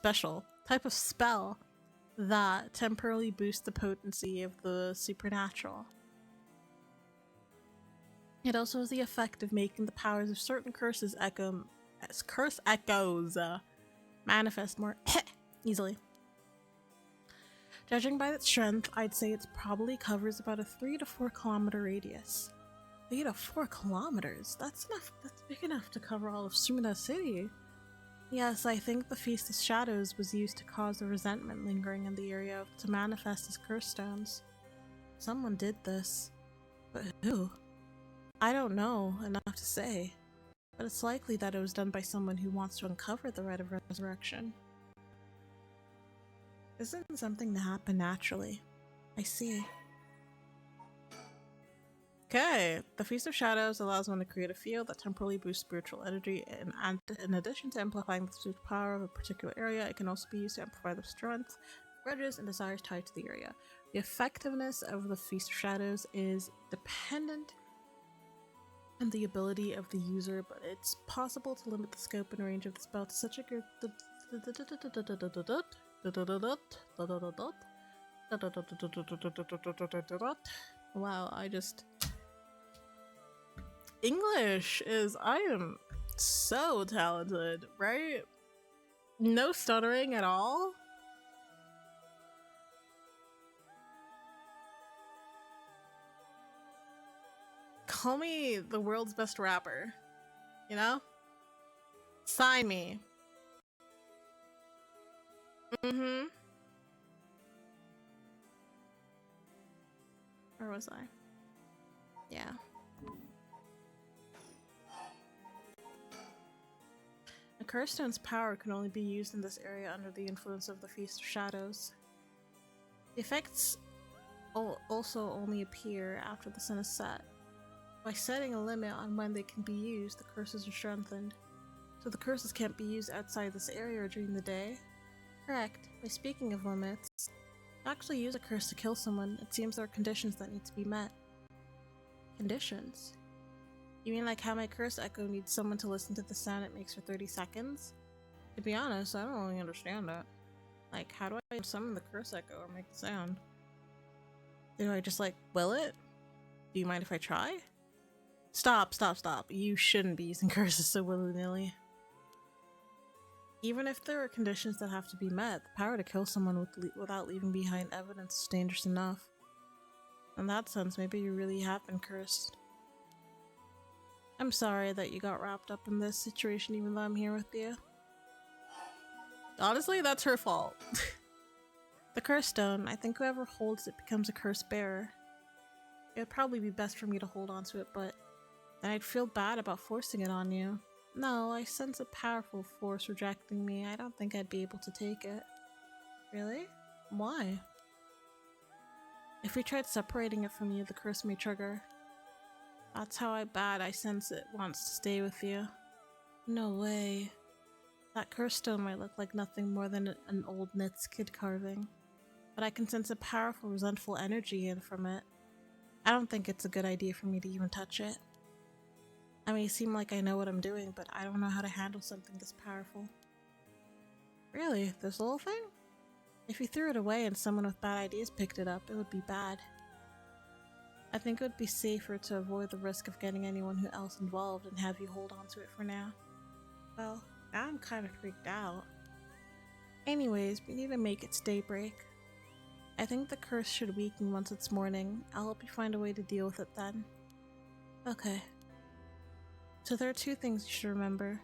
type of spell that temporarily boosts the potency of the supernatural. It also has the effect of making the powers of certain curses manifest more easily. Judging by its strength, I'd say it probably covers about a 3 to 4 kilometer radius. 3 to 4 kilometers? That's big enough to cover all of Sumida City. Yes, I think the Feast of Shadows was used to cause the resentment lingering in the area to manifest as curse stones. Someone did this. But who? I don't know enough to say. But it's likely that it was done by someone who wants to uncover the rite of resurrection. This isn't something to happen naturally. I see. Okay, the Feast of Shadows allows one to create a field that temporarily boosts spiritual energy, and in addition to amplifying the spiritual power of a particular area, it can also be used to amplify the strength, grudges, and desires tied to the area. The effectiveness of the Feast of Shadows is dependent on the ability of the user, but it's possible to limit the scope and range of the spell to such a group. Wow, English is, I am so talented, right? No stuttering at all. Call me the world's best rapper, you know? Sign me. Mm-hmm. Where was I? Yeah. A curse stone's power can only be used in this area under the influence of the Feast of Shadows. The effects also only appear after the sun is set. By setting a limit on when they can be used, the curses are strengthened. So the curses can't be used outside this area or during the day? Correct. By speaking of limits, to actually use a curse to kill someone, it seems there are conditions that need to be met. Conditions? You mean like how my curse echo needs someone to listen to the sound it makes for 30 seconds? To be honest, I don't really understand that. Like, how do I summon the curse echo or make the sound? Do I just, like, will it? Do you mind if I try? Stop. You shouldn't be using curses so willy-nilly. Even if there are conditions that have to be met, the power to kill someone without leaving behind evidence is dangerous enough. In that sense, maybe you really have been cursed. I'm sorry that you got wrapped up in this situation even though I'm here with you. Honestly, that's her fault. The curse stone, I think whoever holds it becomes a curse bearer. It would probably be best for me to hold onto it, but then I'd feel bad about forcing it on you. No, I sense a powerful force rejecting me. I don't think I'd be able to take it. Really? Why? If we tried separating it from you, the curse may trigger. That's how bad I sense it wants to stay with you. No way. That curse stone might look like nothing more than an old knit's kid carving. But I can sense a powerful, resentful energy in from it. I don't think it's a good idea for me to even touch it. I may seem like I know what I'm doing, but I don't know how to handle something this powerful. Really? This little thing? If you threw it away and someone with bad ideas picked it up, it would be bad. I think it would be safer to avoid the risk of getting anyone else involved and have you hold on to it for now. Well, now I'm kind of freaked out. Anyways, we need to make it daybreak. I think the curse should weaken once it's morning. I'll help you find a way to deal with it then. Okay. So there are two things you should remember.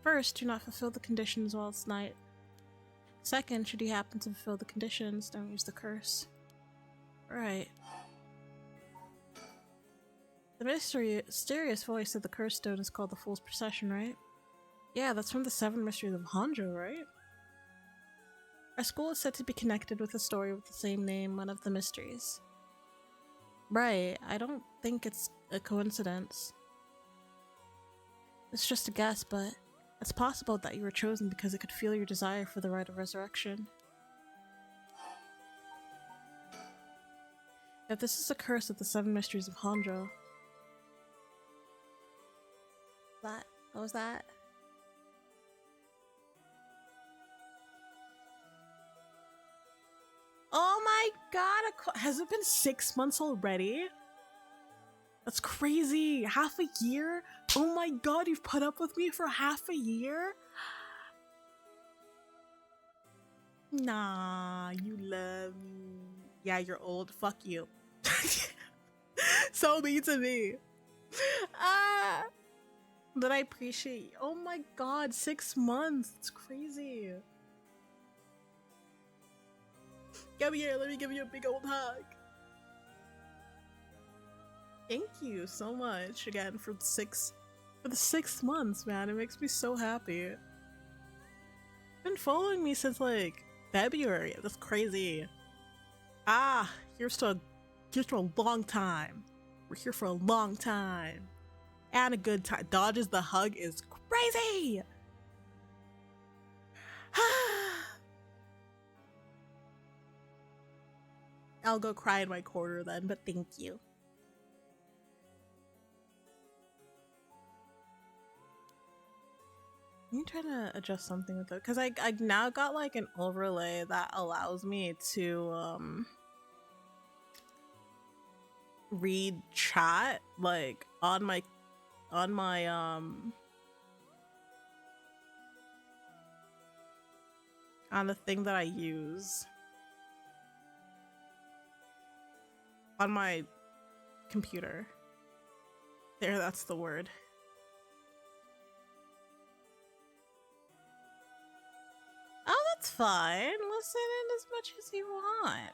First, do not fulfill the conditions while it's night. Second, should you happen to fulfill the conditions, don't use the curse. Right. The mysterious voice of the curse stone is called the Fool's Procession, right? Yeah, that's from the 7 Mysteries of Honjo, right? Our school is said to be connected with a story with the same name, one of the mysteries. Right, I don't think it's a coincidence. It's just a guess, but it's possible that you were chosen because it could feel your desire for the rite of resurrection. If this is a curse of the 7 Mysteries of Honjo. What was that? Oh my god, has it been 6 months already? That's crazy. Half a year? Oh my god, you've put up with me for half a year? Nah, you love me. Yeah, you're old. Fuck you. So mean to me. that I appreciate. Oh my god, 6 months. It's crazy. Come here, let me give you a big old hug. Thank you so much again for the 6 months, man. It makes me so happy. You've been following me since like February. That's crazy. Ah, here's to a long time. We're here for a long time. And a good time. Dodges the hug is crazy! I'll go cry in my corner then, but thank you. I'm trying to adjust something with it because I now got like an overlay that allows me to read chat like on my on the thing that I use on my computer. There, that's the word. Oh, that's fine. Listen in as much as you want.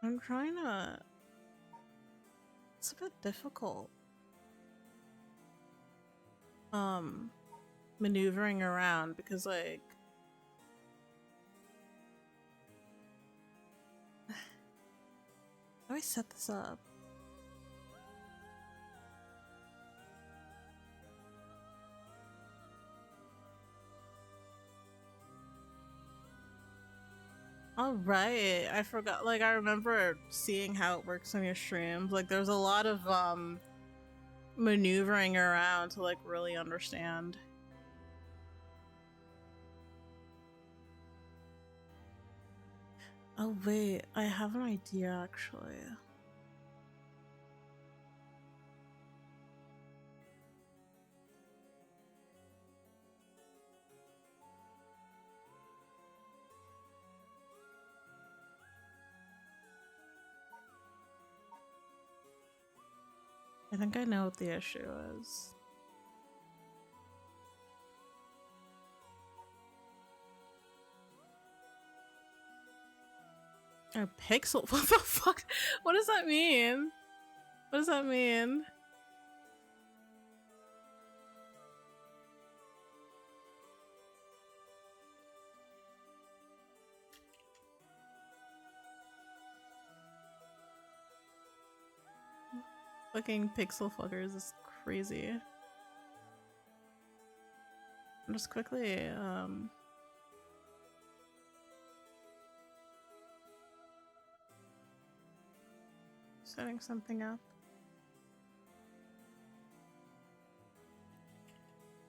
I'm trying to... It's a bit difficult. Maneuvering around because like... How do I set this up? Alright, I forgot, like I remember seeing how it works on your streams. Like there's a lot of maneuvering around to like really understand. Oh wait, I have an idea actually. I think I know what the issue is. A pixel? What the fuck? What does that mean? What does that mean? Fucking pixel fuckers is crazy. I'm just quickly setting something up.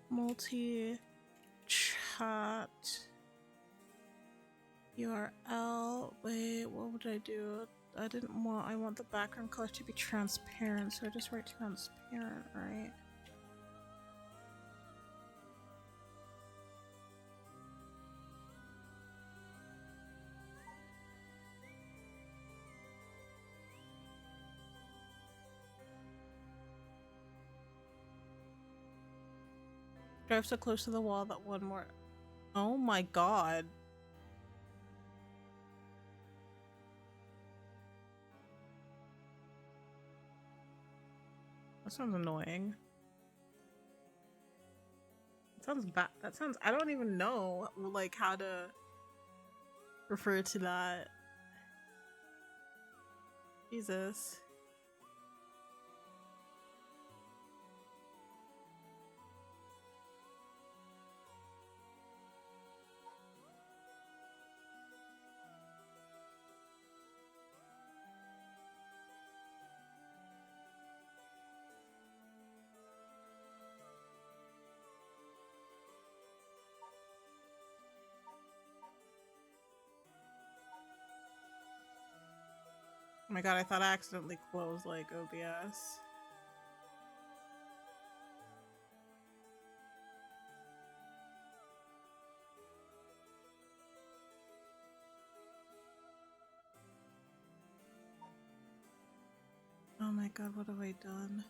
Multi chat URL. Wait, what would I do? I want the background color to be transparent, so I just write transparent, right? Drive so close to the wall that one more. Oh my god. That sounds annoying. That sounds bad. That sounds. I don't even know like how to refer to that. Jesus. Oh my god, I thought I accidentally closed like OBS. my god, what have I done?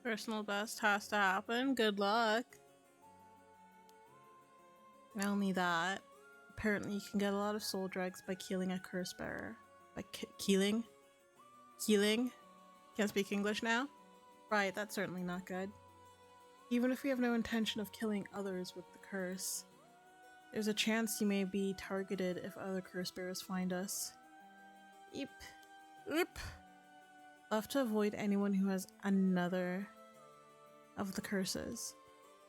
Personal best has to happen. Good luck. Not only that, apparently you can get a lot of soul dregs by killing a curse bearer. By killing? Healing? Can't speak English now? Right, that's certainly not good. Even if we have no intention of killing others with the curse, there's a chance you may be targeted if other curse bearers find us. Eep. Oop. We'll have to avoid anyone who has another of the curses.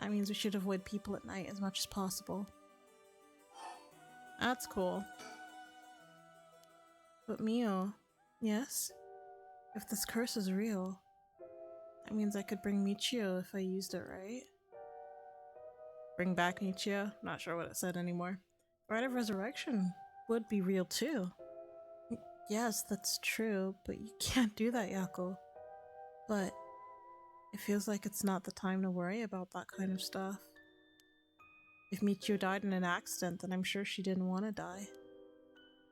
That means we should avoid people at night as much as possible. That's cool. But Mio, yes? If this curse is real, that means I could bring Michio if I used it right. Bring back Michio? Not sure what it said anymore. Rite of Resurrection would be real too. Yes, that's true, but you can't do that, Yako. But it feels like it's not the time to worry about that kind of stuff. If Michio died in an accident, then I'm sure she didn't want to die.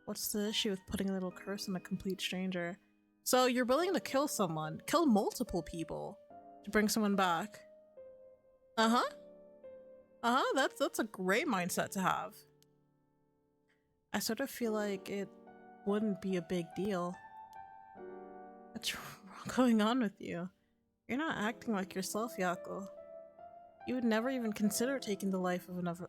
What's the issue with putting a little curse on a complete stranger? So you're willing to kill someone, kill multiple people, to bring someone back? Uh-huh. Uh-huh, that's a great mindset to have. I sort of feel like it wouldn't be a big deal. What's going on with you? You're not acting like yourself, Yako. You would never even consider taking the life of another.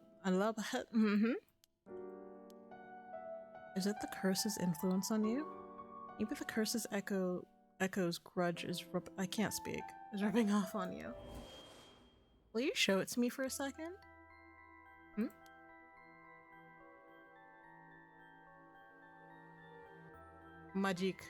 Is it the curse's influence on you? Maybe the curse's echo's grudge is I can't speak. Is rubbing off on you. Will you show it to me for a second? Magic.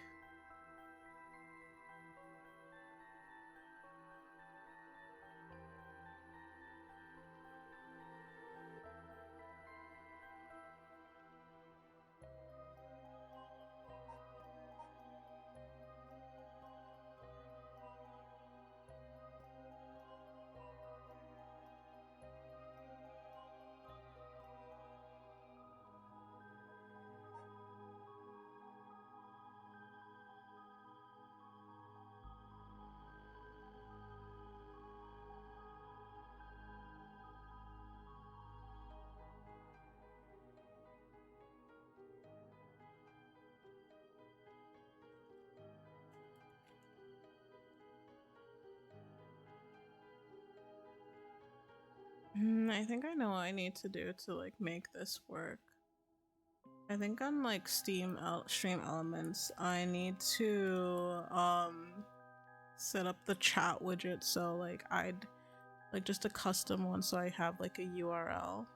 I think I know what I need to do to like make this work. I think on like stream elements, I need to set up the chat widget so like I'd like just a custom one so I have like a URL.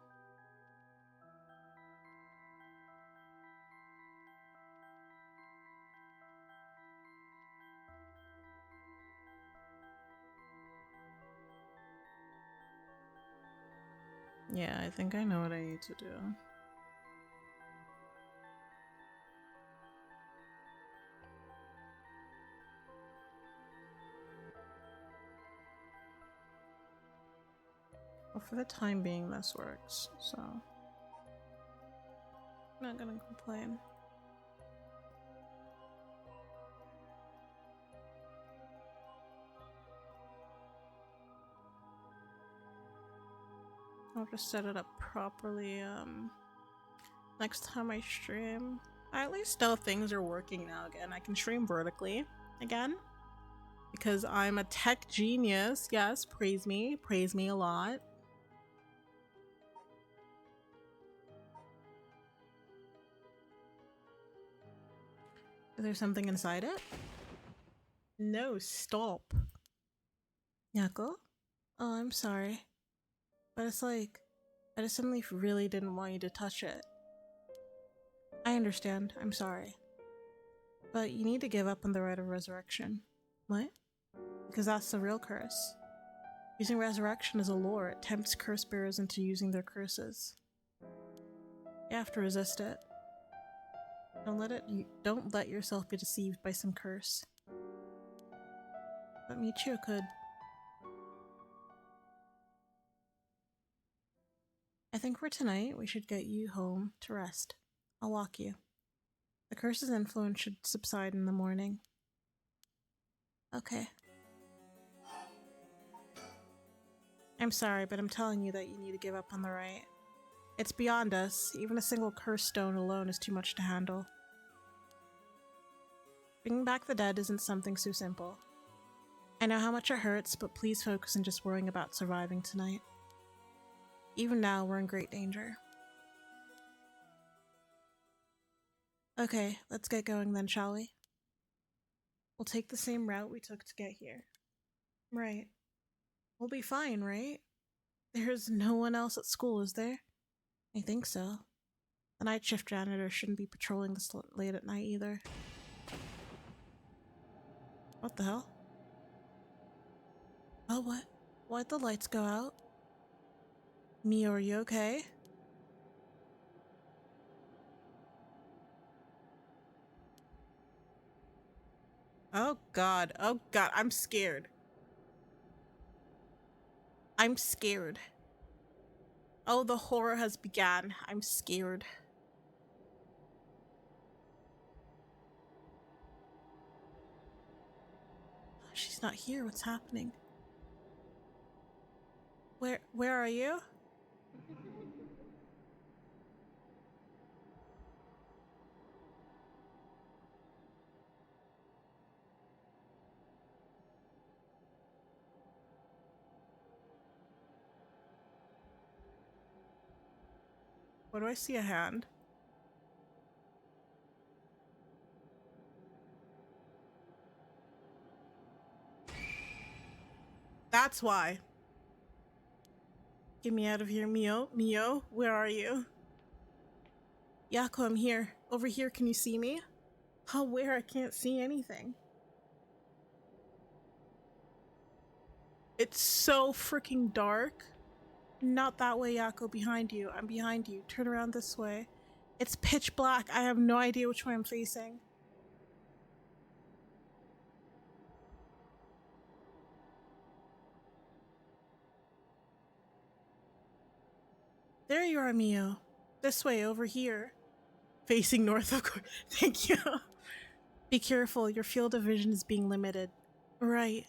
Yeah, I think I know what I need to do. Well, for the time being, this works, so I'm not gonna complain. I'll just set it up properly next time I stream. I at least know things are working now again. I can stream vertically again because I'm a tech genius. Yes, praise me a lot. Is there something inside it? No, stop. Yako? Oh, I'm sorry. But it's like, I just suddenly really didn't want you to touch it. I understand, I'm sorry. But you need to give up on the rite of resurrection. What? Because that's the real curse. Using resurrection as a lure, it tempts curse bearers into using their curses. You have to resist it. Don't let yourself be deceived by some curse. But Michio could. I think for tonight, we should get you home to rest. I'll walk you. The curse's influence should subside in the morning. Okay. I'm sorry, but I'm telling you that you need to give up on the rite. It's beyond us. Even a single curse stone alone is too much to handle. Bringing back the dead isn't something so simple. I know how much it hurts, but please focus on just worrying about surviving tonight. Even now, we're in great danger. Okay, let's get going then, shall we? We'll take the same route we took to get here. Right. We'll be fine, right? There's no one else at school, is there? I think so. The night shift janitor shouldn't be patrolling this late at night either. What the hell? Oh, what? Why'd the lights go out? Mio, are you okay? Oh god, I'm scared. I'm scared. Oh, the horror has begun. I'm scared. She's not here, what's happening? Where are you? What do I see? A hand? That's why. Get me out of here, Mio. Mio, where are you? Yako, I'm here. Over here, can you see me? Oh, where? I can't see anything. It's so freaking dark. Not that way, Yako. Behind you. I'm behind you. Turn around this way. It's pitch black. I have no idea which way I'm facing. There you are, Mio. This way, over here. Facing north, of course. Thank you. Be careful. Your field of vision is being limited. Right.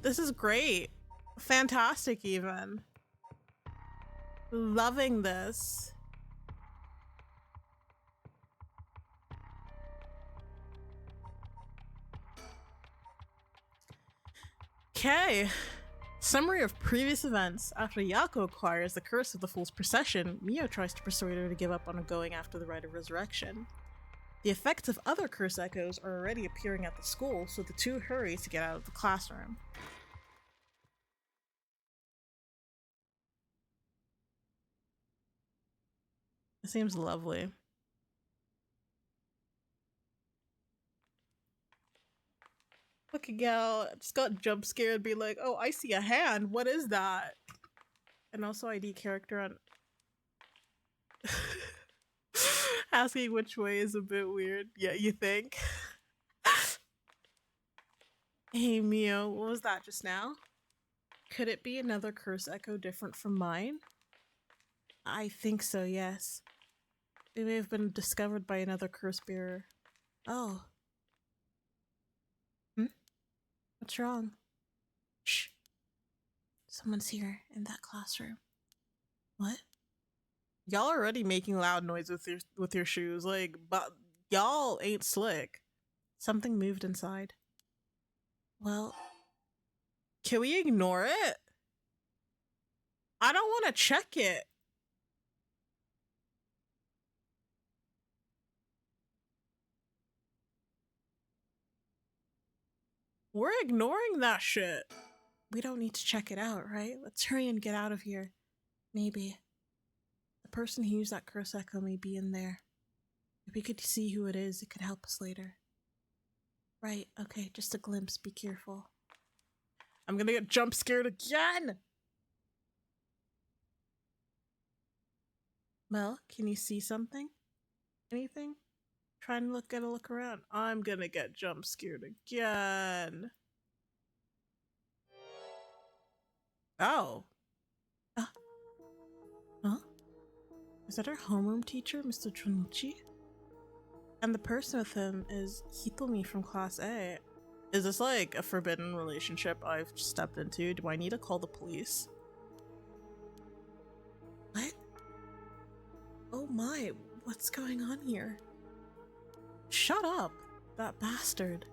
This is great. Fantastic, even. Loving this. Okay. Summary of previous events. After Yako acquires the Curse of the Fool's Procession, Mio tries to persuade her to give up on going after the Rite of Resurrection. The effects of other curse echoes are already appearing at the school, so the two hurry to get out of the classroom. It seems lovely. Look a gal just got jump scared, be like, oh, I see a hand. What is that? And also ID character on asking which way is a bit weird. Yeah, you think? Hey Mio, what was that just now? Could it be another curse echo different from mine? I think so, yes. It may have been discovered by another curse bearer. Oh. What's wrong? Shh. Someone's here in that classroom. What? Y'all already making loud noise with your shoes, like, but y'all ain't slick. Something moved inside. Well, can we ignore it? I don't want to check it. We're ignoring that shit. We don't need to check it out, right? Let's hurry and get out of here. Maybe. The person who used that curse echo may be in there. If we could see who it is, it could help us later. Right, okay, just a glimpse. Be careful. I'm gonna get jump scared again! Mel, can you see something? Anything? Try and get a look around. I'm gonna get jump scared again. Oh. Huh? Is that our homeroom teacher, Mr. Tronichi? And the person with him is Hitomi from Class A. Is this like a forbidden relationship I've stepped into? Do I need to call the police? What? Oh my, what's going on here? Shut up, that bastard.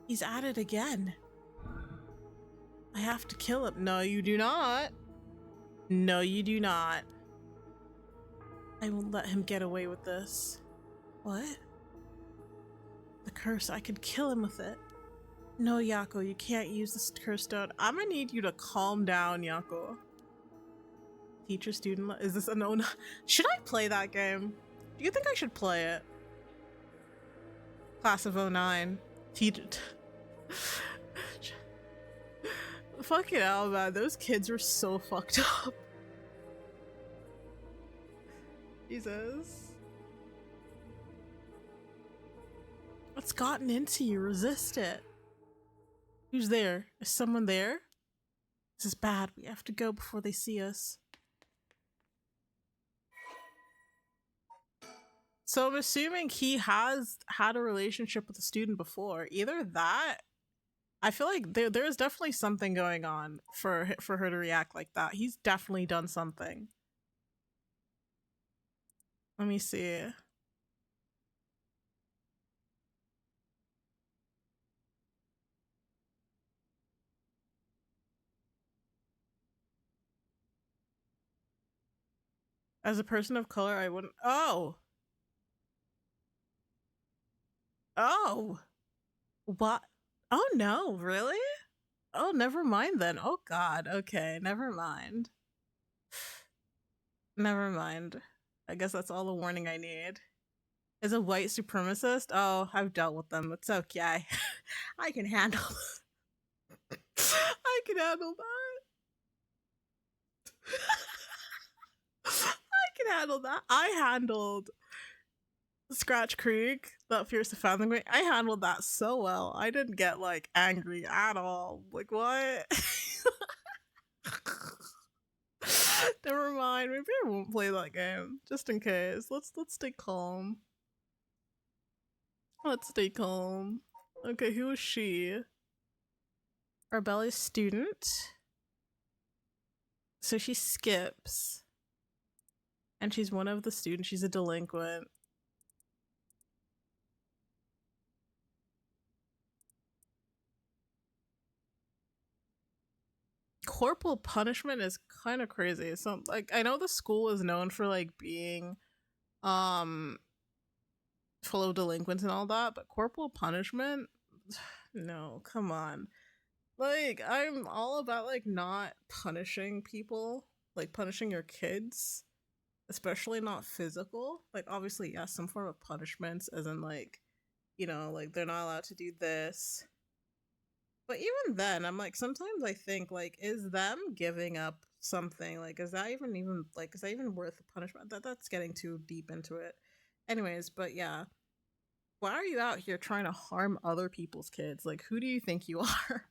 He's at it again. I have to kill him. No, you do not. No, you do not. I won't let him get away with this. What? The curse, I could kill him with it. No, Yako, you can't use this curse stone. I'm gonna need you to calm down, Yako. Teacher, student, is this a no? Should I play that game? Do you think I should play it? Class of 09. Teacher. Fucking hell, man. Those kids are so fucked up. Jesus. What's gotten into you? Resist it. Who's there? Is someone there? This is bad. We have to go before they see us. So I'm assuming he has had a relationship with a student before. Either that, I feel like there is definitely something going on for her to react like that. He's definitely done something. Let me see. As a person of color, I wouldn't. Oh! Oh! What? Oh no, really? Oh, never mind then. Oh god, okay, never mind. Never mind. I guess that's all the warning I need. Is a white supremacist? Oh, I've dealt with them. It's okay. I can handle I can handle that. I can handle that. I handled Scratch Creek, that Fierce to Fathom Great. I handled that so well. I didn't get like angry at all. Like what? Never mind. Maybe I won't play that game. Just in case. Let's stay calm. Let's stay calm. Okay, who is she? Rebellious student. So she skips. And she's one of the students. She's a delinquent. Corporal punishment is kind of crazy. So like I know the school is known for like being um full of delinquents and all that, but corporal punishment? No, come on. Like I'm all about like not punishing people, like punishing your kids, especially not physical. Like obviously yes, some form of punishments as in like, you know, like they're not allowed to do this. But even then, I'm like, sometimes I think, like, is them giving up something? Like, is that even like, is that even worth the punishment? That's getting too deep into it. Anyways, but yeah. Why are you out here trying to harm other people's kids? Like, who do you think you are?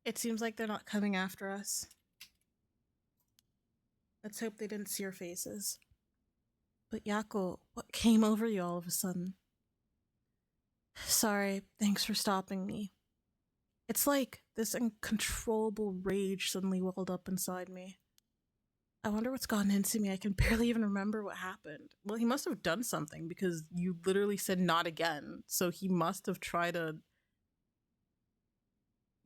It seems like they're not coming after us. Let's hope they didn't see our faces. But Yako, what came over you all of a sudden? Sorry, thanks for stopping me. It's like this uncontrollable rage suddenly welled up inside me. I wonder what's gotten into me. I can barely even remember what happened. Well, he must have done something because you literally said not again. So he must have tried to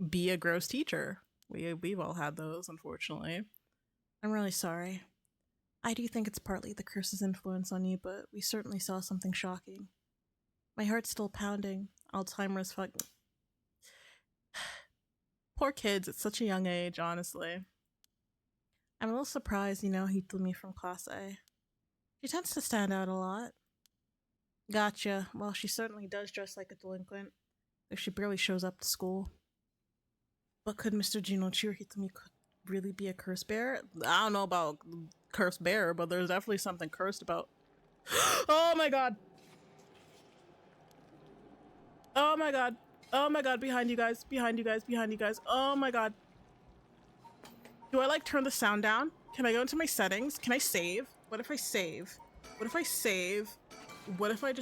be a gross teacher. We've all had those, unfortunately. I'm really sorry. I do think it's partly the curse's influence on you, but we certainly saw something shocking. My heart's still pounding. Alzheimer's fucking. Poor kids at such a young age, honestly. I'm a little surprised, he threw me from Class A. She tends to stand out a lot. Gotcha. Well, she certainly does dress like a delinquent, though she barely shows up to school. But could Mr. Jinochiro Hitomi really be a curse bearer? I don't know about curse bearer, but there's definitely something cursed about. Oh my god! Oh my god! Oh my god, behind you guys, behind you guys, behind you guys. Oh my god. Do I like turn the sound down? Can I go into my settings? Can I save? What if I save? What if I save? What if I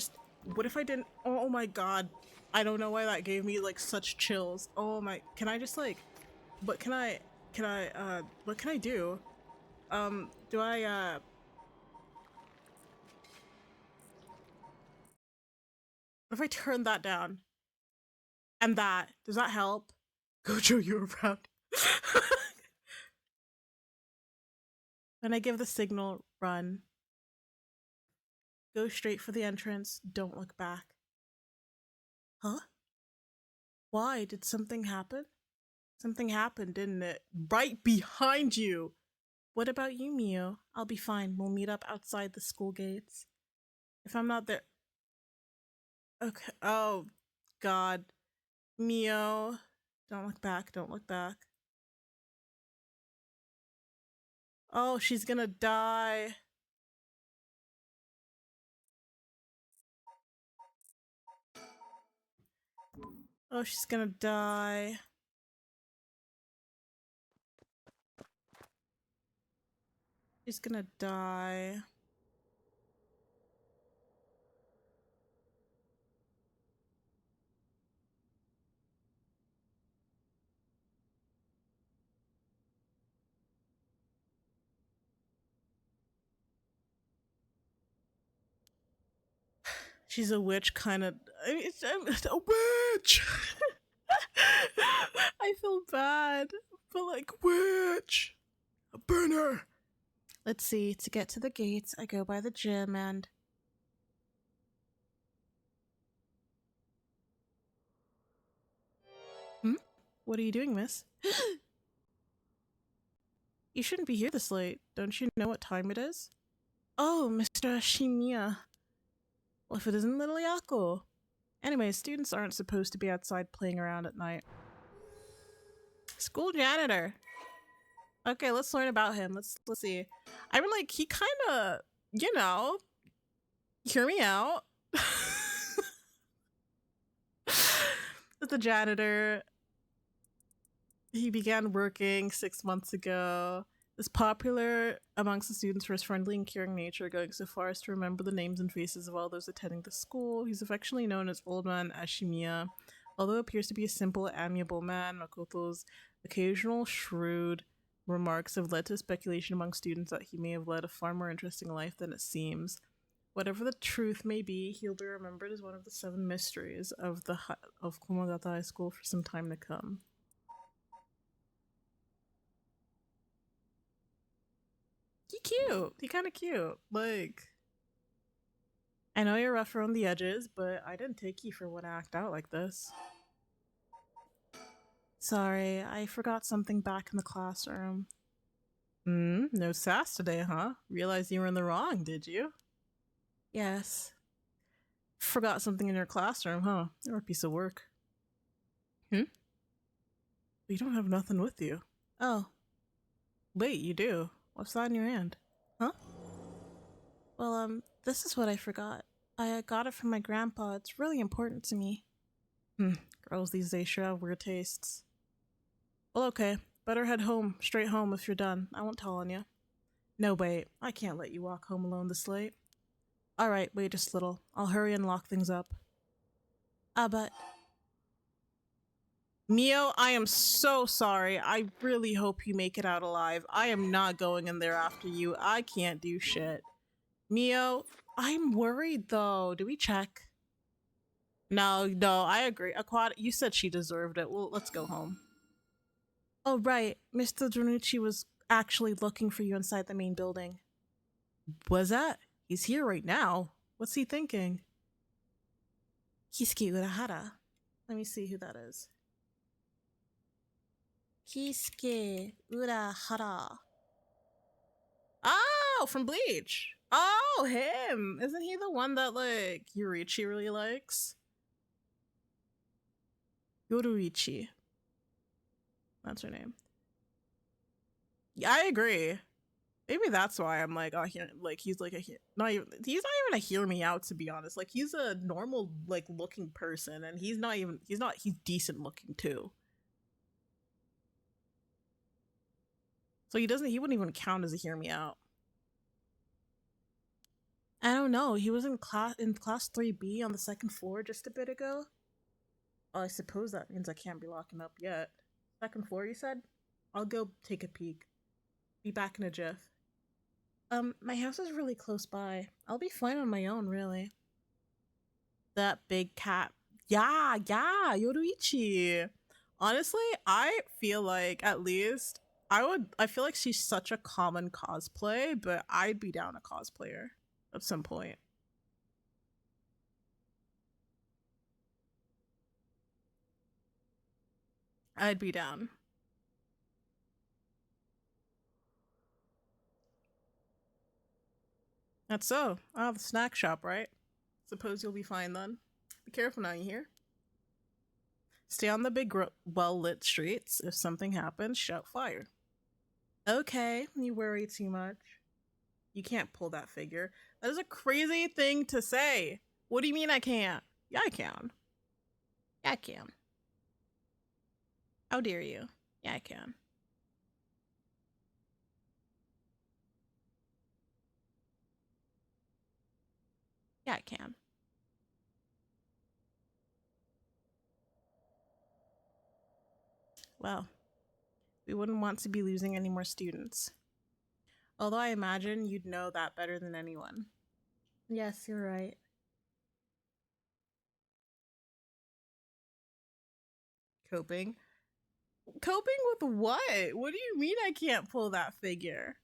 didn't? Oh my god. I don't know why that gave me like such chills. Oh my, can I just like, what can I what can I do? Do I, what if I turn that down? And that, does that help? Gojo, you're around. When I give the signal, run. Go straight for the entrance, don't look back. Huh? Why? Did something happen? Something happened, didn't it? Right behind you! What about you, Mio? I'll be fine. We'll meet up outside the school gates. If I'm not there... Okay. Oh, God. Mio. Don't look back. Don't look back. Oh, she's gonna die. Oh, she's gonna die. She's gonna die. She's a witch, kind of. It's a witch! I feel bad, but like, witch! A burner! Let's see. To get to the gates, I go by the gym and... What are you doing, miss? You shouldn't be here this late. Don't you know what time it is? Oh, Mr. Shimiya. Well, if it isn't Little Yako. Anyway, students aren't supposed to be outside playing around at night. School janitor. Okay, let's learn about him. Let's see. I mean, like, he kind of, hear me out. With the janitor, he began working 6 months ago. Is popular amongst the students for his friendly and caring nature, going so far as to remember the names and faces of all those attending the school. He's affectionately known as Old Man Ashimiya. Although appears to be a simple, amiable man, Makoto's occasional shrewd remarks have led to speculation among students that he may have led a far more interesting life than it seems. Whatever the truth may be, he'll be remembered as one of the 7 mysteries of Komagata High School for some time to come. He cute. He kind of cute. Like, I know you're rough around the edges, but I didn't take you for one to act out like this. Sorry, I forgot something back in the classroom. No sass today, huh? Realized you were in the wrong, did you? Yes. Forgot something in your classroom, huh? You're a piece of work. You don't have nothing with you. Oh. Wait, you do. What's that in your hand? Huh? Well, this is what I forgot. I got it from my grandpa. It's really important to me. Girls these days sure have weird tastes. Well, okay. Better head home, straight home if you're done. I won't tell on you. No, wait. I can't let you walk home alone this late. Alright, wait just a little. I'll hurry and lock things up. But... Mio, I am so sorry. I really hope you make it out alive. I am not going in there after you. I can't do shit. Mio, I'm worried though. Do we check? No, no, I agree. Aquat, you said she deserved it. Well, let's go home. Oh, right. Mr. Dranucci was actually looking for you inside the main building. Was that? He's here right now. What's he thinking? Kisuke Urahara. Let me see who that is. Kisuke Urahara. Oh, from Bleach. Oh, him. Isn't he the one that, like, Yurichi really likes? Yoruichi. That's her name. Yeah, I agree. Maybe that's why I'm like, oh, like he's like he's not even a hear me out, to be honest. Like he's a normal like looking person, and he's decent looking too. So he wouldn't even count as a hear me out. I don't know. He was in class 3B on the second floor just a bit ago. Oh, I suppose that means I can't be locking up yet. Second floor, you said? I'll go take a peek. Be back in a jiff. My house is really close by. I'll be fine on my own, really. That big cat. Yeah, Yoruichi. Honestly, I feel like at least I feel like she's such a common cosplay, but I'd be down a cosplayer at some point. I'd be down. That's so. Oh, the snack shop, right? Suppose you'll be fine then. Be careful now, you hear? Stay on the big, well-lit streets. If something happens, shout fire. Okay, you worry too much. You can't pull that figure. That is a crazy thing to say. What do you mean I can't? Yeah, I can. Yeah, I can. How dare you? Yeah, I can. Yeah, I can. Well, we wouldn't want to be losing any more students. Although I imagine you'd know that better than anyone. Yes, you're right. Coping? Coping with what? What do you mean I can't pull that figure?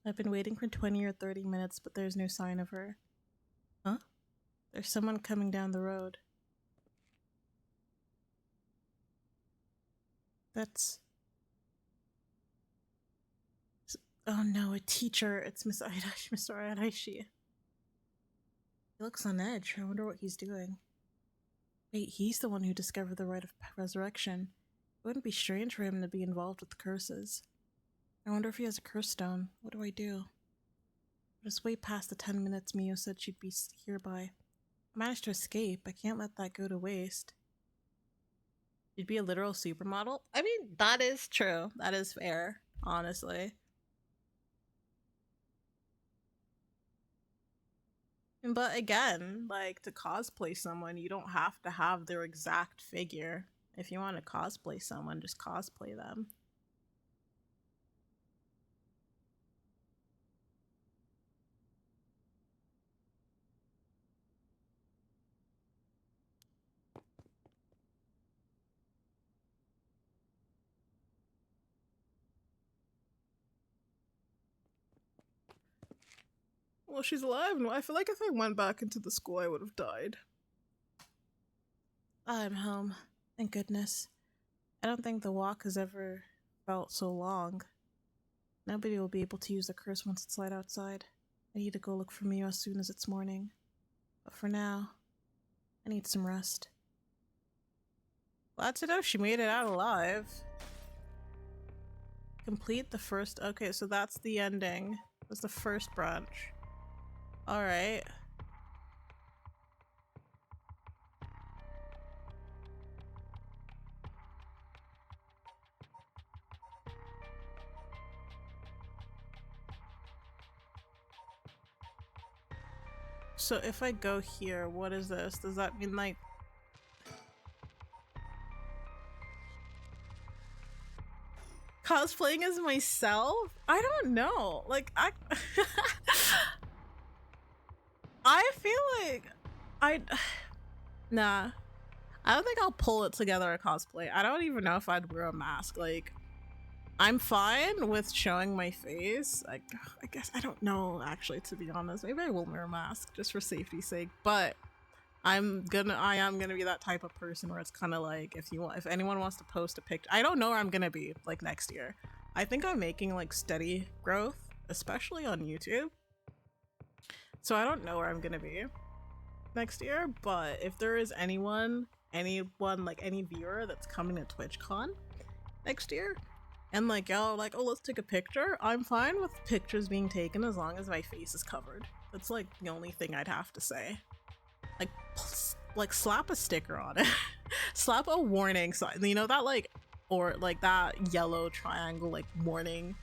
I've been waiting for 20 or 30 minutes, but there's no sign of her. Huh? There's someone coming down the road. That's... Oh no, a teacher. It's Mr. Araishi. He looks on edge. I wonder what he's doing. Wait, he's the one who discovered the rite of resurrection. It wouldn't be strange for him to be involved with the curses. I wonder if he has a curse stone. What do I do? It's way past the 10 minutes Mio said she'd be here by. I managed to escape. I can't let that go to waste. You'd be a literal supermodel? I mean, that is true. That is fair, honestly. But again, like, to cosplay someone, you don't have to have their exact figure. If you want to cosplay someone, just cosplay them. Well, she's alive, and I feel like if I went back into the school, I would have died. I'm home. Thank goodness. I don't think the walk has ever felt so long. Nobody will be able to use the curse once it's light outside. I need to go look for Mio as soon as it's morning. But for now, I need some rest. Glad to know she made it out alive. Complete the first... Okay, so that's the ending. That's the first branch. Alright. So if I go here, what is this? Does that mean like cosplaying as myself? I don't know. Like I feel like I nah. I don't think I'll pull it together a cosplay. I don't even know if I'd wear a mask. Like I'm fine with showing my face. Like I guess I don't know actually, to be honest. Maybe I will wear a mask just for safety's sake, but I am gonna be that type of person where it's kind of like if anyone wants to post a picture, I don't know where I'm gonna be like next year. I think I'm making like steady growth, especially on YouTube. So I don't know where I'm gonna be next year, but if there is anyone like any viewer that's coming to TwitchCon next year and like y'all like, oh, let's take a picture, I'm fine with pictures being taken as long as my face is covered. That's like the only thing I'd have to say. Like slap a sticker on it. Slap a warning sign, you know, that like, or like that yellow triangle like warning,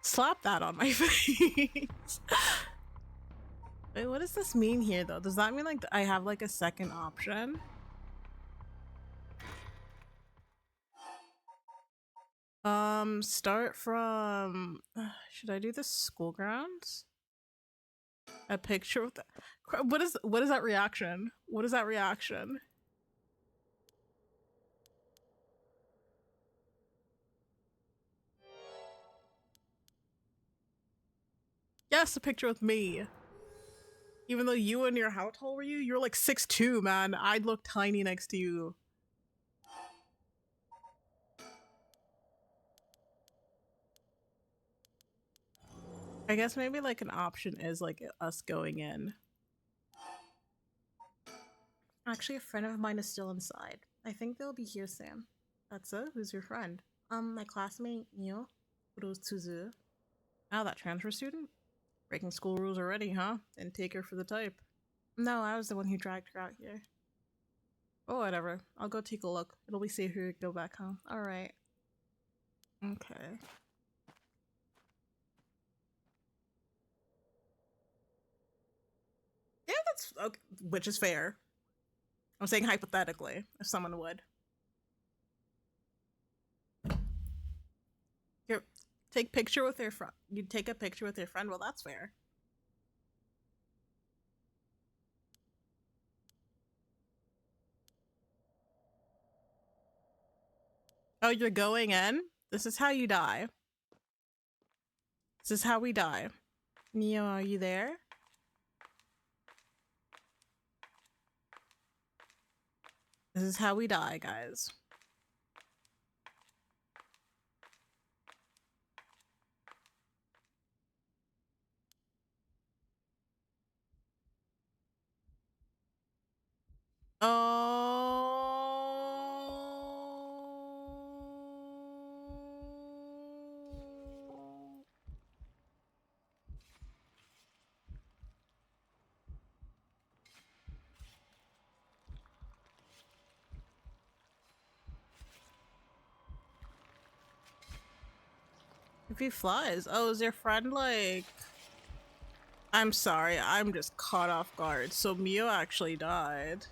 slap that on my face. Wait, what does this mean here though? Does that mean like I have like a second option? Start from should I do the school grounds? A picture with the, what is that reaction? What is that reaction? Yes, a picture with me. Even though you and your, how tall were you? You're like 6'2", man. I'd look tiny next to you. I guess maybe like an option is like us going in. Actually, a friend of mine is still inside. I think they'll be here soon. That's it? Who's your friend? My classmate, Neil. Oh, that transfer student? Breaking school rules already, huh? Didn't take her for the type. No, I was the one who dragged her out here. Oh, whatever. I'll go take a look. It'll be safer to go back home. Alright. Okay. Yeah, that's okay, which is fair. I'm saying hypothetically, if someone would. Here, take picture with your friend. You take a picture with your friend. Well, that's fair. Oh, you're going in? This is how you die. This is how we die. Neo, are you there? This is how we die, guys. Oh. If he flies. Oh, is your friend like... I'm sorry, I'm just caught off guard. So Mio actually died.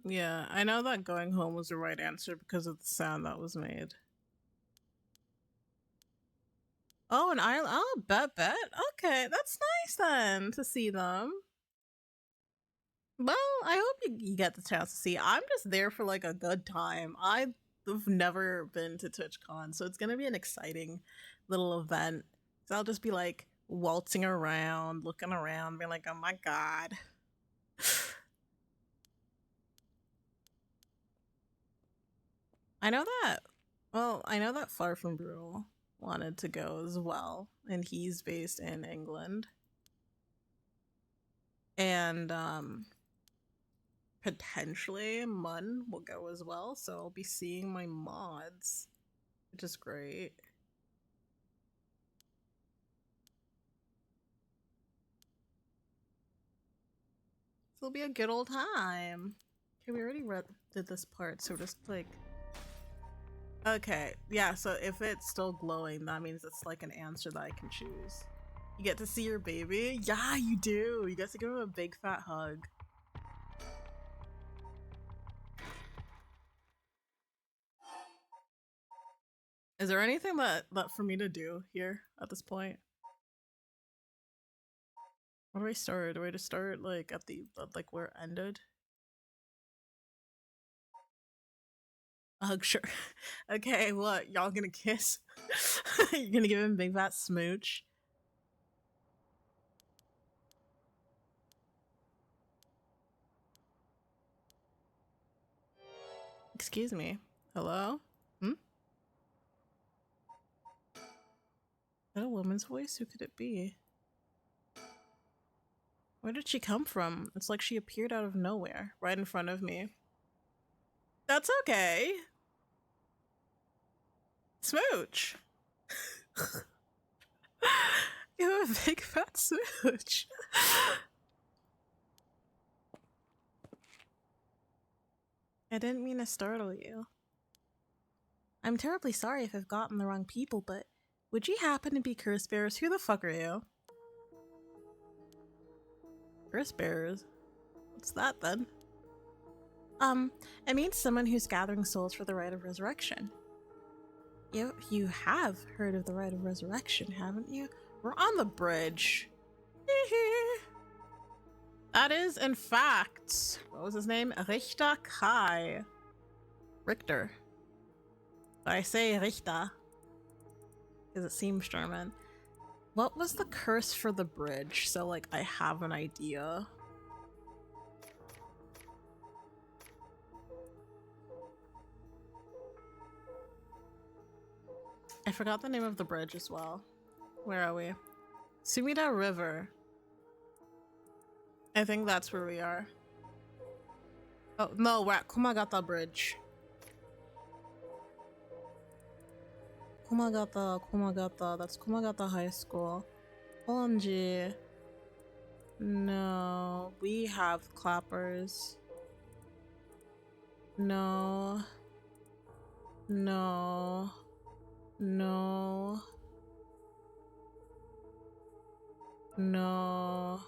Yeah, I know that going home was the right answer because of the sound that was made. Oh, an island. Oh, bet. Okay, that's nice then to see them. Well, I hope you get the chance to see. I'm just there for like a good time. I've never been to TwitchCon, so it's gonna be an exciting little event. So I'll just be like waltzing around, looking around, being like, oh my god. I know that. Well, I know that Far From Brutal wanted to go as well, and he's based in England. And potentially Mun will go as well, so I'll be seeing my mods, which is great. It'll be a good old time. Okay, we already did this part, so just like. Okay, yeah, so if it's still glowing, that means it's like an answer that I can choose. You get to see your baby? Yeah, you do! You get to give him a big fat hug. Is there anything that for me to do here at this point? Where do I start? Do I just start like at the like where it ended? A hug, sure. Okay, what? Y'all gonna kiss? You're gonna give him a big fat smooch? Excuse me. Hello? Hmm? Is that a woman's voice? Who could it be? Where did she come from? It's like she appeared out of nowhere, right in front of me. That's okay. Smooch. You have a big fat smooch. I didn't mean to startle you. I'm terribly sorry if I've gotten the wrong people, but would you happen to be curse bearers? Who the fuck are you? Curse bearers? What's that then? It means someone who's gathering souls for the rite of resurrection. You have heard of the rite of resurrection, haven't you? We're on the bridge. That is, in fact, what was his name? Richter Kai. Richter. But I say Richter because it seems German. What was the curse for the bridge? So, like, I have an idea. I forgot the name of the bridge as well. Where are we? Sumida River. I think that's where we are. Oh, no, we're at Kumagata Bridge. Kumagata. That's Kumagata High School. Honji. No, we have clappers. No. No. No. No.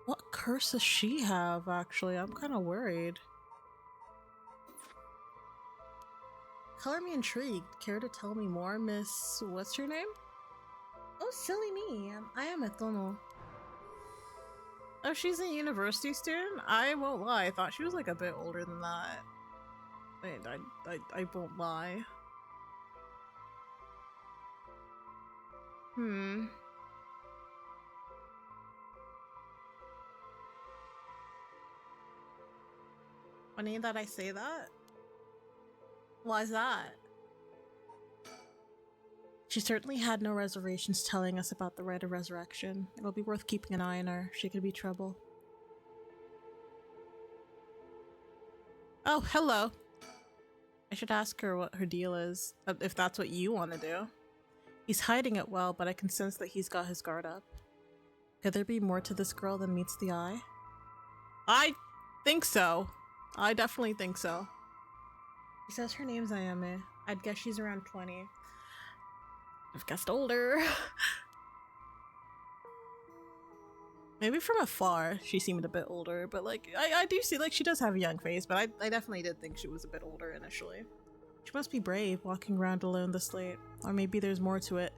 What curse does she have, actually? I'm kind of worried. Color me intrigued. Care to tell me more, Miss... What's your name? Oh, silly me. I am a Tono. Oh, she's a university student? I won't lie. I thought she was like a bit older than that. I won't lie. Funny that I say that? Why's that? She certainly had no reservations telling us about the rite of resurrection. It'll be worth keeping an eye on her. She could be trouble. Oh, hello. I should ask her what her deal is, if that's what you want to do. He's hiding it well, but I can sense that he's got his guard up. Could there be more to this girl than meets the eye? I think so. I definitely think so. He says her name's Ayame. I'd guess she's around 20. I've guessed older. Maybe from afar she seemed a bit older, but like I do see like she does have a young face, but I definitely did think she was a bit older initially. She must be brave walking around alone this late. Or maybe there's more to it.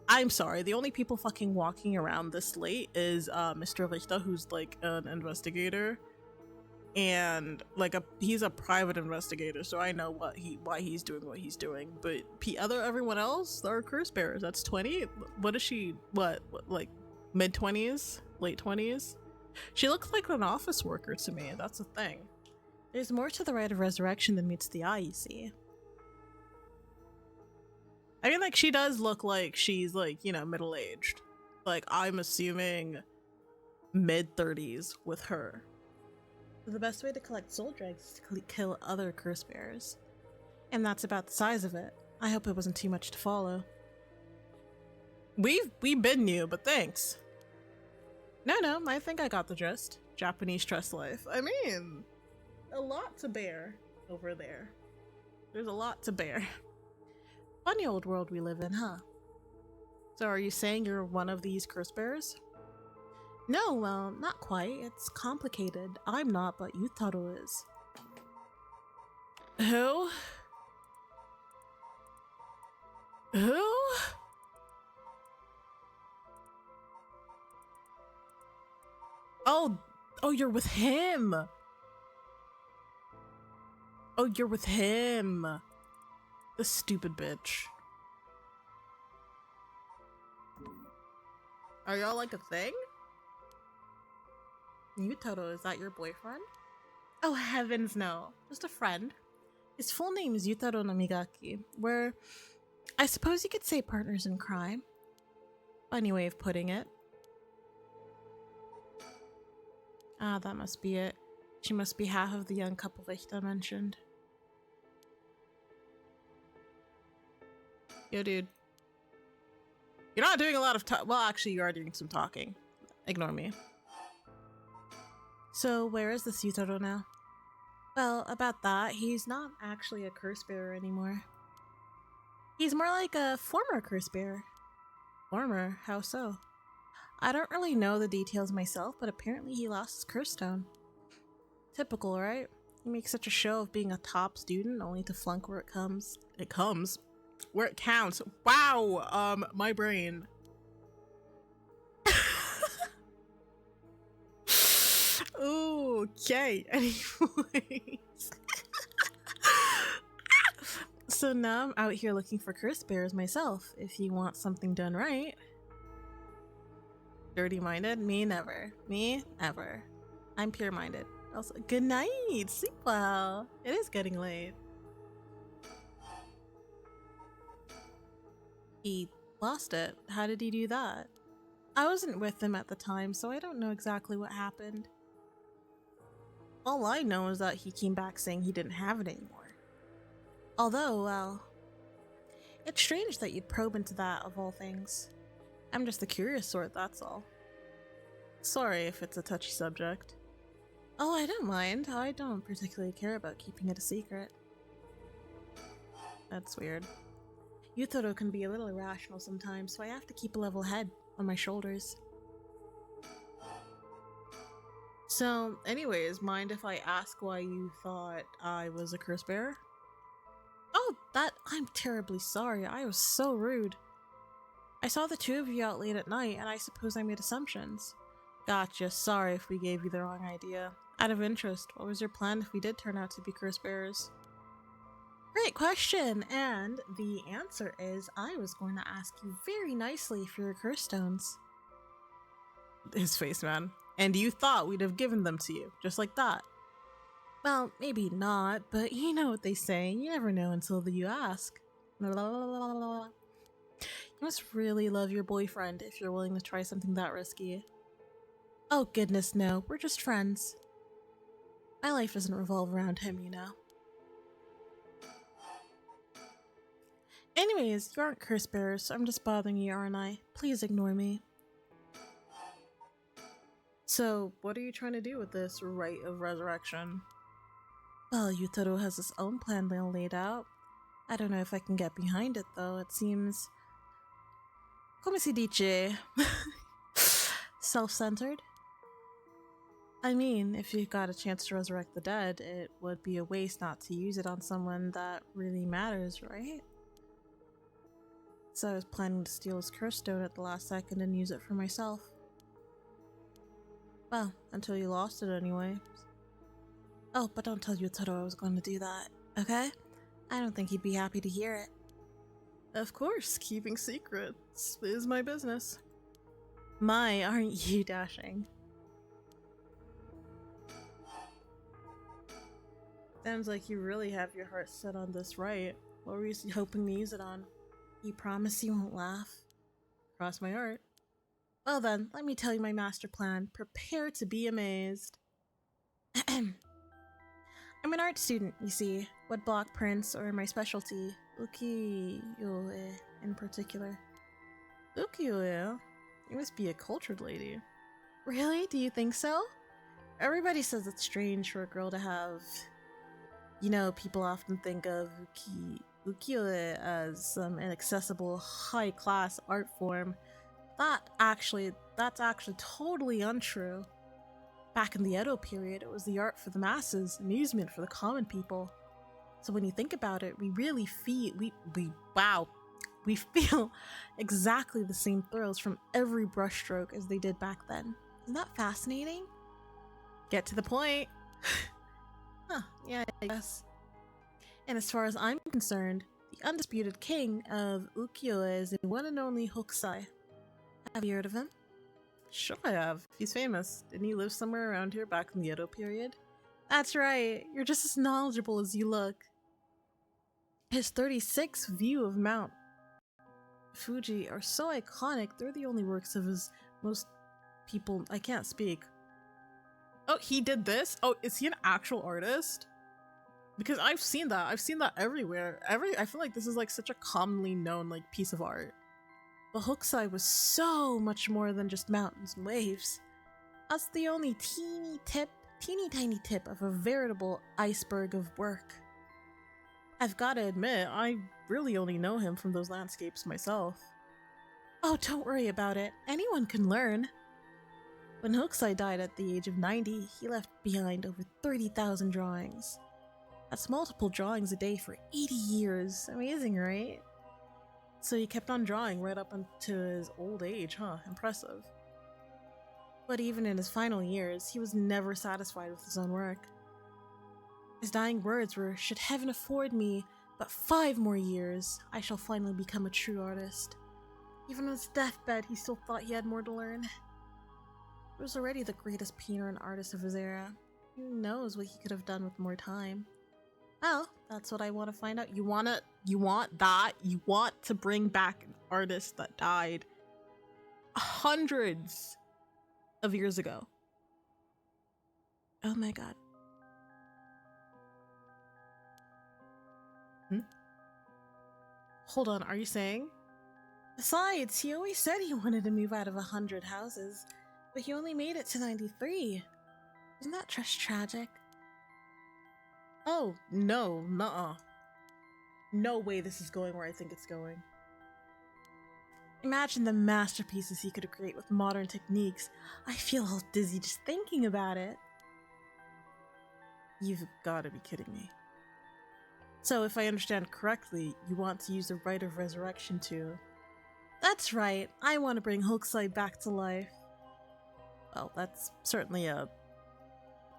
I'm sorry, the only people fucking walking around this late is Mr. Richter, who's like an investigator. And like he's a private investigator, so I know why he's doing what he's doing. But everyone else are curse bearers. That's 20. What is she? What like mid-20s, late 20s? She looks like an office worker to me. That's the thing. There's more to the rite of resurrection than meets the eye, you see. I mean, like, she does look like she's, like, you know, middle-aged. Like, I'm assuming mid-30s with her. The best way to collect soul dregs is to kill other curse bearers. And that's about the size of it. I hope it wasn't too much to follow. We've been new, but thanks. No, I think I got the gist. Japanese trust life. I mean, a lot to bear over there. There's a lot to bear. Funny old world we live in, huh? So are you saying you're one of these curse bearers? No, well, not quite. It's complicated. I'm not, but Yutaro is. Who? Who? Oh, you're with him. Oh, you're with him. The stupid bitch. Are y'all like a thing? Yutaro, is that your boyfriend? Oh, heavens no. Just a friend. His full name is Yutaro Namigaki. We're, I suppose you could say, partners in crime. Funny way of putting it. Ah, that must be it. She must be half of the young couple Richter mentioned. Yo, dude. You're not doing a lot of well, actually, you are doing some talking. Ignore me. So, where is this Yutaro now? Well, about that, he's not actually a curse bearer anymore. He's more like a former curse bearer. Former? How so? I don't really know the details myself, but apparently he lost his curse stone. Typical, right? He makes such a show of being a top student only to flunk where it comes. It comes? Where it counts. Wow! My brain. Okay, anyways. So now I'm out here looking for curse bearers myself, if you want something done right. Dirty-minded? Me never. Me ever. I'm pure-minded. Also, good night! Sleep well! It is getting late. He lost it. How did he do that? I wasn't with him at the time, so I don't know exactly what happened. All I know is that he came back saying he didn't have it anymore. Although, well, it's strange that you'd probe into that of all things. I'm just the curious sort, that's all. Sorry if it's a touchy subject. Oh, I don't mind. I don't particularly care about keeping it a secret. That's weird. Yutaro can be a little irrational sometimes, so I have to keep a level head on my shoulders. So, anyways, mind if I ask why you thought I was a curse bearer? Oh, I'm terribly sorry. I was so rude. I saw the two of you out late at night, and I suppose I made assumptions. Gotcha. Sorry if we gave you the wrong idea. Out of interest, what was your plan if we did turn out to be curse bearers? Great question, and the answer is I was going to ask you very nicely for your curse stones. His face, man. And you thought we'd have given them to you, just like that. Well, maybe not, but you know what they say. You never know until you ask. You must really love your boyfriend if you're willing to try something that risky. Oh goodness, no. We're just friends. My life doesn't revolve around him, you know. Anyways, you aren't curse bearers, so I'm just bothering you, aren't I? Please ignore me. So, what are you trying to do with this rite of resurrection? Well, Yutaro has his own plan well laid out. I don't know if I can get behind it, though. It seems... Come si dice? Self-centered? I mean, if you got a chance to resurrect the dead, it would be a waste not to use it on someone that really matters, right? So I was planning to steal his curse stone at the last second and use it for myself. Well, until you lost it anyway. Oh, but don't tell Yutaro I was going to do that, okay? I don't think he'd be happy to hear it. Of course, keeping secrets is my business. My, aren't you dashing? Sounds like you really have your heart set on this, right? What were you hoping to use it on? You promise you won't laugh? Cross my heart. Well then, let me tell you my master plan. Prepare to be amazed. I'm an art student, you see. What block prints are my specialty? Ukiyo-e in particular. Ukiyo-e? You must be a cultured lady. Really? Do you think so? Everybody says it's strange for a girl to have... You know, people often think of ukiyo-e as some inaccessible, high-class art form. That's actually totally untrue. Back in the Edo period, it was the art for the masses, amusement for the common people. So when you think about it, we really feel, we feel exactly the same thrills from every brushstroke as they did back then. Isn't that fascinating? Get to the point. Huh, yeah, I guess. And as far as I'm concerned, the undisputed king of ukiyo-e is the one and only Hokusai. Have you heard of him? Sure I have. He's famous. Didn't he live somewhere around here back in the Edo period? That's right. You're just as knowledgeable as you look. His 36 view of Mount Fuji are so iconic, they're the only works of his most people... I can't speak. Oh, he did this? Oh, is he an actual artist? Because I've seen that. I've seen that everywhere. I feel like this is like such a commonly known like piece of art. But Hokusai was so much more than just mountains and waves. That's the only teeny tiny tip of a veritable iceberg of work. I've gotta admit, I really only know him from those landscapes myself. Oh, don't worry about it. Anyone can learn. When Hokusai died at the age of 90, he left behind over 30,000 drawings. That's multiple drawings a day for 80 years. Amazing, right? So he kept on drawing right up into his old age, huh? Impressive. But even in his final years, he was never satisfied with his own work. His dying words were, "Should heaven afford me but 5 more years, I shall finally become a true artist." Even on his deathbed, he still thought he had more to learn. He was already the greatest painter and artist of his era. Who knows what he could have done with more time? Well, that's what I want to find out. You want that? You want to bring back an artist that died hundreds of years ago? Oh my god. Hold on, are you saying? Besides, he always said he wanted to move out of 100 houses, but he only made it to 93. Isn't that just tragic? Oh, no, nuh-uh. No way this is going where I think it's going. Imagine the masterpieces he could create with modern techniques. I feel all dizzy just thinking about it. You've gotta be kidding me. So if I understand correctly, you want to use the rite of resurrection to... That's right, I want to bring Hokusai back to life. Well, that's certainly a...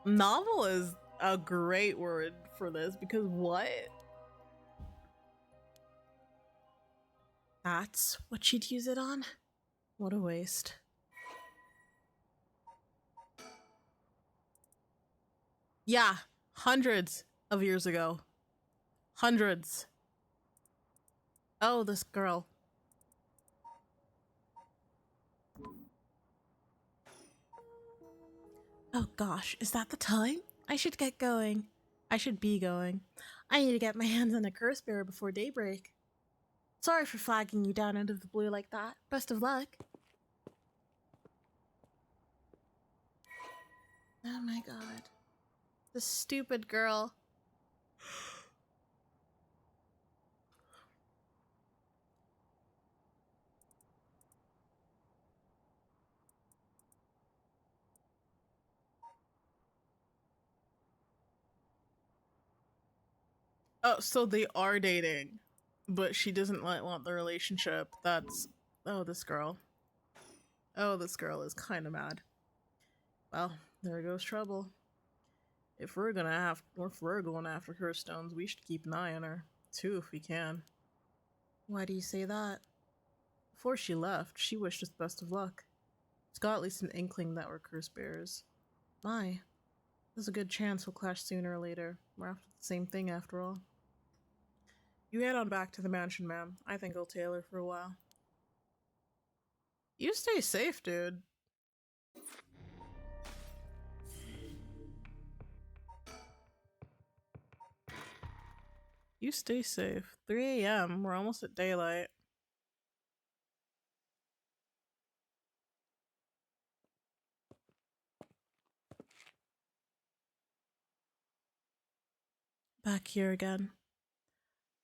Novel is a great word for this, because what? That's what she'd use it on? What a waste. Yeah, hundreds of years ago. Hundreds. Oh, this girl. Oh gosh, is that the time? I should get going. I should be going. I need to get my hands on a curse bearer before daybreak. Sorry for flagging you down out of the blue like that. Best of luck. Oh my god. This stupid girl. Oh, so they are dating, but she doesn't want the relationship. That's... Oh, this girl. Oh, this girl is kind of mad. Well, there goes trouble. If we're going after her stones, we should keep an eye on her, too, if we can. Why do you say that? Before she left, she wished us best of luck. She's got at least an inkling that we're curse bearers. My. There's a good chance we'll clash sooner or later. We're after the same thing after all. You head on back to the mansion, ma'am. I think I'll tail her for a while. You stay safe, dude. You stay safe. 3 a.m. We're almost at daylight. Back here again.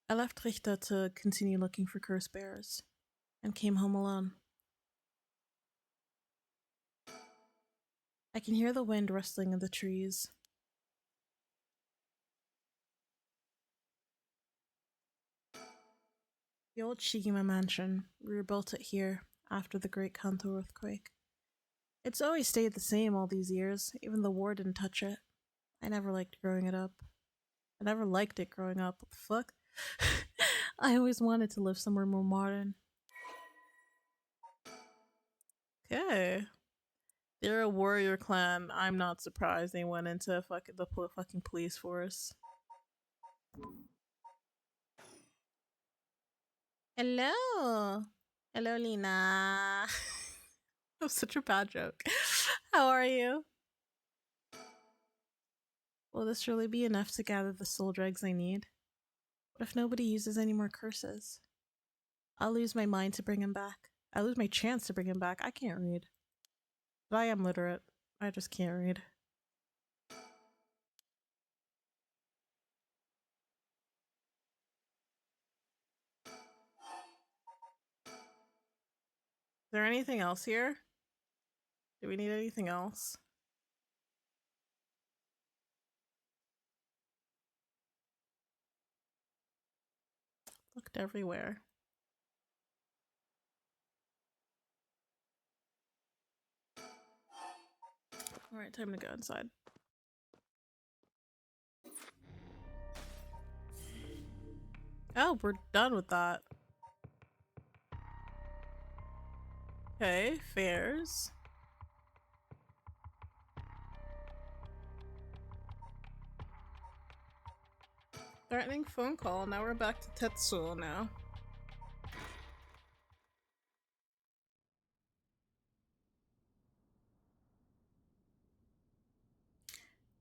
I left Richter to continue looking for curse bearers, and came home alone. I can hear the wind rustling in the trees. The old Shigima mansion, we rebuilt it here after the Great Kanto earthquake. It's always stayed the same all these years, even the war didn't touch it. I never liked growing it up. I never liked it growing up. What the fuck? I always wanted to live somewhere more modern. Okay. They're a warrior clan. I'm not surprised they went into the fucking police force. Hello. Hello, Lena. That was such a bad joke. How are you? Will this really be enough to gather the soul dregs I need? What if nobody uses any more curses? I'll lose my mind to bring him back. I lose my chance to bring him back. I can't read. But I am literate. I just can't read. Is there anything else here? Do we need anything else? Looked everywhere. Alright, time to go inside. Oh, we're done with that. Okay, fairs. Threatening phone call. Now we're back to Tetsuo now.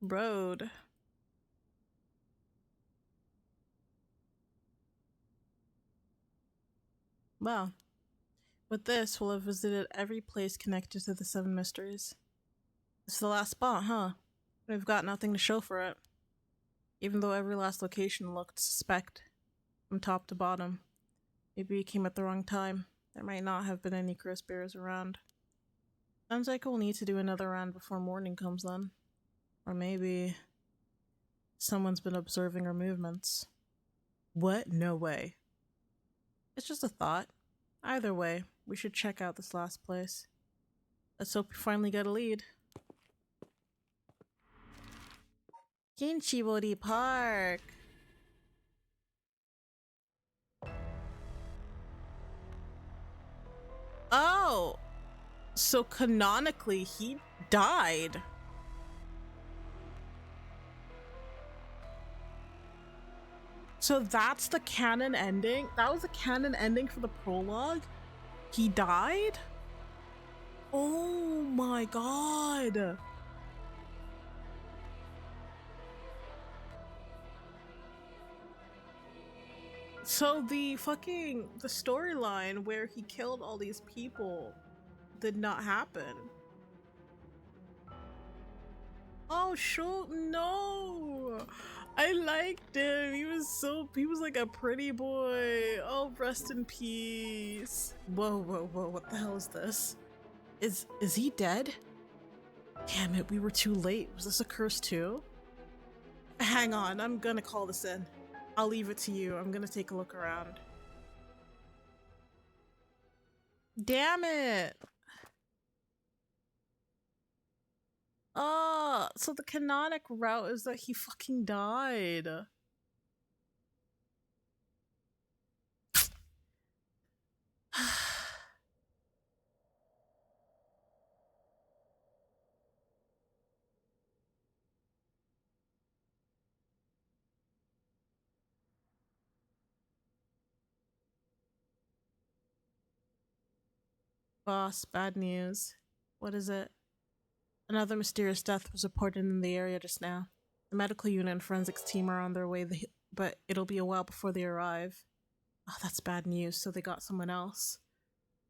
Road. Wow. With this, we'll have visited every place connected to the Seven Mysteries. This is the last spot, huh? We've got nothing to show for it. Even though every last location looked suspect, from top to bottom. Maybe we came at the wrong time. There might not have been any curse bearers around. Sounds like we'll need to do another round before morning comes then. Or maybe someone's been observing our movements. What? No way. It's just a thought. Either way, we should check out this last place. Let's hope we finally get a lead. Kinchibori Park! Oh! So canonically, he died. So that's the canon ending? That was the canon ending for the prologue? He died? Oh my god. So the storyline where he killed all these people did not happen. Oh shoot, no! I liked him. He was like a pretty boy. Oh, rest in peace. Whoa, whoa, whoa, what the hell is this? Is he dead? Damn it, we were too late. Was this a curse too? Hang on, I'm gonna call this in. I'll leave it to you. I'm gonna take a look around. Damn it! Oh, so the canonic route is that he fucking died. Boss, bad news. What is it? Another mysterious death was reported in the area just now. The medical unit and forensics team are on their way, but it'll be a while before they arrive. Oh, that's bad news, so they got someone else.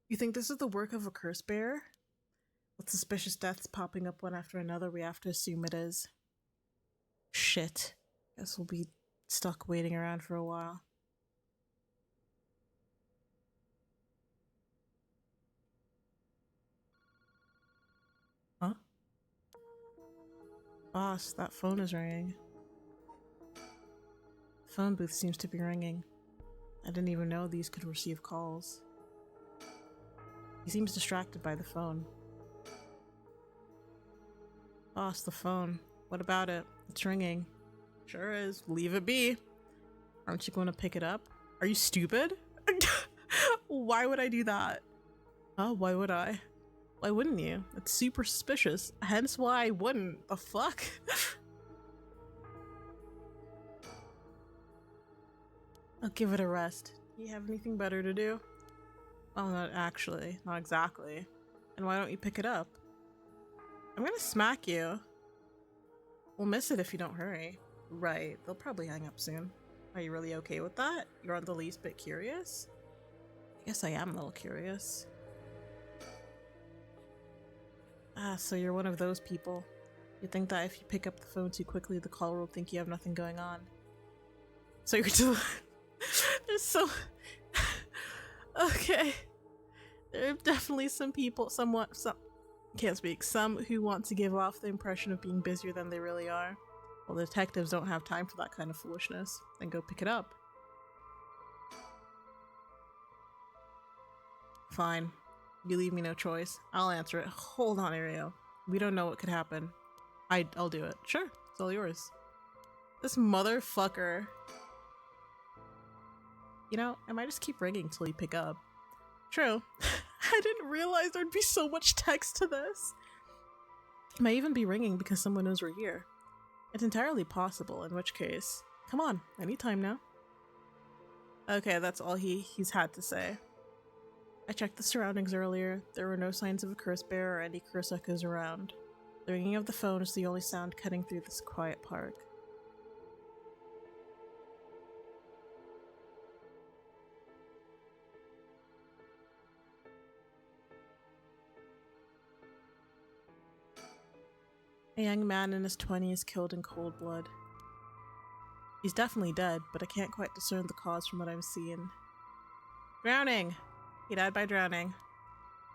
You think this is the work of a curse bearer? With suspicious deaths popping up one after another, we have to assume it is. Shit. Guess we'll be stuck waiting around for a while. Huh? Boss, that phone is ringing. The phone booth seems to be ringing. I didn't even know these could receive calls. He seems distracted by the phone. Boss, the phone. What about it? It's ringing. Sure is. Leave it be. Aren't you going to pick it up? Are you stupid? Why would I do that? Oh, why would I? Why wouldn't you? It's super suspicious. Hence why I wouldn't. The fuck? I'll give it a rest. Do you have anything better to do? Well, not actually. Not exactly. And why don't you pick it up? I'm gonna smack you. We'll miss it if you don't hurry. Right, they'll probably hang up soon. Are you really okay with that? You aren't the least bit curious? I guess I am a little curious. Ah, so you're one of those people. You think that if you pick up the phone too quickly, the caller will think you have nothing going on. So you're there's so... Okay. There are definitely some people, some who want to give off the impression of being busier than they really are. Well, the detectives don't have time for that kind of foolishness. Then go pick it up. Fine. You leave me no choice. I'll answer it. Hold on, Ariel. We don't know what could happen. I'll do it. Sure, it's all yours. This motherfucker. You know, I might just keep ringing till you pick up. True. I didn't realize there'd be so much text to this. It might even be ringing because someone knows we're here. It's entirely possible, in which case, come on, anytime now. Okay, that's all he's had to say. I checked the surroundings earlier. There were no signs of a curse bearer or any curse echoes around. The ringing of the phone is the only sound cutting through this quiet park. A young man in his 20s killed in cold blood. He's definitely dead, but I can't quite discern the cause from what I'm seeing. Drowning! He died by drowning.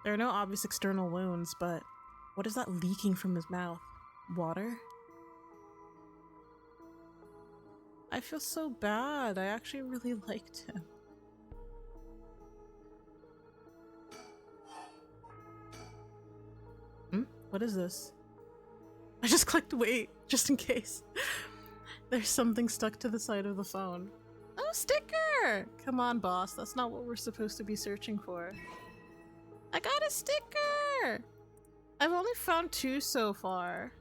There are no obvious external wounds, but what is that leaking from his mouth? Water? I feel so bad. I actually really liked him. What is this? I just clicked wait, just in case. There's something stuck to the side of the phone. Oh, sticker! Come on, boss. That's not what we're supposed to be searching for. I got a sticker! I've only found 2 so far.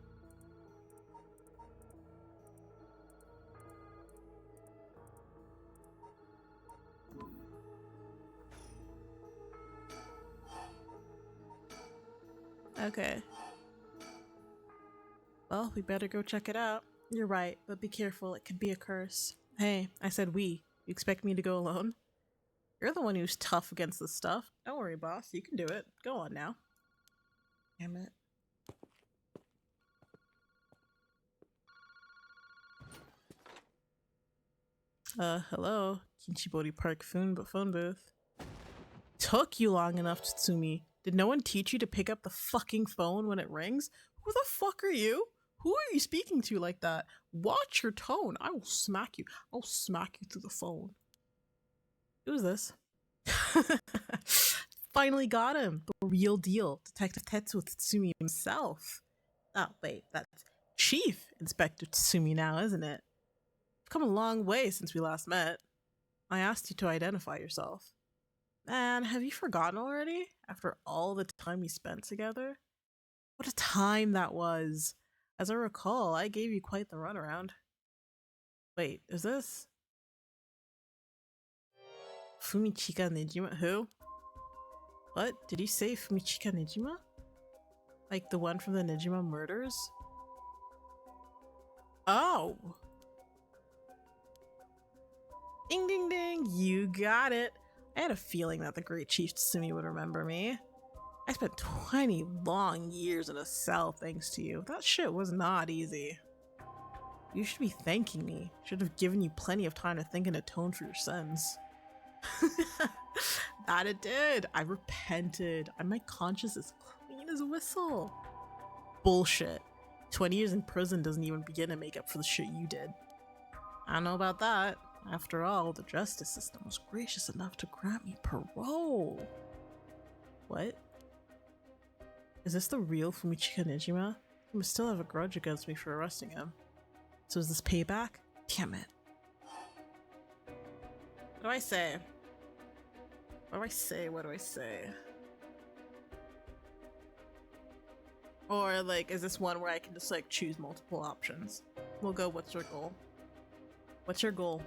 Okay. Well, we better go check it out. You're right, but be careful. It could be a curse. Hey, I said we. You expect me to go alone? You're the one who's tough against this stuff. Don't worry, boss. You can do it. Go on now. Damn it. Hello? Kinchibori Park phone booth. Took you long enough, Tsumi. Did no one teach you to pick up the fucking phone when it rings? Who the fuck are you? Who are you speaking to like that? Watch your tone. I will smack you. I'll smack you through the phone. Who's this? Finally got him. The real deal. Detective Tetsuo Tatsumi himself. Oh, wait. That's Chief Inspector Tatsumi now, isn't it? You've come a long way since we last met. I asked you to identify yourself. Man, have you forgotten already? After all the time we spent together? What a time that was. As I recall, I gave you quite the runaround. Wait, is this? Fumichika Nejima? Who? What? Did you say Fumichika Nijima? Like the one from the Nijima murders? Oh! Ding ding ding, you got it! I had a feeling that the great Chief Tsumi would remember me. I spent 20 long years in a cell thanks to you. That shit was not easy. You should be thanking me. Should have given you plenty of time to think and atone for your sins. That it did. I repented. And my conscience is clean as a whistle. Bullshit. 20 years in prison doesn't even begin to make up for the shit you did. I don't know about that. After all, the justice system was gracious enough to grant me parole. What? Is this the real Fumichika Nijima? He must still have a grudge against me for arresting him. So is this payback? Damn it. What do I say? What do I say? What do I say? Or like, is this one where I can just like choose multiple options? We'll go, what's your goal? What's your goal?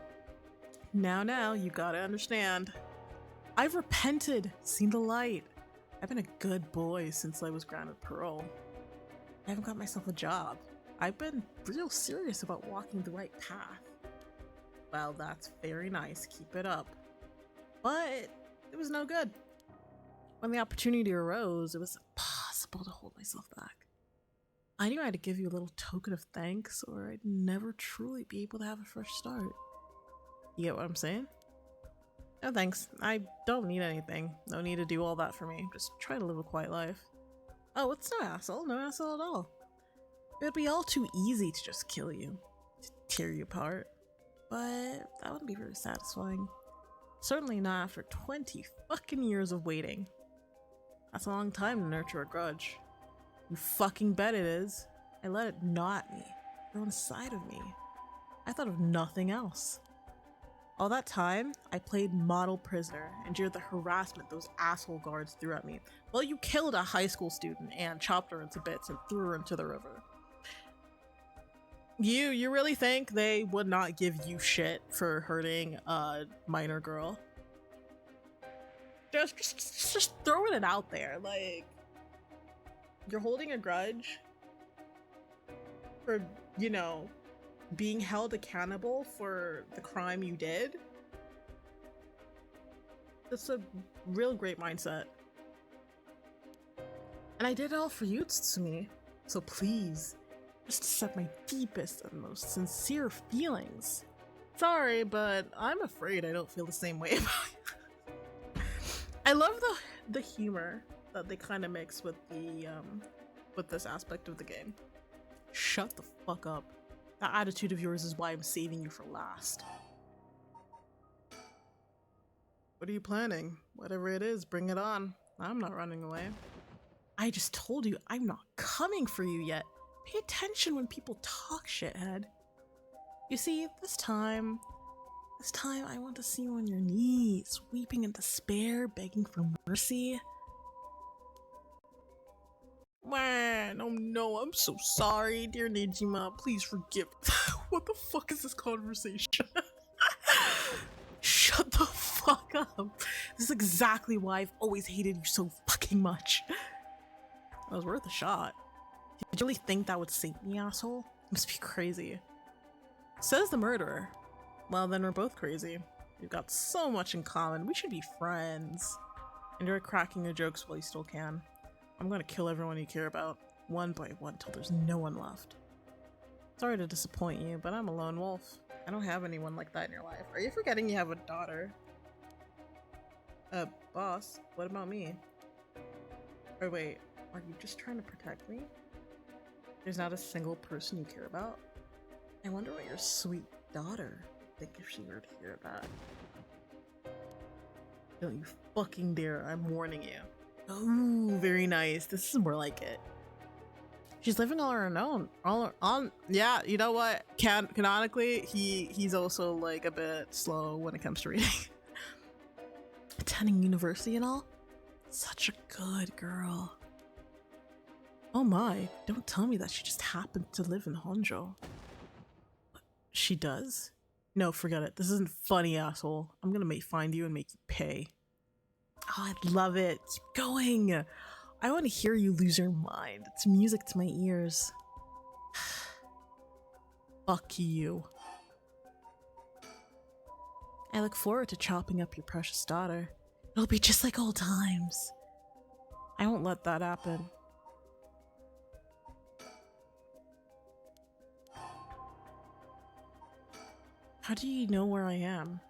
Now, you gotta understand. I've repented, seen the light. I've been a good boy since I was granted parole. I haven't got myself a job. I've been real serious about walking the right path. Well, that's very nice. Keep it up. But it was no good. When the opportunity arose, it was impossible to hold myself back. I knew I had to give you a little token of thanks, or I'd never truly be able to have a fresh start. You get what I'm saying? No thanks. I don't need anything. No need to do all that for me. Just try to live a quiet life. Oh, it's no asshole. No asshole at all. It would be all too easy to just kill you. To tear you apart. But that wouldn't be very satisfying. Certainly not after 20 fucking years of waiting. That's a long time to nurture a grudge. You fucking bet it is. I let it gnaw at me. Grow inside of me. I thought of nothing else. All that time, I played model prisoner, endured the harassment those asshole guards threw at me. Well, you killed a high school student and chopped her into bits and threw her into the river. You really think they would not give you shit for hurting a minor girl? Just throwing it out there, like, you're holding a grudge for, you know, being held accountable for the crime you did. That's a real great mindset. And I did it all for you, Tsutsumi. So please, just accept my deepest and most sincere feelings. Sorry, but I'm afraid I don't feel the same way about you. I love the humor that they kind of mix with the with this aspect of the game. Shut the fuck up. That attitude of yours is why I'm saving you for last. What are you planning? Whatever it is, bring it on. I'm not running away. I just told you I'm not coming for you yet. Pay attention when people talk, shithead. You see, this time I want to see you on your knees, weeping in despair, begging for mercy. Man, oh no, I'm so sorry, dear Nijima. Please forgive. What the fuck is this conversation? Shut the fuck up. This is exactly why I've always hated you so fucking much. That was worth a shot. Did you really think that would save me, asshole? You must be crazy. Says the murderer. Well, then we're both crazy. We've got so much in common. We should be friends. Enjoy cracking your jokes while you still can. I'm gonna kill everyone you care about, one by one, till there's no one left. Sorry to disappoint you, but I'm a lone wolf. I don't have anyone like that in your life. Are you forgetting you have a daughter? Boss, what about me? Or wait, are you just trying to protect me? There's not a single person you care about? I wonder what your sweet daughter would think if she were to hear that. Don't you fucking dare, I'm warning you. Oh, very nice. This is more like it. She's living all on her own. Yeah, you know what? Canonically, he's also like a bit slow when it comes to reading. Attending university and all? Such a good girl. Oh my, don't tell me that she just happened to live in Honjo. She does? No, forget it. This isn't funny, asshole. I'm gonna find you and make you pay. Oh, I love it. Keep going. I want to hear you lose your mind. It's music to my ears. Fuck you. I look forward to chopping up your precious daughter. It'll be just like old times. I won't let that happen. How do you know where I am?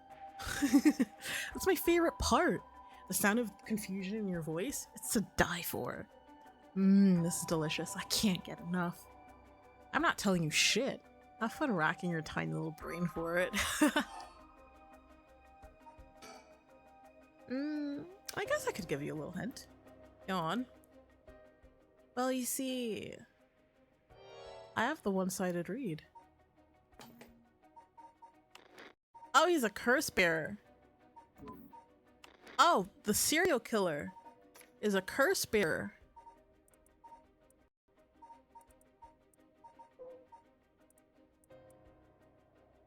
That's my favorite part. The sound of confusion in your voice, it's to die for. This is delicious. I can't get enough. I'm not telling you shit. Have fun racking your tiny little brain for it. I guess I could give you a little hint. Go on. Well, you see, I have the one-sided read. Oh, he's a curse bearer. Oh, the serial killer is a curse bearer.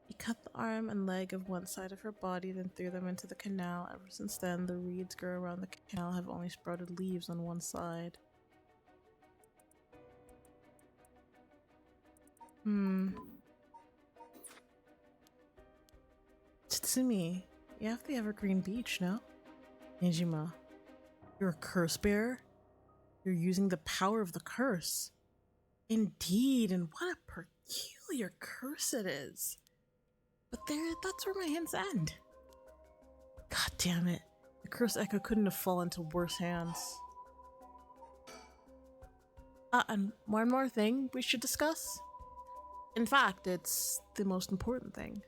He cut the arm and leg of one side of her body, then threw them into the canal. Ever since then, the reeds grow around the canal have only sprouted leaves on one side. Tsumi, you have the Evergreen Beach, no? Nijima, you're a curse bearer? You're using the power of the curse. Indeed, and what a peculiar curse it is. But that's where my hints end. God damn it. The curse echo couldn't have fallen to worse hands. And one more thing we should discuss. In fact, it's the most important thing.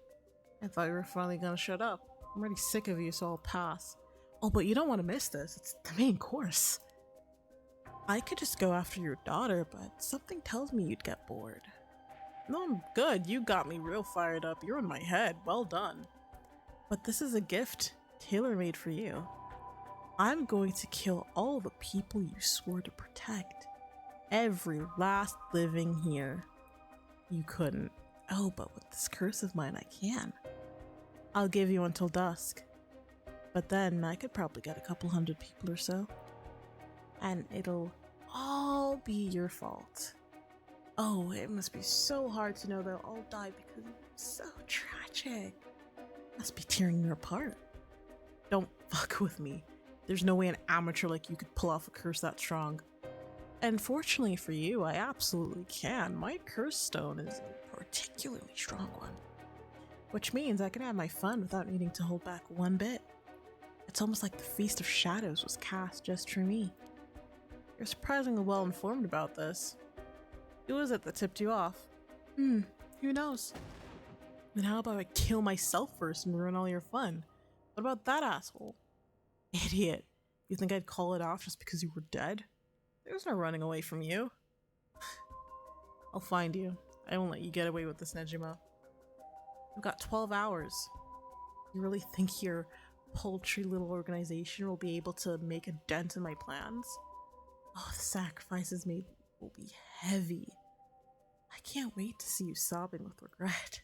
I thought you were finally gonna shut up. I'm already sick of you, so I'll pass. Oh, but you don't want to miss this. It's the main course. I could just go after your daughter, but something tells me you'd get bored. No, I'm good. You got me real fired up. You're in my head. Well done. But this is a gift tailor-made for you. I'm going to kill all the people you swore to protect. Every last living here. You couldn't. Oh, but with this curse of mine, I can. I'll give you until dusk. But then I could probably get a couple hundred people or so. And it'll all be your fault. Oh, it must be so hard to know they'll all die because it's so tragic. Must be tearing you apart. Don't fuck with me. There's no way an amateur like you could pull off a curse that strong. And fortunately for you, I absolutely can. My curse stone is a particularly strong one. Which means I can have my fun without needing to hold back one bit. It's almost like the Feast of Shadows was cast just for me. You're surprisingly well informed about this. Who was it that tipped you off? Who knows? Then how about I kill myself first and ruin all your fun? What about that asshole? Idiot. You think I'd call it off just because you were dead? There's no running away from you. I'll find you. I won't let you get away with this, Nejima. I've got 12 hours. You really think your paltry little organization will be able to make a dent in my plans? Oh, the sacrifices made will be heavy. I can't wait to see you sobbing with regret.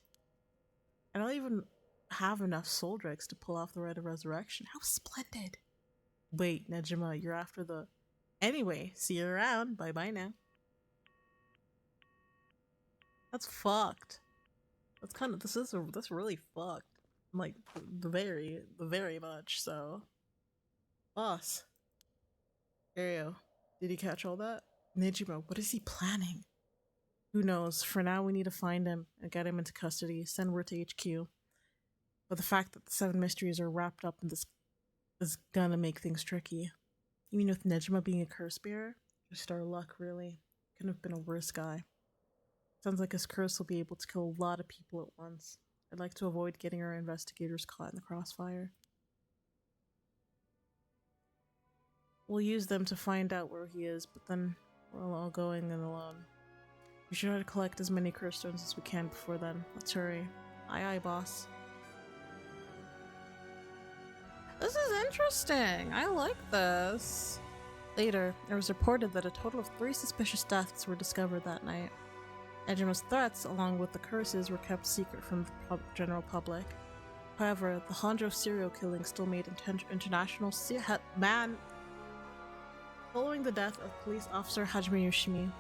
I don't even have enough soul dregs to pull off the rite of resurrection. How splendid! Wait, Nejima, you're after the... Anyway, see you around. Bye-bye now. That's fucked. That's kind of... That's really fucked. Like, the very much, so... Boss. Ario, did he catch all that? Nejima, what is he planning? Who knows? For now, we need to find him and get him into custody, send word to HQ. But the fact that the 7 mysteries are wrapped up in this is gonna make things tricky. You mean with Nejima being a curse bearer? Just our luck, really. Couldn't have been a worse guy. Sounds like his curse will be able to kill a lot of people at once. I'd like to avoid getting our investigators caught in the crossfire. We'll use them to find out where he is, but then we're all going in alone. We should try to collect as many curse stones as we can before then. Let's hurry. Aye aye, boss. This is interesting. I like this. Later, it was reported that a total of 3 suspicious deaths were discovered that night. Nejima's threats, along with the curses, were kept secret from the general public. However, the Honjo serial killing still made international man. Following the death of police officer Hajime Yoshimi,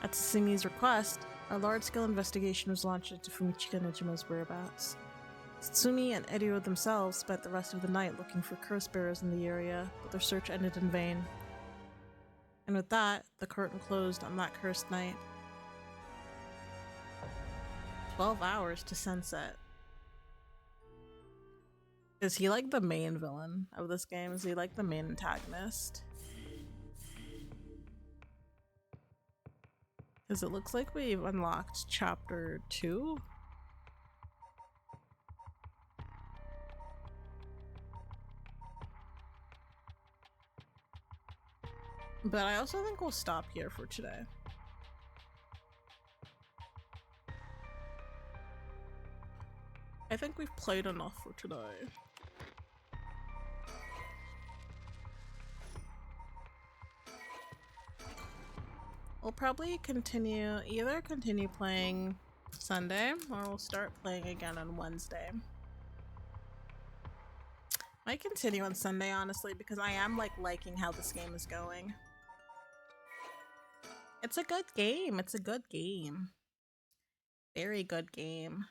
at Tsusumi's request, a large-scale investigation was launched into Fumichika Nejima's whereabouts. Tsutsumi and Erio themselves spent the rest of the night looking for curse bearers in the area, but their search ended in vain. And with that, the curtain closed on that cursed night. 12 hours to sunset. Is he like the main villain of this game? Is he like the main antagonist? Because it looks like we've unlocked chapter 2. But I also think we'll stop here for today. I think we've played enough for today. We'll probably either continue playing Sunday or we'll start playing again on Wednesday. Might continue on Sunday, honestly, because I am liking how this game is going. It's a good game. It's a good game. Very good game.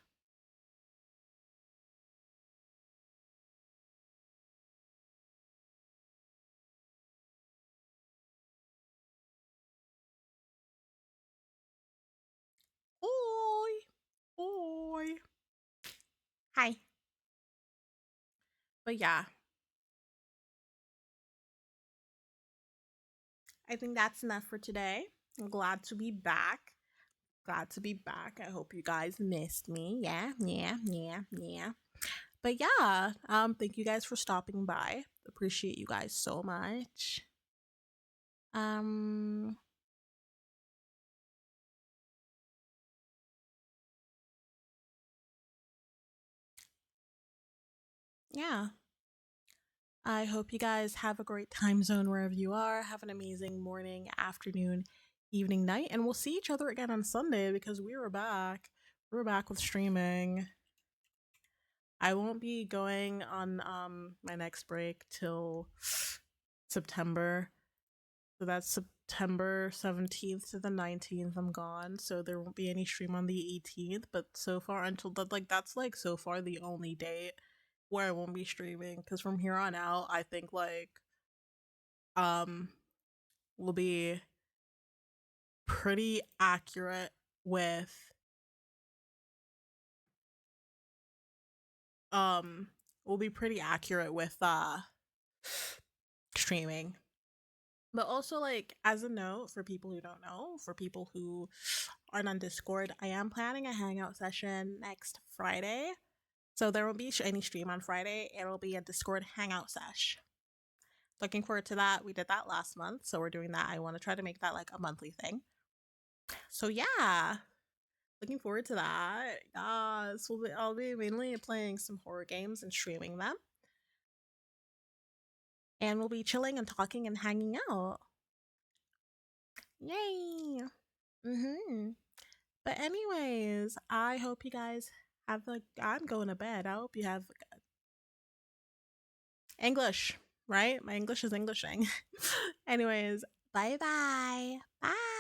Oi! Oi! Hi. But yeah. I think that's enough for today. I'm glad to be back. Glad to be back. I hope you guys missed me. Yeah. But yeah, thank you guys for stopping by. Appreciate you guys so much. Yeah. I hope you guys have a great time zone wherever you are. Have an amazing morning, afternoon, evening, night, and we'll see each other again on Sunday because we're back. We're back with streaming. I won't be going on my next break till September. So that's September 17th to the 19th. I'm gone. So there won't be any stream on the 18th, but so far until that that's so far the only date where I won't be streaming, because from here on out I think will be pretty accurate with streaming. But also, as a note, for people who don't know, for people who aren't on Discord, I am planning a hangout session next Friday. So there won't be any stream on Friday. It'll be a Discord hangout sesh. Looking forward to that. We did that last month, so we're doing that. I want to try to make that a monthly thing. So yeah, looking forward to that. I'll be mainly playing some horror games and streaming them. And we'll be chilling and talking and hanging out. Yay! But anyways, I hope you guys have I'm going to bed. I hope you have English, right? My English is Englishing. Anyways, bye-bye. Bye.